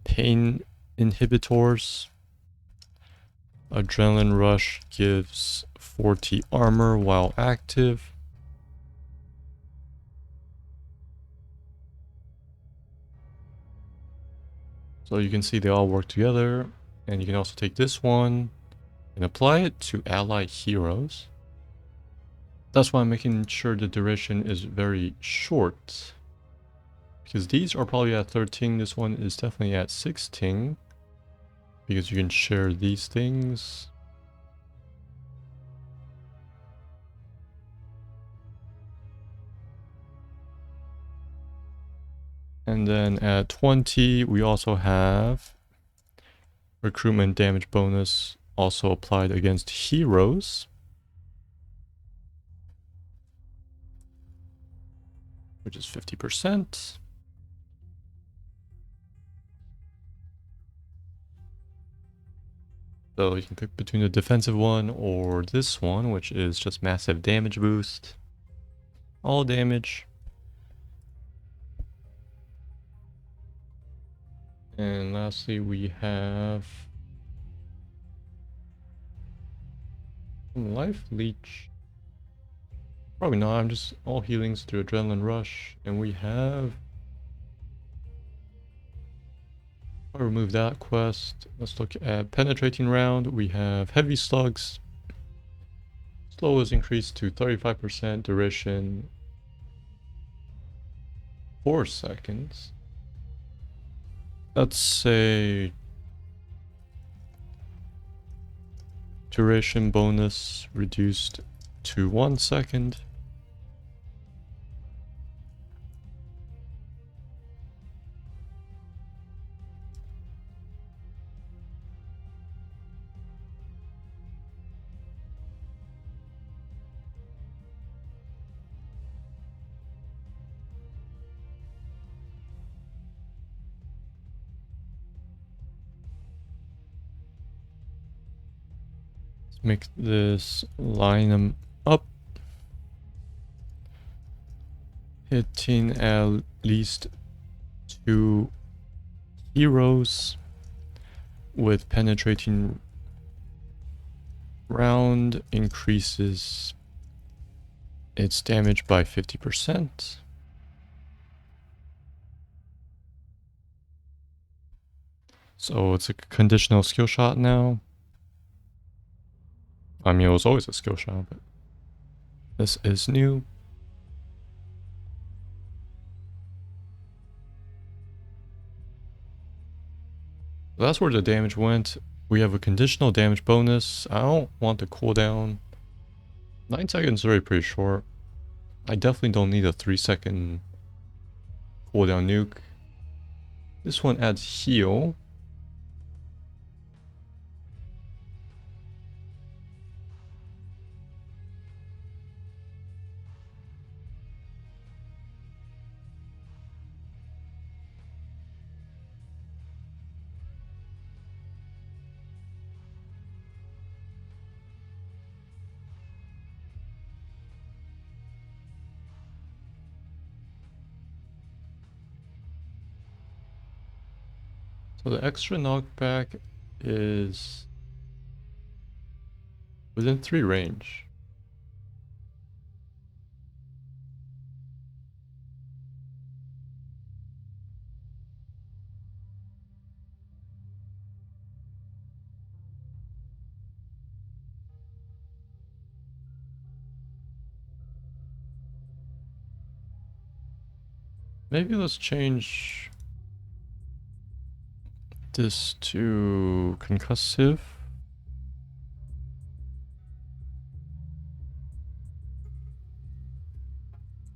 pain inhibitors. Adrenaline rush gives 40 armor while active. So you can see they all work together. And you can also take this one and apply it to allied heroes. That's why I'm making sure the duration is very short. Because these are probably at 13. This one is definitely at 16. Because you can share these things. And then at 20, we also have recruitment damage bonus also applied against heroes, which is 50%. So you can pick between the defensive one or this one, which is just massive damage boost. All damage. And lastly, we have some life leech. Probably not, I'm just all healings through Adrenaline Rush. And we have... I'll remove that quest. Let's look at Penetrating Round. We have Heavy Slugs. Slow is increased to 35%, duration 4 seconds. Let's say duration bonus reduced to 1 second. Make this line them up, hitting at least 2 heroes with penetrating round increases its damage by 50%. So it's a conditional skill shot now. I mean, it was always a skill shot, but this is new. That's where the damage went. We have a conditional damage bonus. I don't want the cooldown. 9 seconds is already pretty short. I definitely don't need a 3-second cooldown nuke. This one adds heal. So the extra knockback is within 3 range. Maybe let's change this to concussive.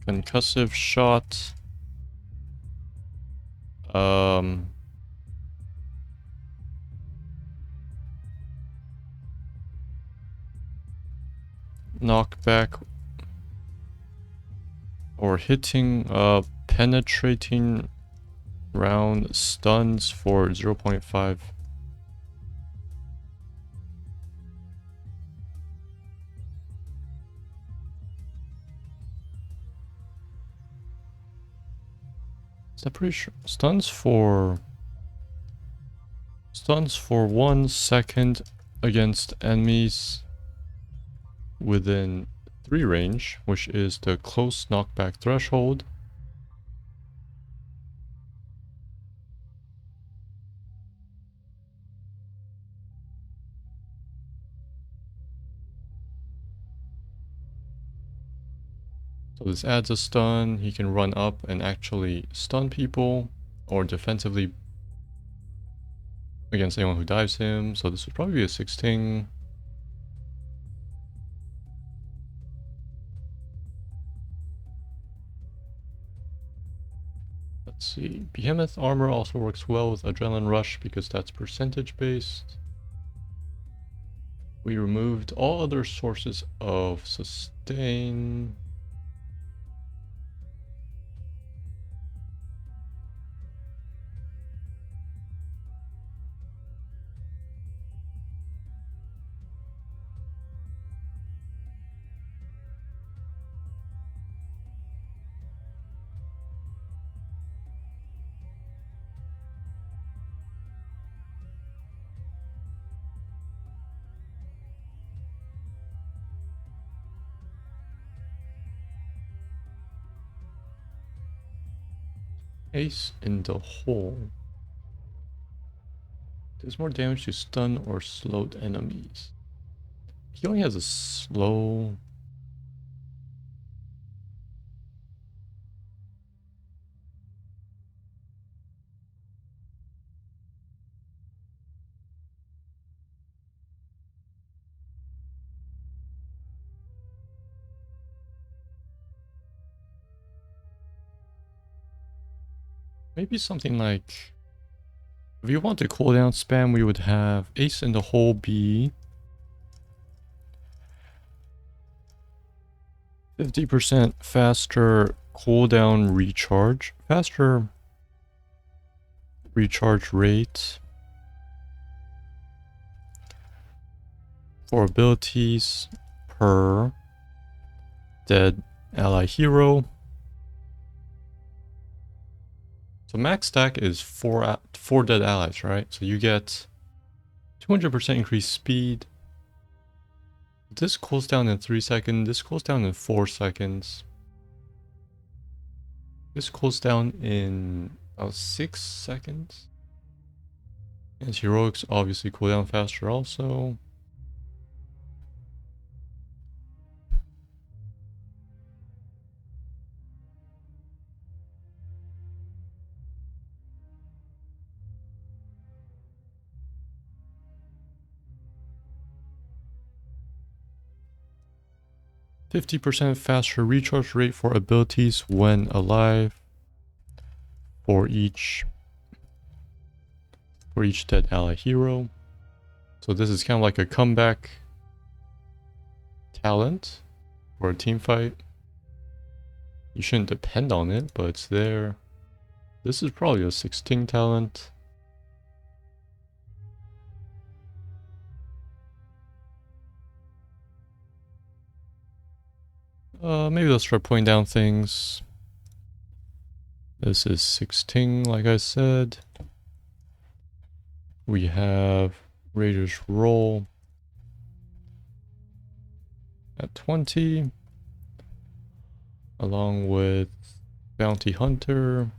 Concussive shot. Knockback or hitting penetrating round stuns for 0.5. Is that pretty sure? Stuns for 1 second against enemies within 3 range, which is the close knockback threshold. So this adds a stun. He can run up and actually stun people, or defensively against anyone who dives him. So this would probably be a 16. Let's see. Behemoth armor also works well with Adrenaline Rush because that's percentage based. We removed all other sources of sustain. Ace in the hole. Does more damage to stun or slowed enemies. He only has a slow. Maybe something like, if you want the cooldown spam, we would have Ace in the hole be 50% faster cooldown recharge, faster recharge rate for abilities per dead ally hero. So max stack is four dead allies, right? So you get 200% increased speed. This cools down in 3 seconds. This cools down in 4 seconds. This cools down in about 6 seconds. And heroics obviously cool down faster also. %50 faster recharge rate for abilities when alive for each dead ally hero. So this is kind of like a comeback talent for a team fight. You shouldn't depend on it, but it's there. This is probably a 16 talent. Maybe let's start putting down things. This is 16, like I said. We have Raider's Roll at 20, along with Bounty Hunter.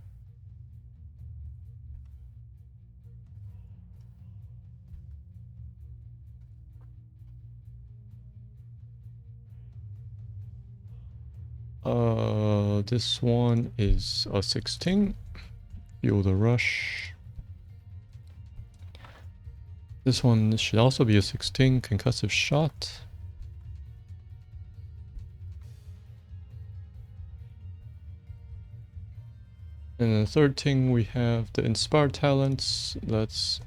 This one is a 16. Fuel the Rush. This one should also be a 16. Concussive Shot. And the third thing, we have the Inspire talents. Let's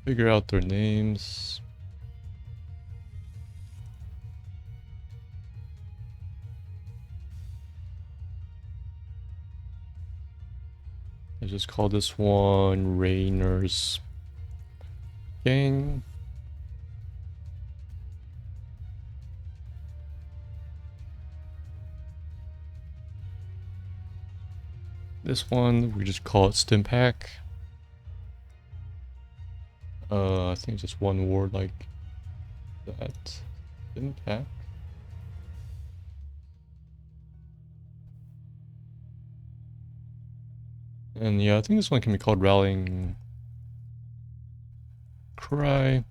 figure out their names. I just call this one Raynor's Gang. This one, we just call it Stimpack. I think just one word like that. Stimpack. And yeah, I think this one can be called Rallying Cry.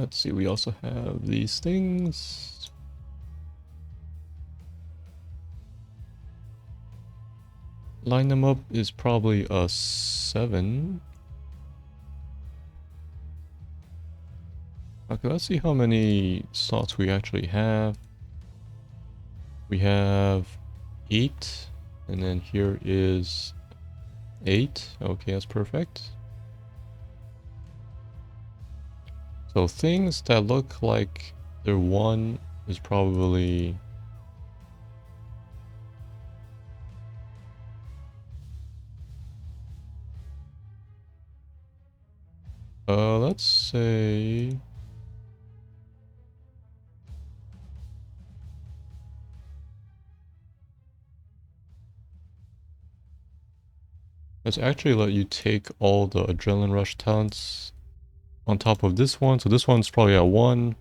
Let's see, we also have these things. Line them up is probably a 7. Okay, let's see how many slots we actually have. We have 8, and then here is 8. Okay, that's perfect. So things that look like they're 1 is probably... let's say... Let's actually let you take all the Adrenaline Rush talents on top of this one. So this one's probably at 1.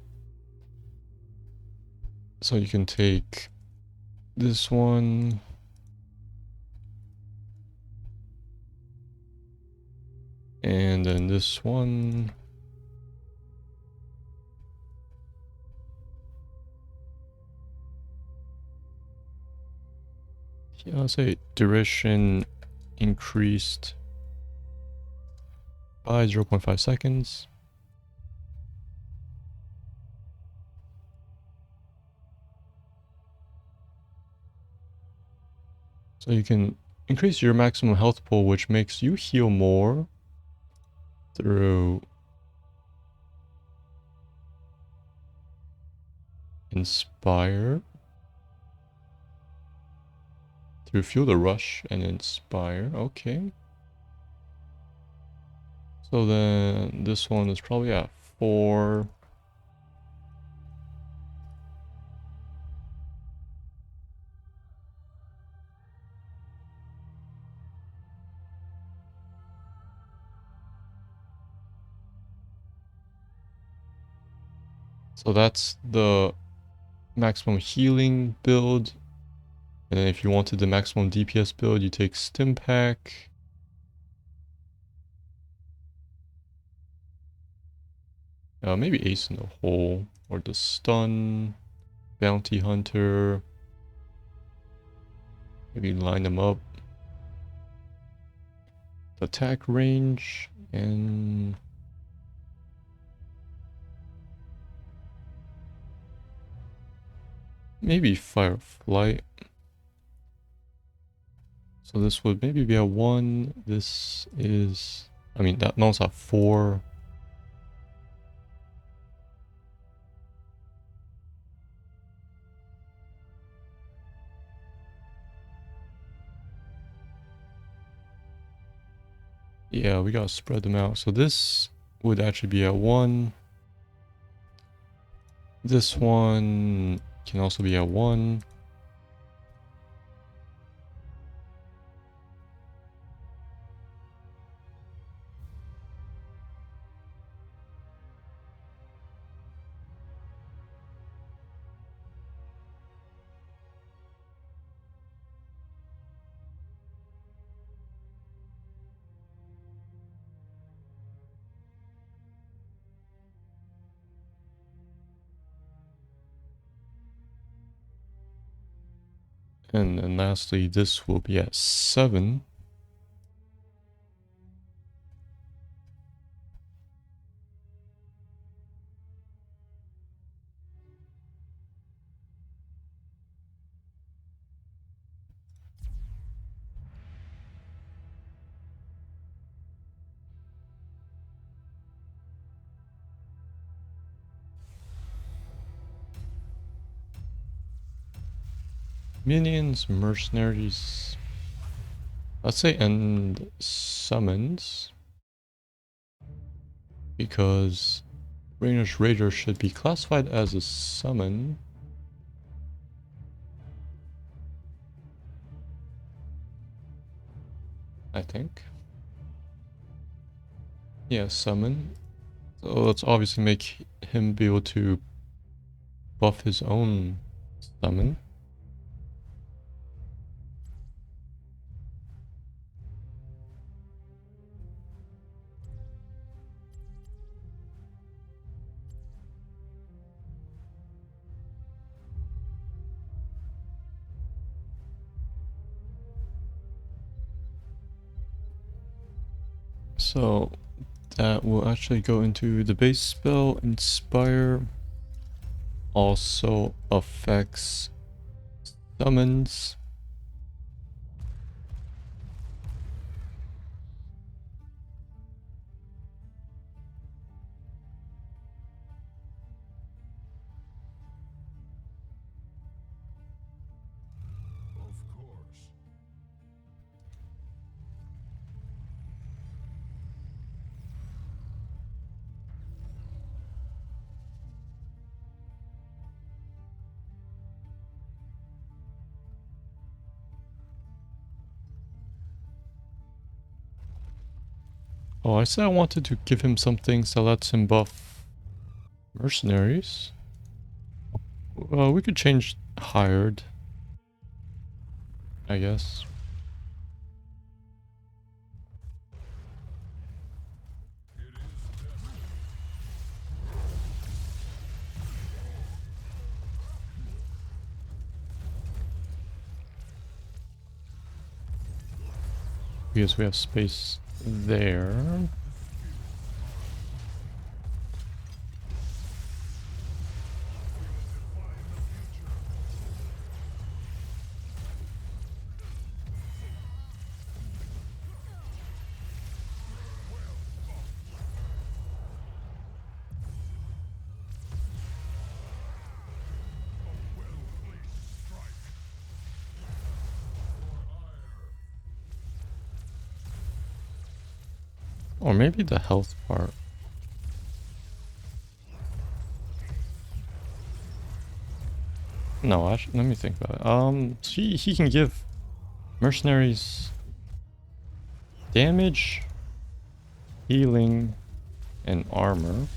So you can take this one. And then this one. Yeah, I'll say duration increased by 0.5 seconds. So you can increase your maximum health pool, which makes you heal more through Inspire, through Fuel the Rush and Inspire. Okay. So then this one is probably at 4. So that's the maximum healing build. And then if you wanted the maximum DPS build, you take Stim Pack. Maybe Ace in the Hole, or the Stun, Bounty Hunter. Maybe line them up. Attack range, and... maybe Fireflight. So this would maybe be a 1. This is... I mean, that one's at 4. Yeah, we gotta spread them out. So this would actually be at 1. This one can also be at 1. And then lastly, this will be at 7. Minions, mercenaries. Let's say end summons. Because Raynor's Raider should be classified as a summon. I think. Yeah, summon. So let's obviously make him be able to buff his own summon. So that will actually go into the base spell. Inspire also affects summons. Of course. Oh, I said I wanted to give him some things that lets him buff mercenaries. We could change hired, I guess. Because we have space there. Or maybe the health part. No, actually, let me think about it. He can give mercenaries damage, healing, and armor.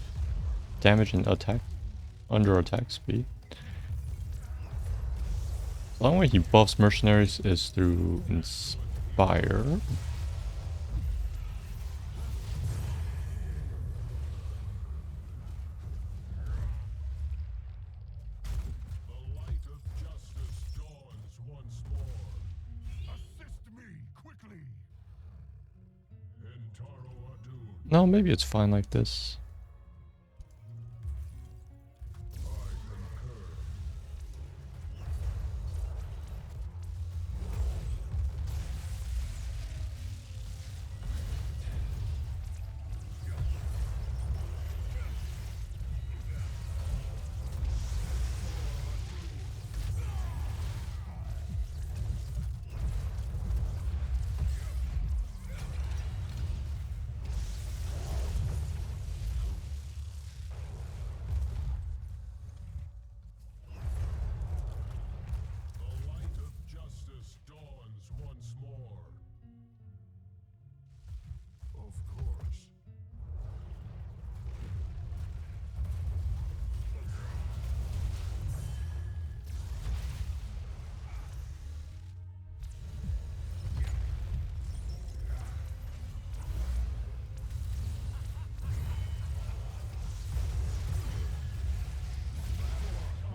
Damage and attack, under attack speed. The only way he buffs mercenaries is through Inspire. The light of justice dawns once more. Assist me quickly. Entaro Adun. No, maybe it's fine like this. The light of justice dawns once more. Of course.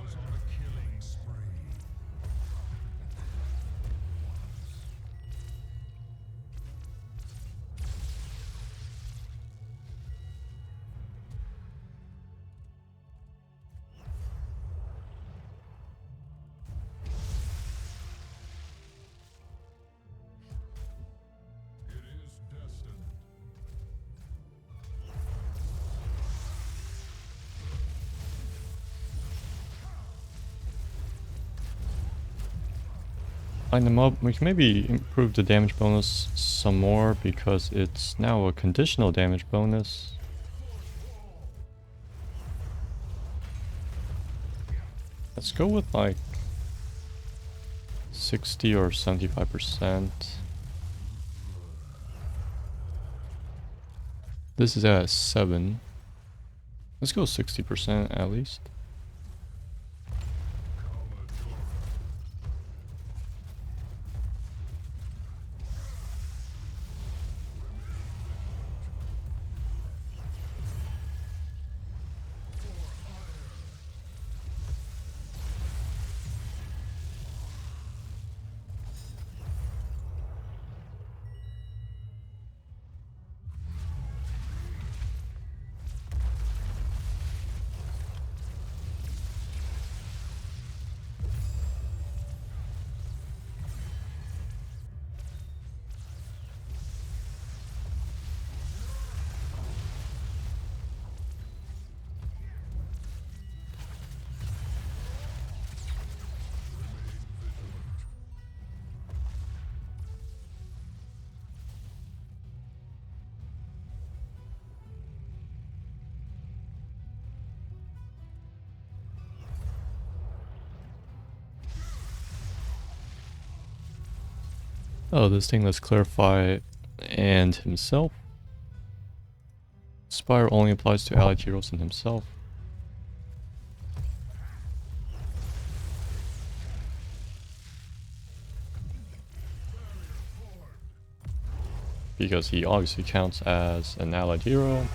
Was on a killing spree. It is destined. Line them up. We can maybe improve the damage bonus some more because it's now a conditional damage bonus. Let's go with like 60 or 75%. This is at 7. Let's go 60% at least. Oh, this thing, let's clarify. And himself. Spire only applies to allied heroes and himself. Because he obviously counts as an allied hero.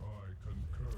I concur.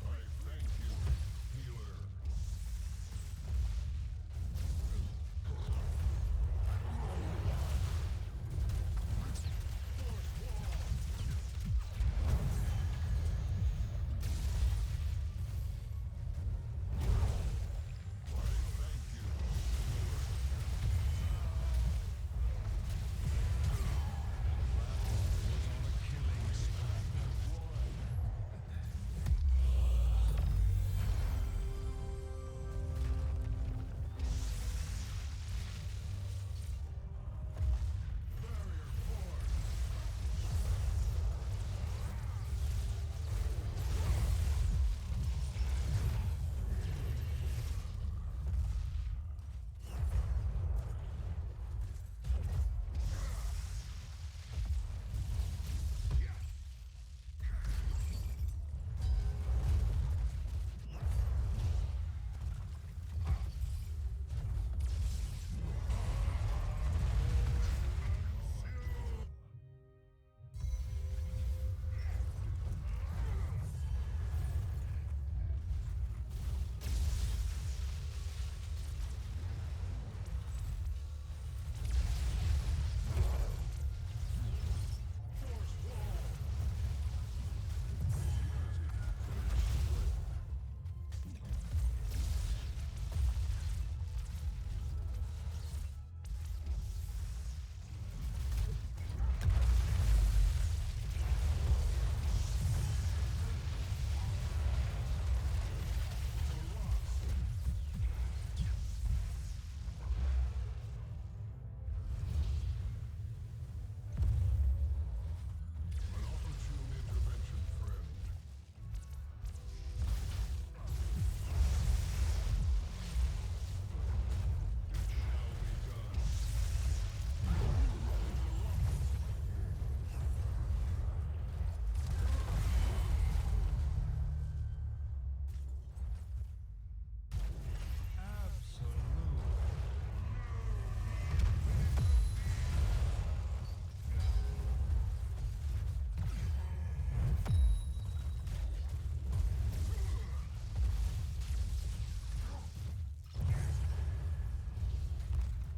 I thank you, healer. An opportune intervention, friend.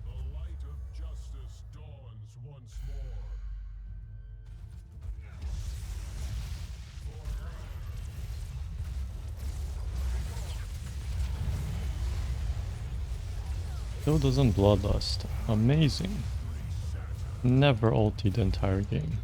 The light of justice dawns once more. Still doesn't bloodlust. Amazing. Never ulti the entire game.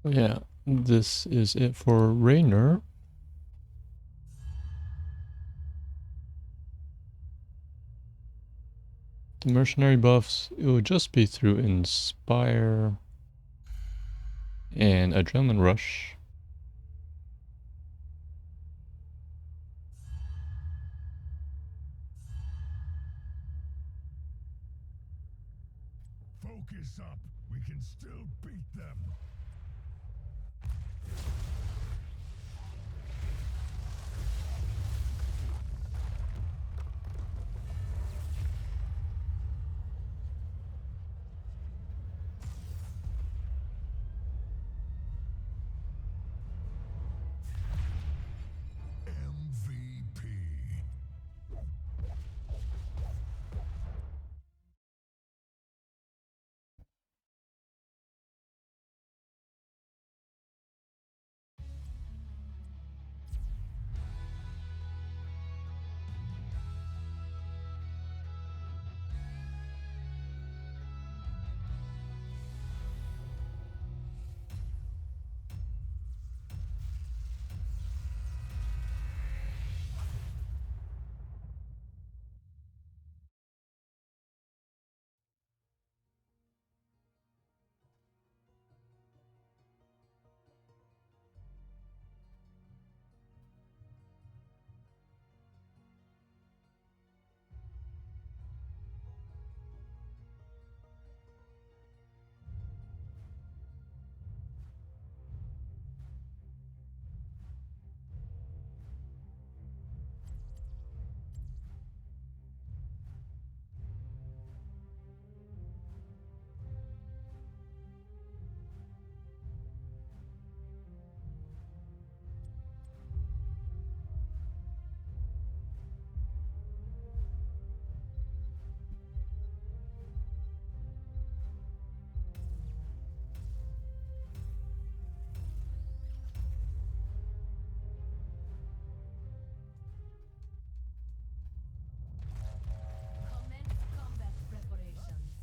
Yeah, this is it for Raynor. The mercenary buffs, it will just be through Inspire and Adrenaline Rush. Focus up. We can still beat them. MVP. Commence combat preparations.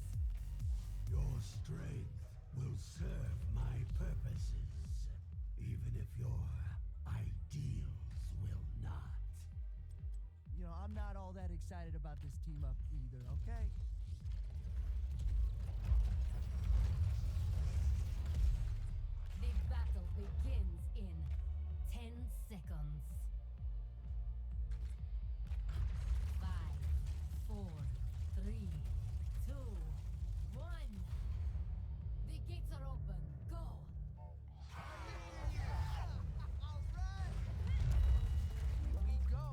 Your strength will serve my purposes, even if your ideals will not. You know, I'm not all that excited about this team up either, okay? The battle begins in 10 seconds. 5, 4, 3, 2, 1. The gates are open. Go! We go.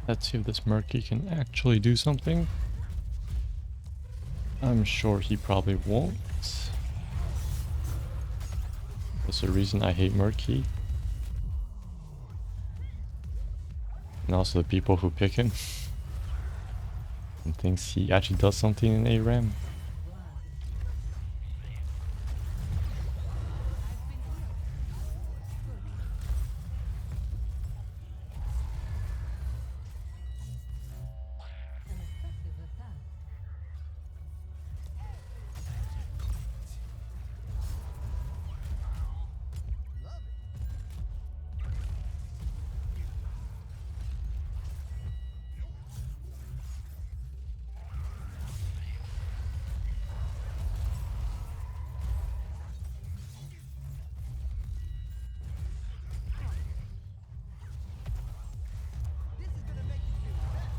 Let's see if this Murky can actually do something. I'm sure he probably won't. That's the reason I hate Murky. And also the people who pick him. And thinks he actually does something in ARAM. An effective attack. Love it. This is gonna make you feel better.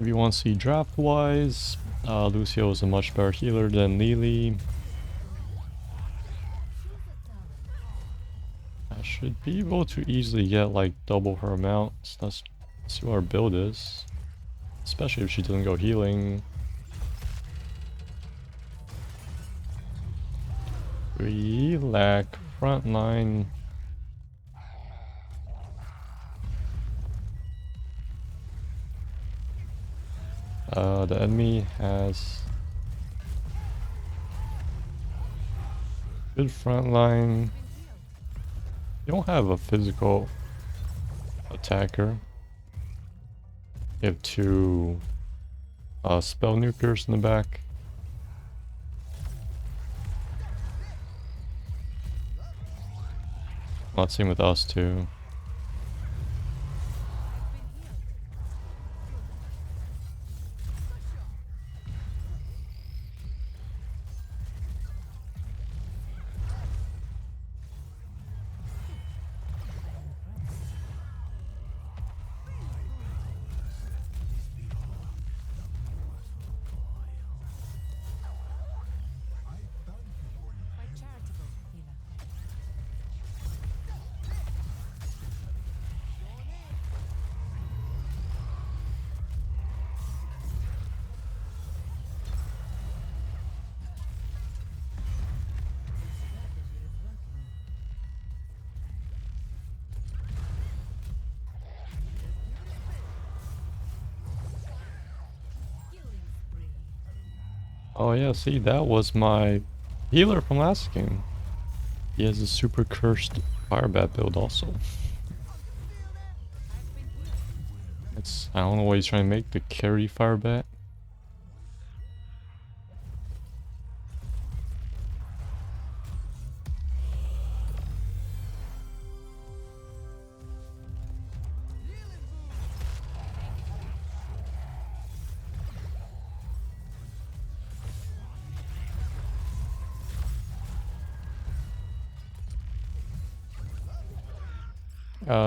If you want to see draft wise, Lucio is a much better healer than Lily. I should be able to easily get like double her amount. So let's see what our build is. Especially if she doesn't go healing. We lack frontline. The enemy has good front line. You don't have a physical attacker. You have two spell nukers in the back. Well, same with us too. Quite charitable, Qhira. Oh yeah, see, that was my healer from last game. He has a super cursed fire bat build also. I don't know what he's trying to make, the carry fire bat.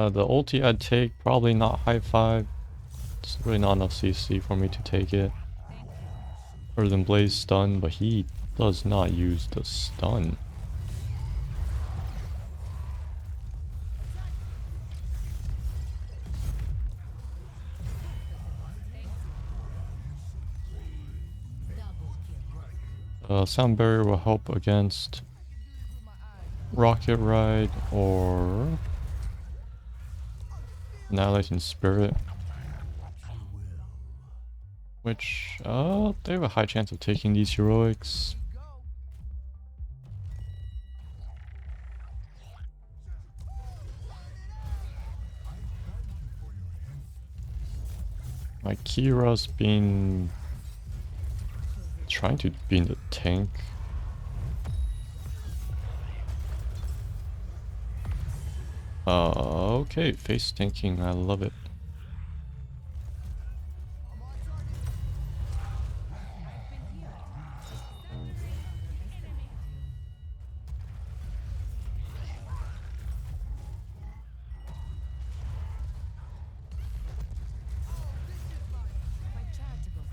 The ulti I'd take, probably not high 5. It's really not enough CC for me to take it. Other than Blaze stun, but he does not use the stun. Sound barrier will help against Rocket Ride or Annihilating Spirit. Which, they have a high chance of taking these heroics. My Qhira's been trying to be in the tank. Okay, face tanking, I love it. Quite charitable.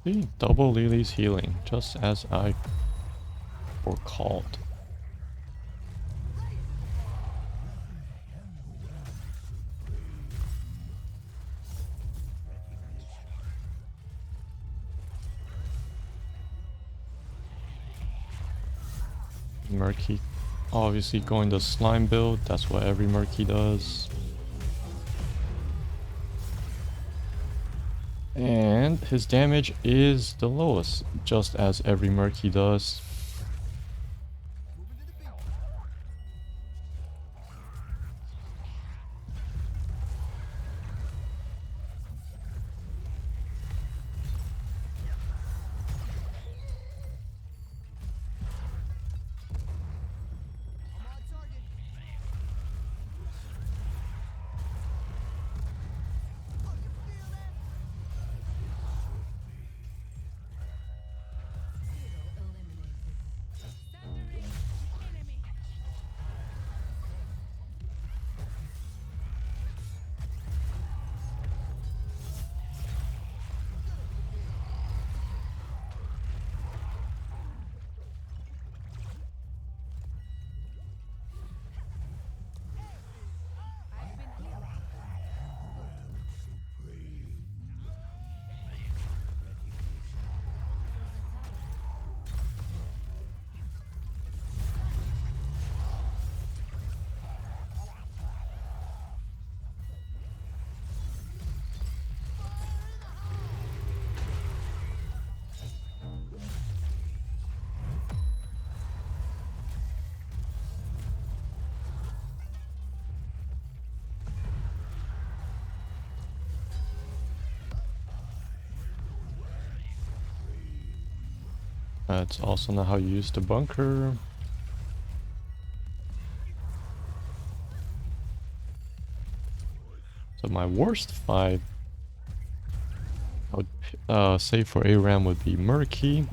See, double Lily's healing, just as I forecalled. Murky, obviously going the slime build, that's what every Murky does. And his damage is the lowest, just as every Murky does. That's also not how you use the bunker. So my worst fight, I would say for ARAM would be Murky,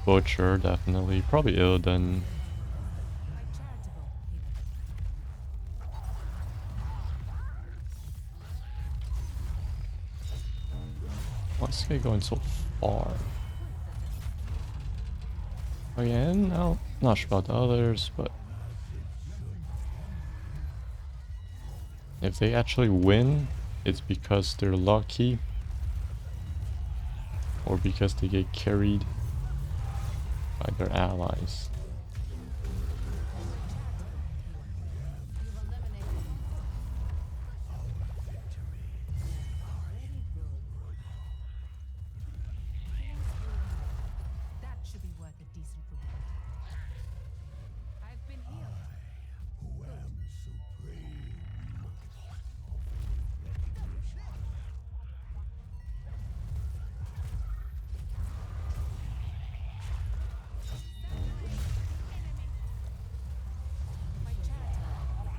Butcher definitely, probably Illidan. My charitable healer. Why is this guy going so far? Oh yeah, and now not sure about the others, but if they actually win, it's because they're lucky or because they get carried by their allies. That should be worth a decent reward. I've been healed. Who am supreme? My charitable.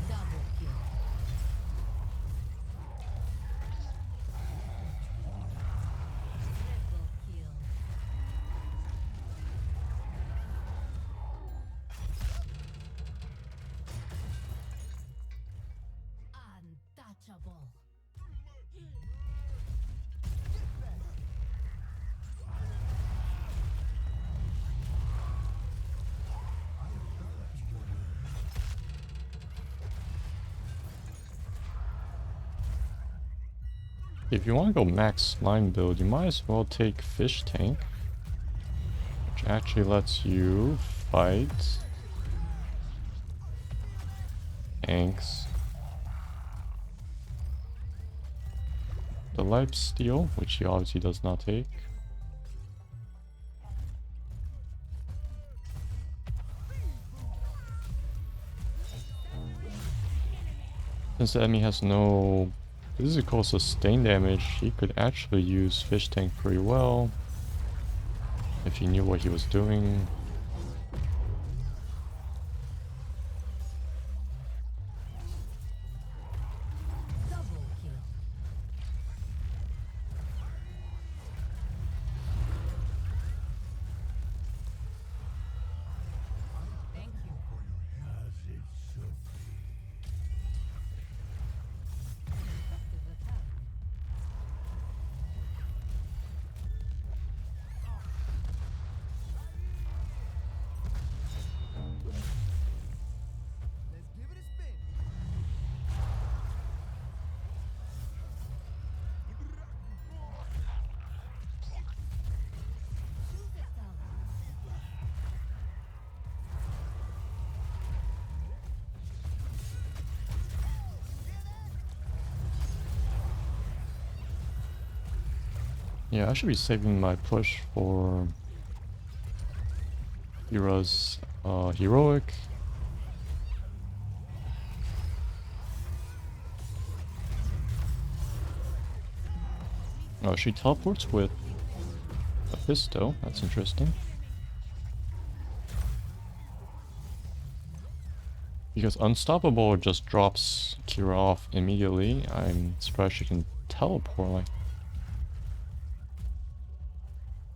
Double kill. Triple kill. Untouchable. If you want to go max slime build, you might as well take Fish Tank, which actually lets you fight tanks. The Life Steal, which he obviously does not take. Since the enemy has no physical sustain damage, he could actually use Fish Tank pretty well if he knew what he was doing. Double kill. Thank you. As it should be. Effective repel. Let's give it a spin. Yeah, I should be saving my push for Qhira's heroic. Oh, she teleports with a pistol. That's interesting. Because Unstoppable just drops Qhira off immediately. I'm surprised she can teleport like...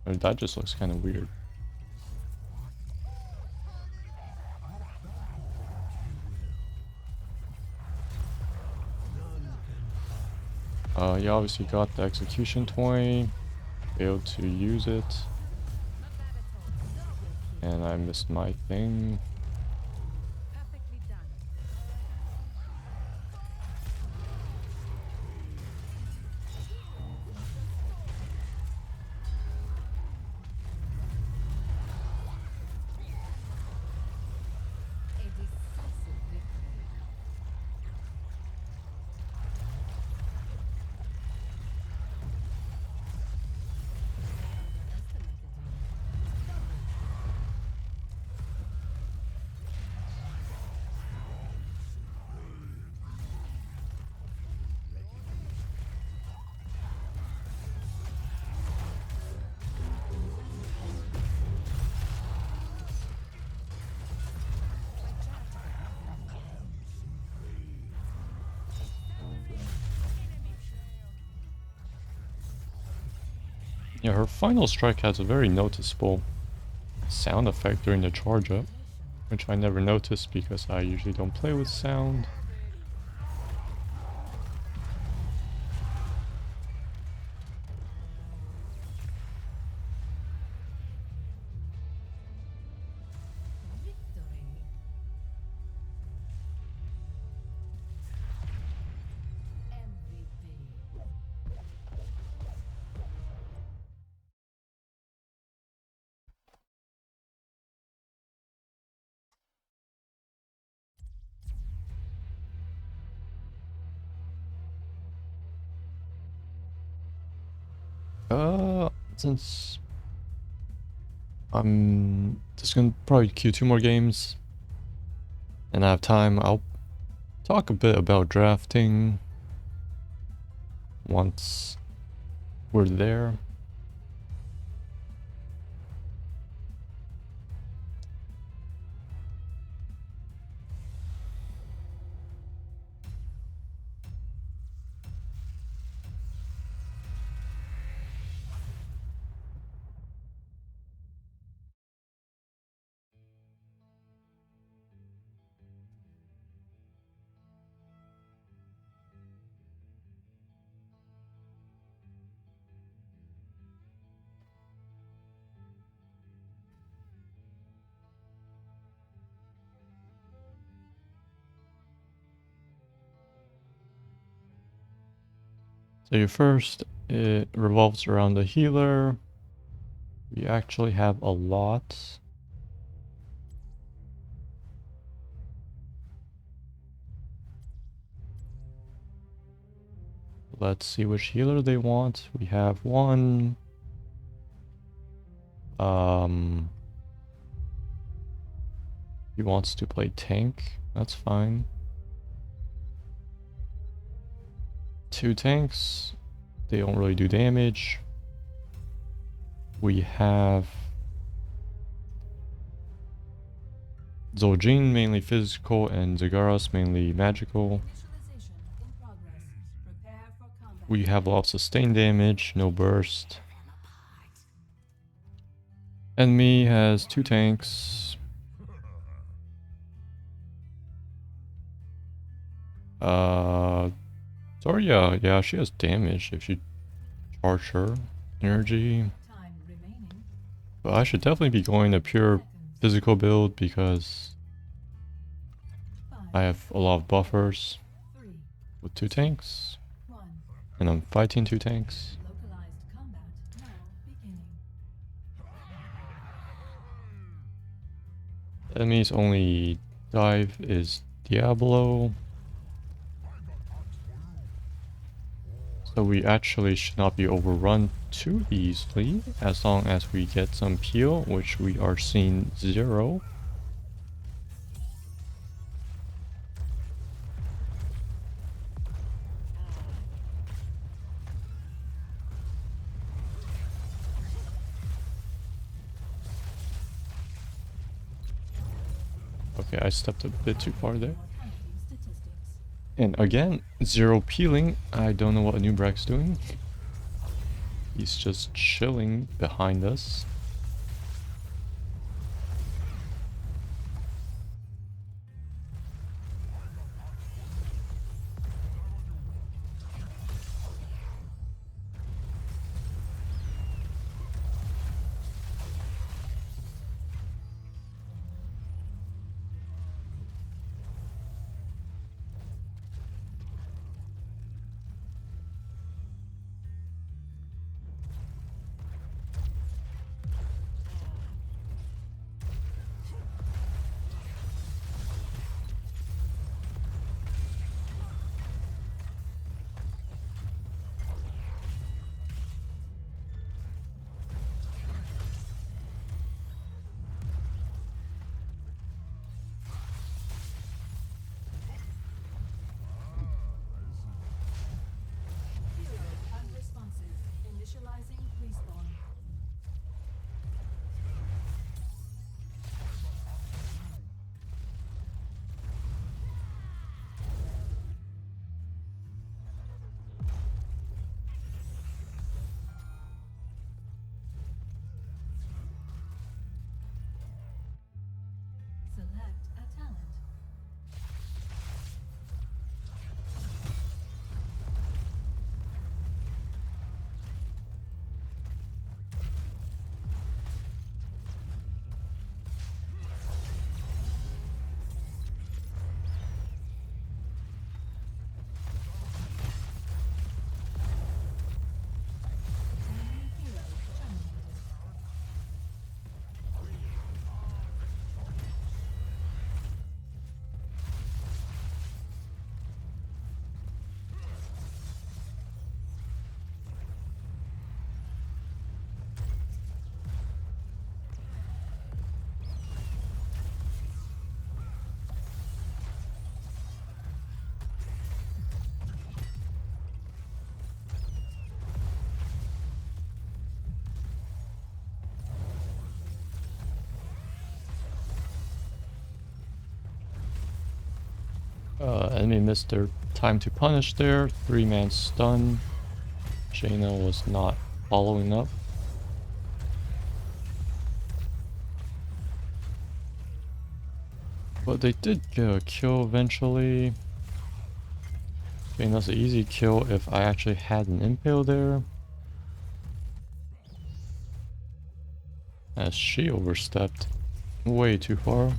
That just looks kind of weird. You obviously got the execution toy, failed to use it, and I missed my thing. Perfectly done. A decisive victory. Yeah, her final strike has a very noticeable sound effect during the charge up, which I never noticed because I usually don't play with sound. Victory. MVP. Since I'm just gonna probably queue 2 more games and I have time, I'll talk a bit about drafting once we're there. So your first, it revolves around the healer. We actually have a lot. Let's see which healer they want. We have one. He wants to play tank. That's fine. 2 tanks. They don't really do damage. We have Zoljin mainly physical and Zagaras mainly magical. Initialization in progress. Prepare for combat. We have a lot of sustained damage, no burst. Enemy has 2 tanks. Sorry, yeah, she has damage if you charge her. Energy. Time remaining. But I should definitely be going a pure physical build because 5, I have a lot of buffers 3, with 2 tanks. 1. And I'm fighting 2 tanks. Localized combat now beginning. Enemy's only dive is Diablo. So we actually should not be overrun too easily as long as we get some peel, which we are seeing 0. Okay, I stepped a bit too far there. Mortality statistics. And again, 0 peeling. I don't know what Nubrak's doing. He's just chilling behind us. Enemy missed their time to punish there. 3-man stun. Jaina was not following up. But they did get a kill eventually. Jaina's an easy kill if I actually had an impale there. As she overstepped way too far.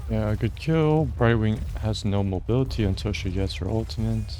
Yeah, good kill. Brightwing has no mobility until she gets her ultimate.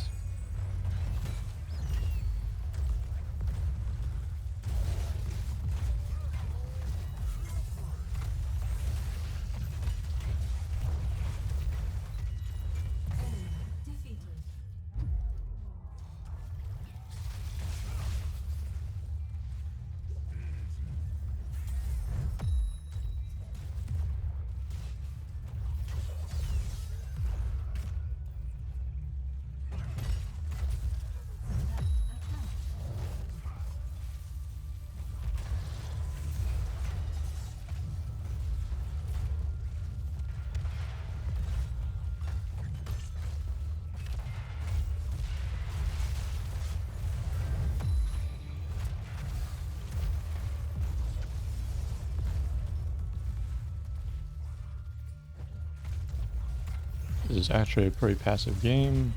This is actually a pretty passive game.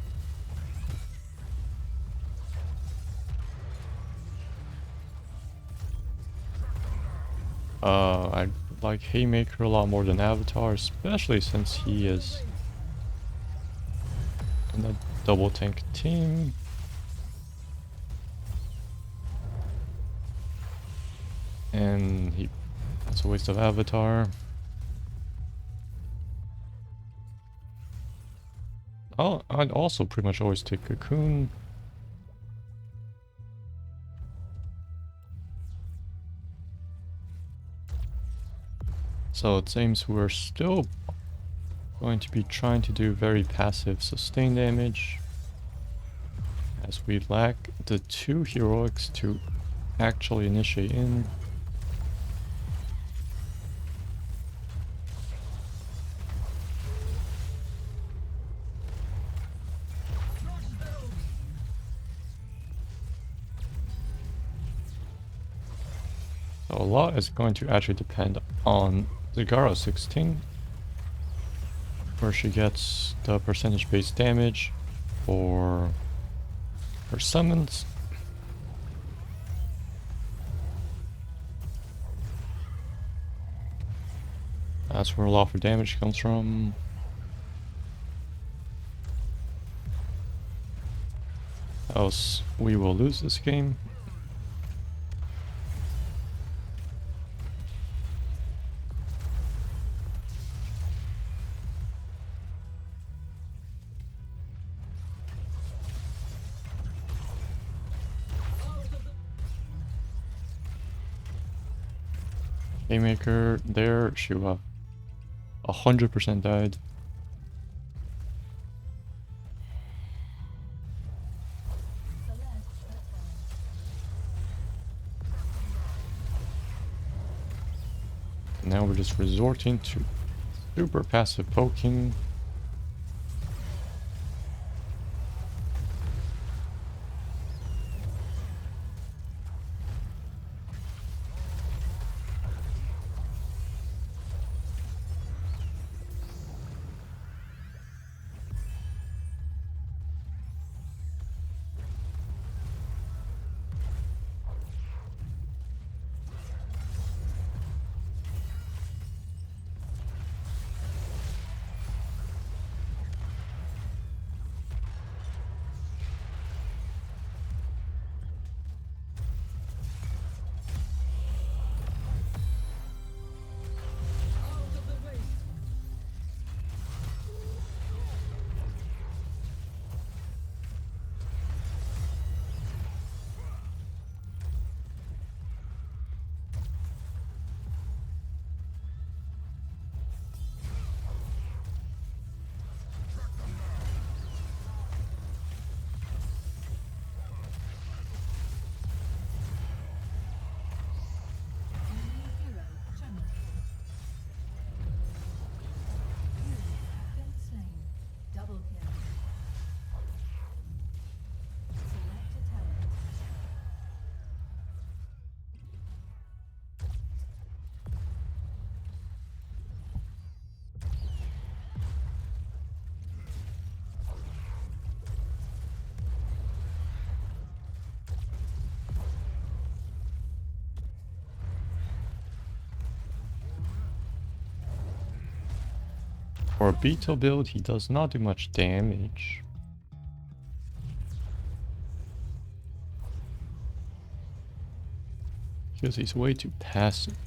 I like Haymaker a lot more than Avatar, especially since he is in a double tank team. And that's a waste of Avatar. I'd also pretty much always take Cocoon. So it seems we're still going to be trying to do very passive sustain damage, as we lack the 2 heroics to actually initiate in. So a lot is going to actually depend on Zagara 16, where she gets the percentage based damage for her summons. That's where a lot of her damage comes from. Else we will lose this game. Haymaker there, she will have 100% died. Now we're just resorting to super passive poking. For a Beetle build, he does not do much damage. Because he's way too passive.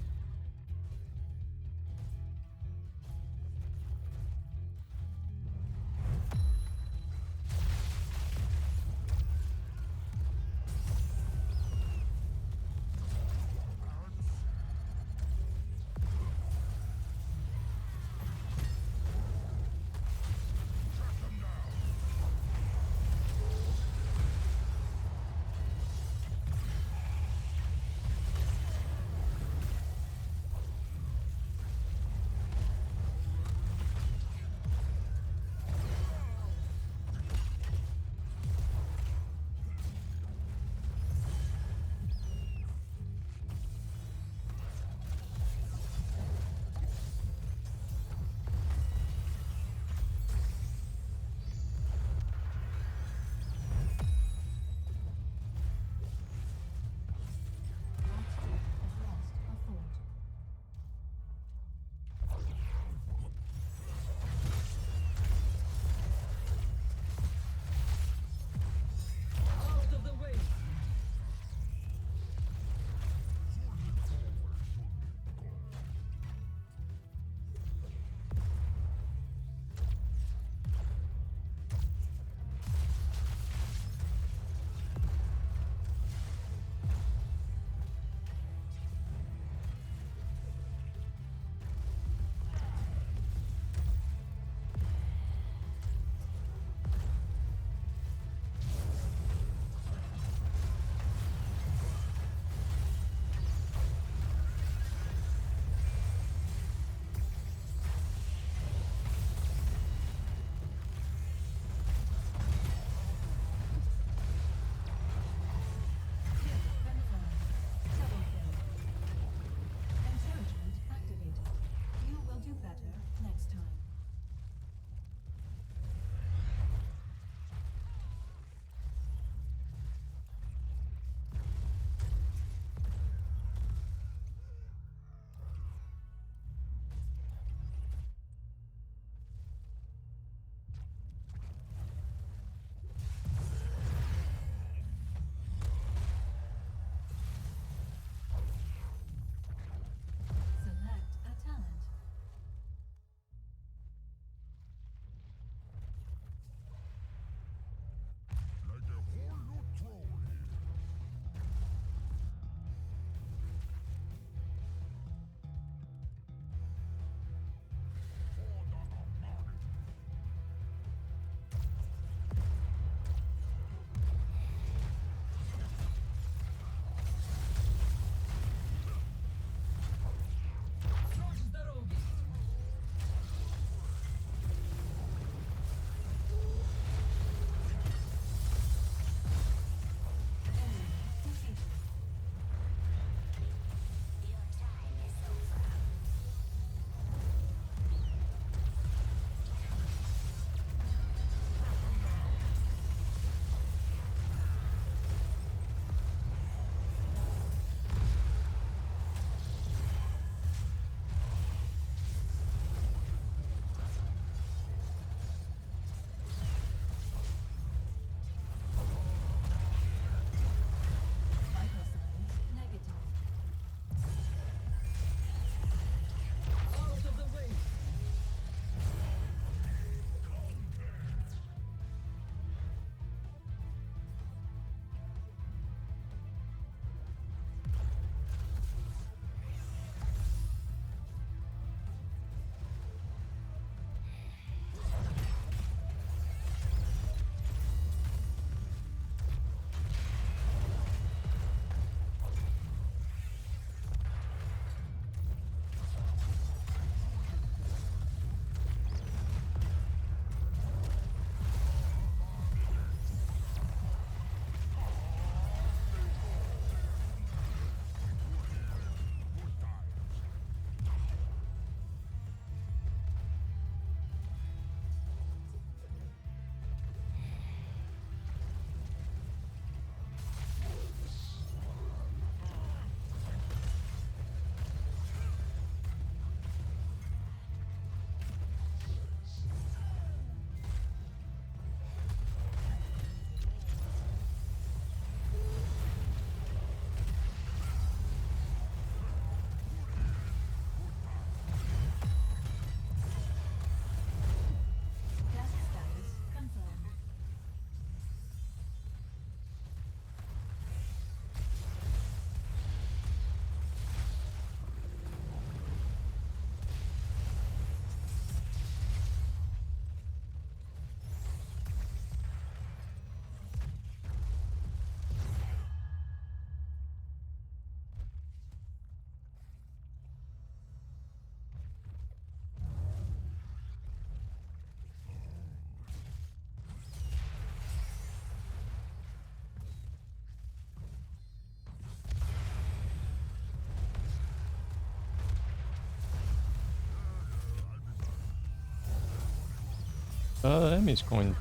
Enemy's going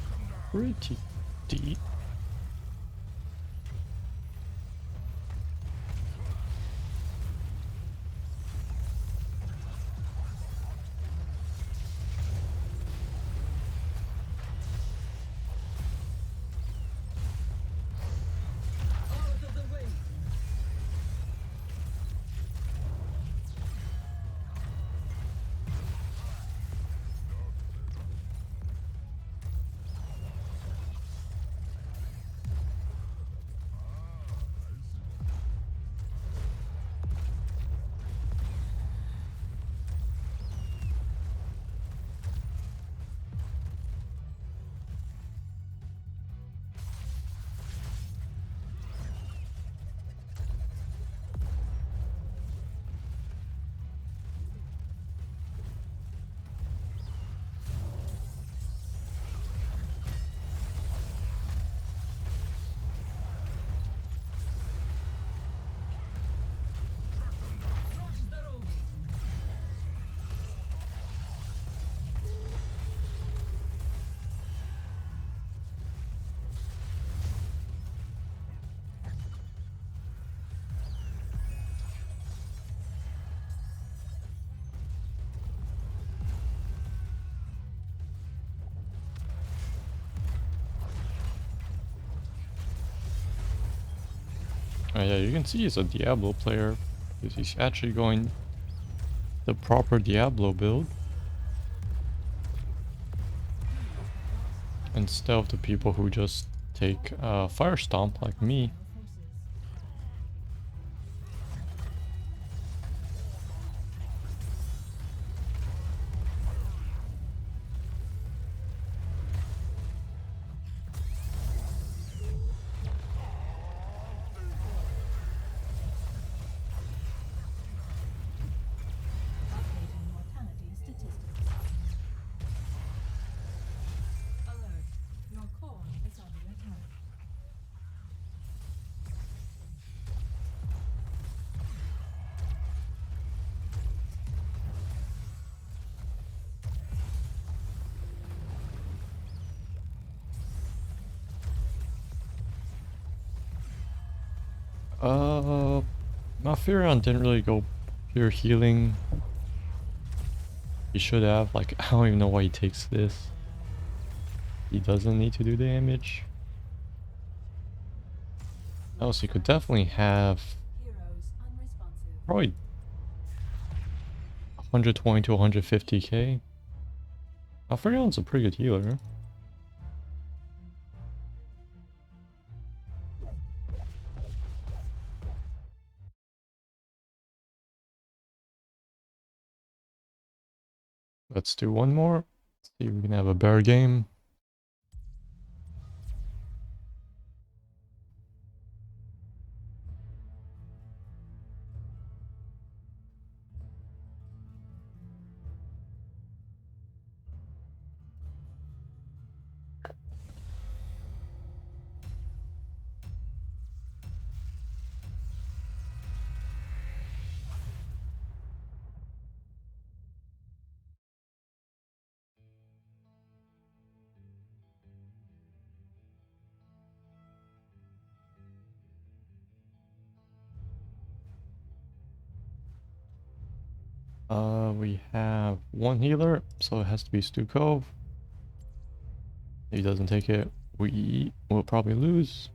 pretty deep. Oh yeah, you can see he's a Diablo player because he's actually going the proper Diablo build instead of the people who just take Fire Stomp like me. Updating mortality statistics. Alert. Your core is under attack. Malfurion didn't really go pure healing. He should have. Like, I don't even know why he takes this. He doesn't need to do damage. Else he could definitely have Heroes unresponsive. probably 120 to 150k. Malfurion's a pretty good healer. Let's do one more. See if we can have a better game. We have one healer, so it has to be Stukov. If he doesn't take it, we'll probably lose.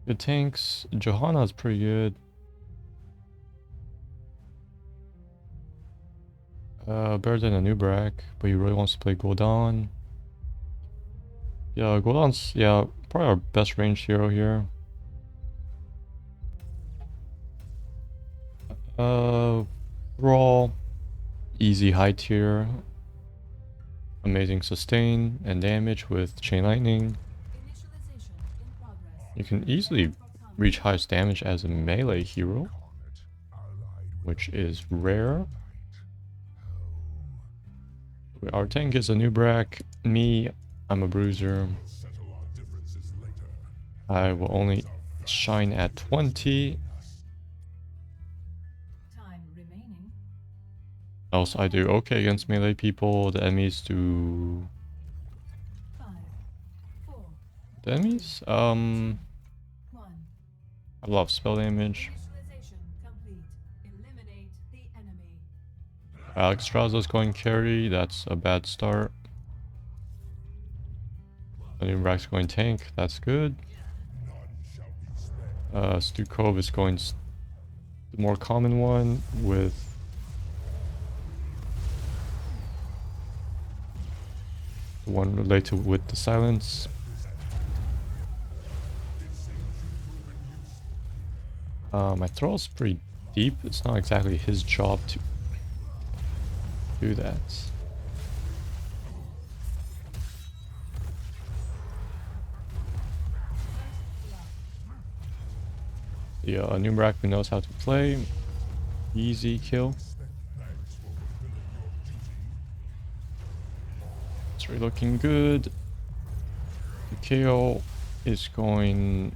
Good tanks. Johanna's pretty good. Better than a Nubrak, but he really wants to play Gul'dan. Yeah, Gul'dan's, yeah, probably our best ranged hero here. Raw, easy high tier, amazing sustain and damage with Chain Lightning. Initialization in progress. You can easily reach highest damage as a melee hero, which is rare. Our tank is a Nubrak. Me, I'm a bruiser. I will only shine at 20. Time remaining. Also, I do okay against melee people. The enemies do The enemies? I love spell damage. Alexstrasza's going carry, that's a bad start. Unimrak's going tank, that's good. Stukov is going the more common one with the one related with the silence. My thrall's pretty deep. It's not exactly his job to do that. Yeah, Unimrak who knows how to play. Easy kill. It's really looking good. The KO is going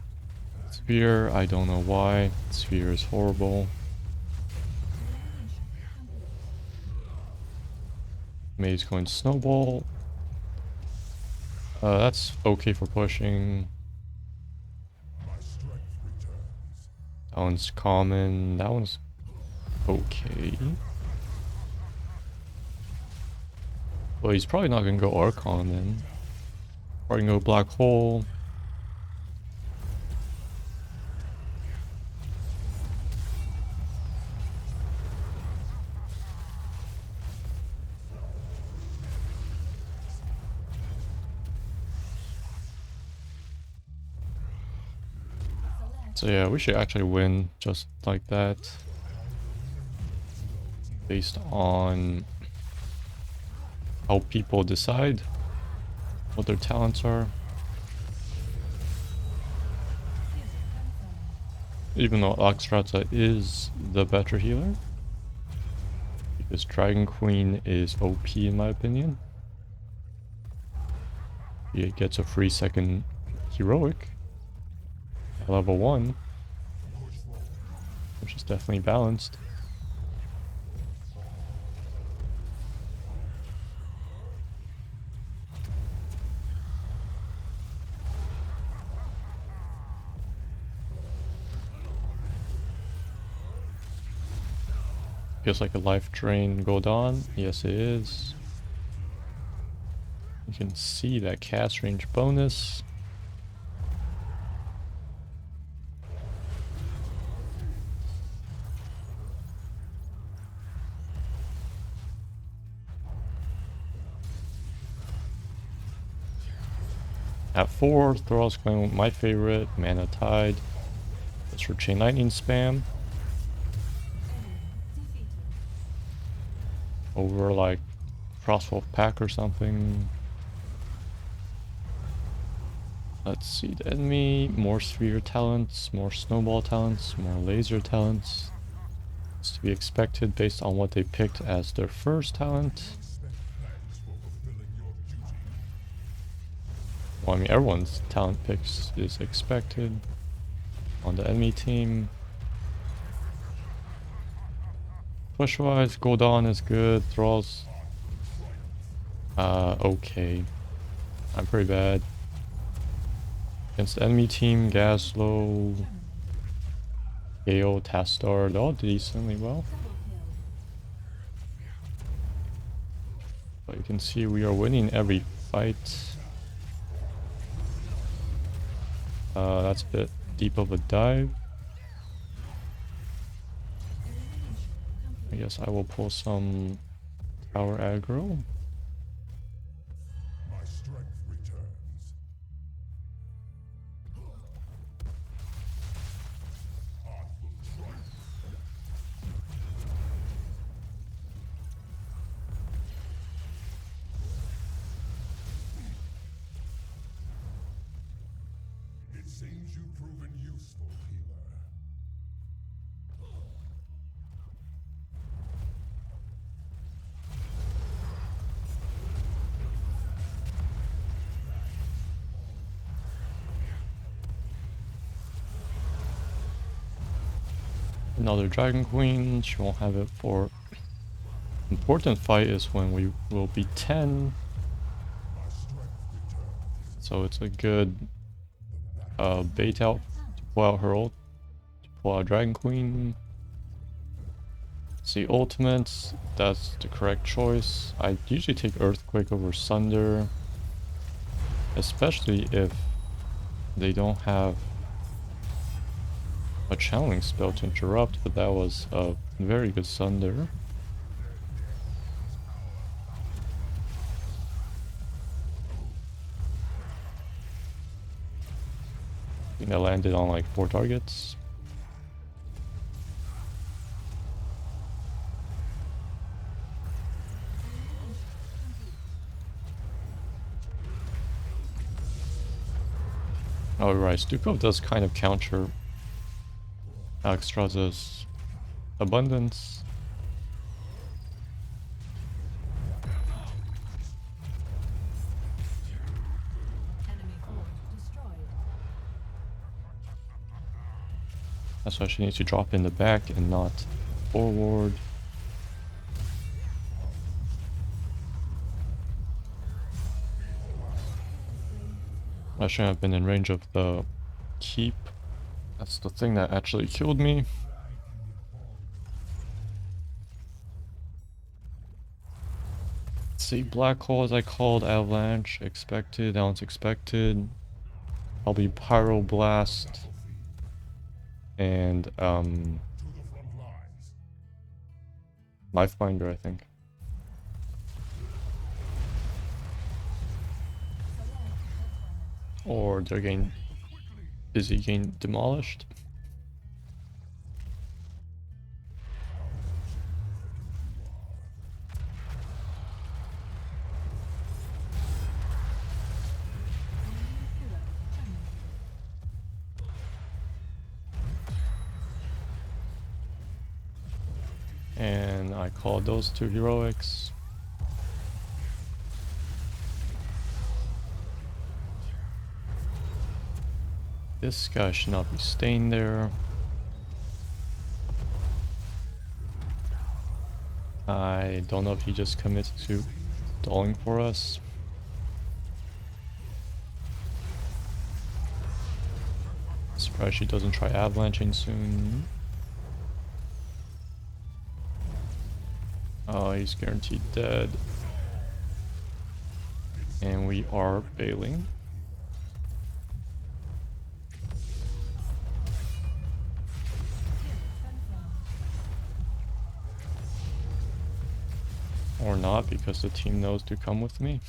Sphere. I don't know why. Sphere is horrible. May's going Snowball. That's okay for pushing. That one's common. That one's okay. Well, he's probably not gonna go Archon then. Probably gonna go Black Hole. So yeah, we should actually win just like that. Based on how people decide what their talents are. Even though Alexstrasza is the better healer. Because Dragon Queen is OP in my opinion. He gets a free second heroic. Level 1, which is definitely balanced. Feels like a life drain go on. Yes, it is. You can see that cast range bonus. At 4, Thrall's going with my favorite, Mana Tide. That's for Chain Lightning spam. Over like Frostwolf Pack or something. Let's see the enemy, more Sphere talents, more Snowball talents, more Laser talents. It's to be expected based on what they picked as their first talent. Well, I mean, everyone's talent picks is expected on the enemy team. Push-wise, Gul'dan is good. Thrall's okay. I'm pretty bad. Against the enemy team, Gaslow, Gale, Tastar, they're all decently well. But you can see we are winning every fight. That's a bit deep of a dive. I guess I will pull some tower aggro. My strength returns. It seems you've proven useful, healer. Another Dragon Queen. She won't have it for important fight is when we will be 10. So it's a good bait out to pull out her ult, to pull out Dragon Queen. See ultimates, that's the correct choice. I usually take Earthquake over Sunder, especially if they don't have a channeling spell to interrupt, but that was a very good Sunder. I think I landed on like 4 targets. Oh right, Stukov does kind of counter Alexstrasza's abundance. Enemy fort destroyed. That's why she needs to drop in the back and not forward. I shouldn't have been in range of the keep. That's the thing that actually killed me. Let's see, black hole as I called, avalanche, expected, that one's expected. Probably pyroblast. And Lifebinder, I think. Or they're getting busy getting demolished. And I called those 2 heroics. This guy should not be staying there. I don't know if he just committed to stalling for us. Surprised she doesn't try avalanching soon. Oh, he's guaranteed dead. And we are bailing. Or not, because the team knows to come with me.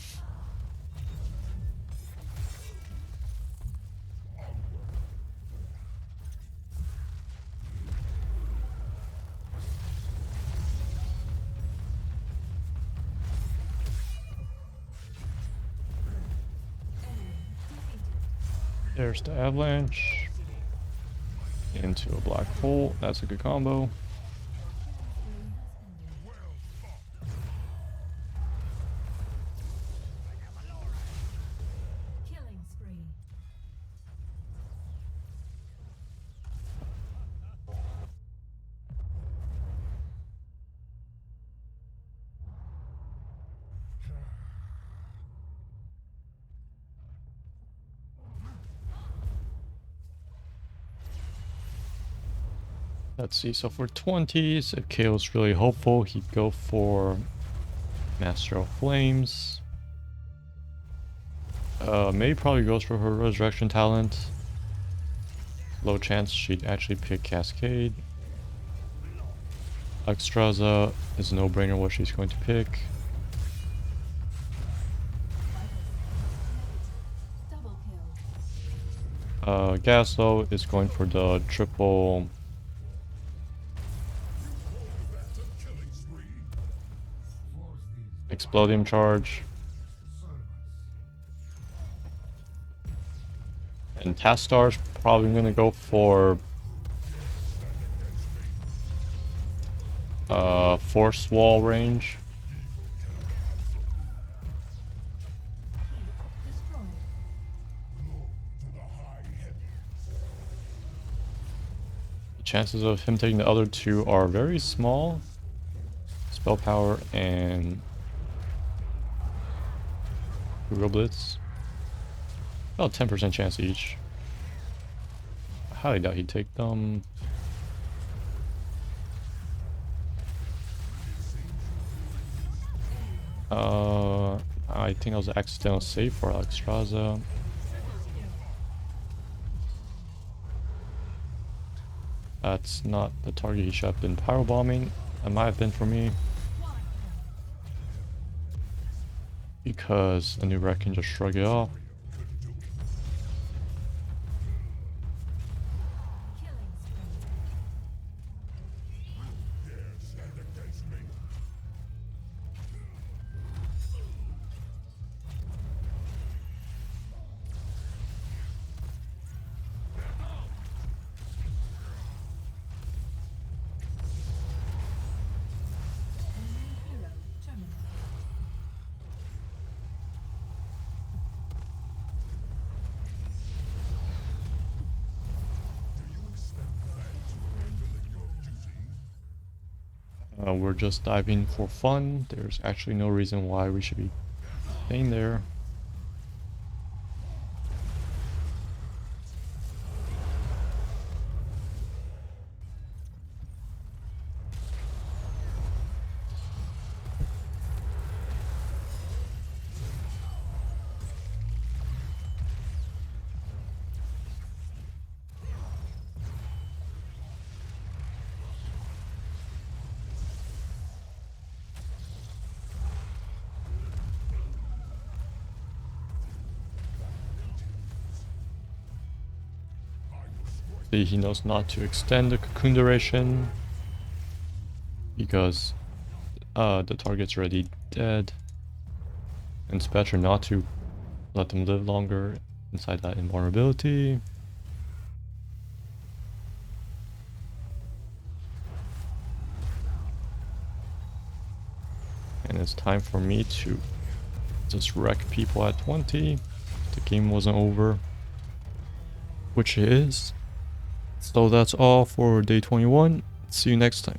There's the avalanche. Into a black hole. That's a good combo. Killing spree. Let's see, so for 20s, if KO's really hopeful, he'd go for Master of Flames. May probably goes for her Resurrection talent. Low chance she'd actually pick Cascade. Alexstrasza is a no-brainer what she's going to pick. Double kill. Gaslow is going for the triple Explodium charge. And Tastar's probably gonna go for Force Wall range. Destroyed. The chances of him taking the other 2 are very small. Spell power and Real Blitz. About 10% chance each. highly doubt he'd take them. I think that was an accidental save for Alexstrasza. That's not the target he should have been powerbombing. That might have been for me. Because the new wreck can just shrug it off. We're just diving for fun. There's actually no reason why we should be staying there. See, he knows not to extend the cocoon duration because the target's already dead, and it's better not to let them live longer inside that invulnerability. And it's time for me to just wreck people at 20. The game wasn't over, which it is. So that's all for day 21. See you next time.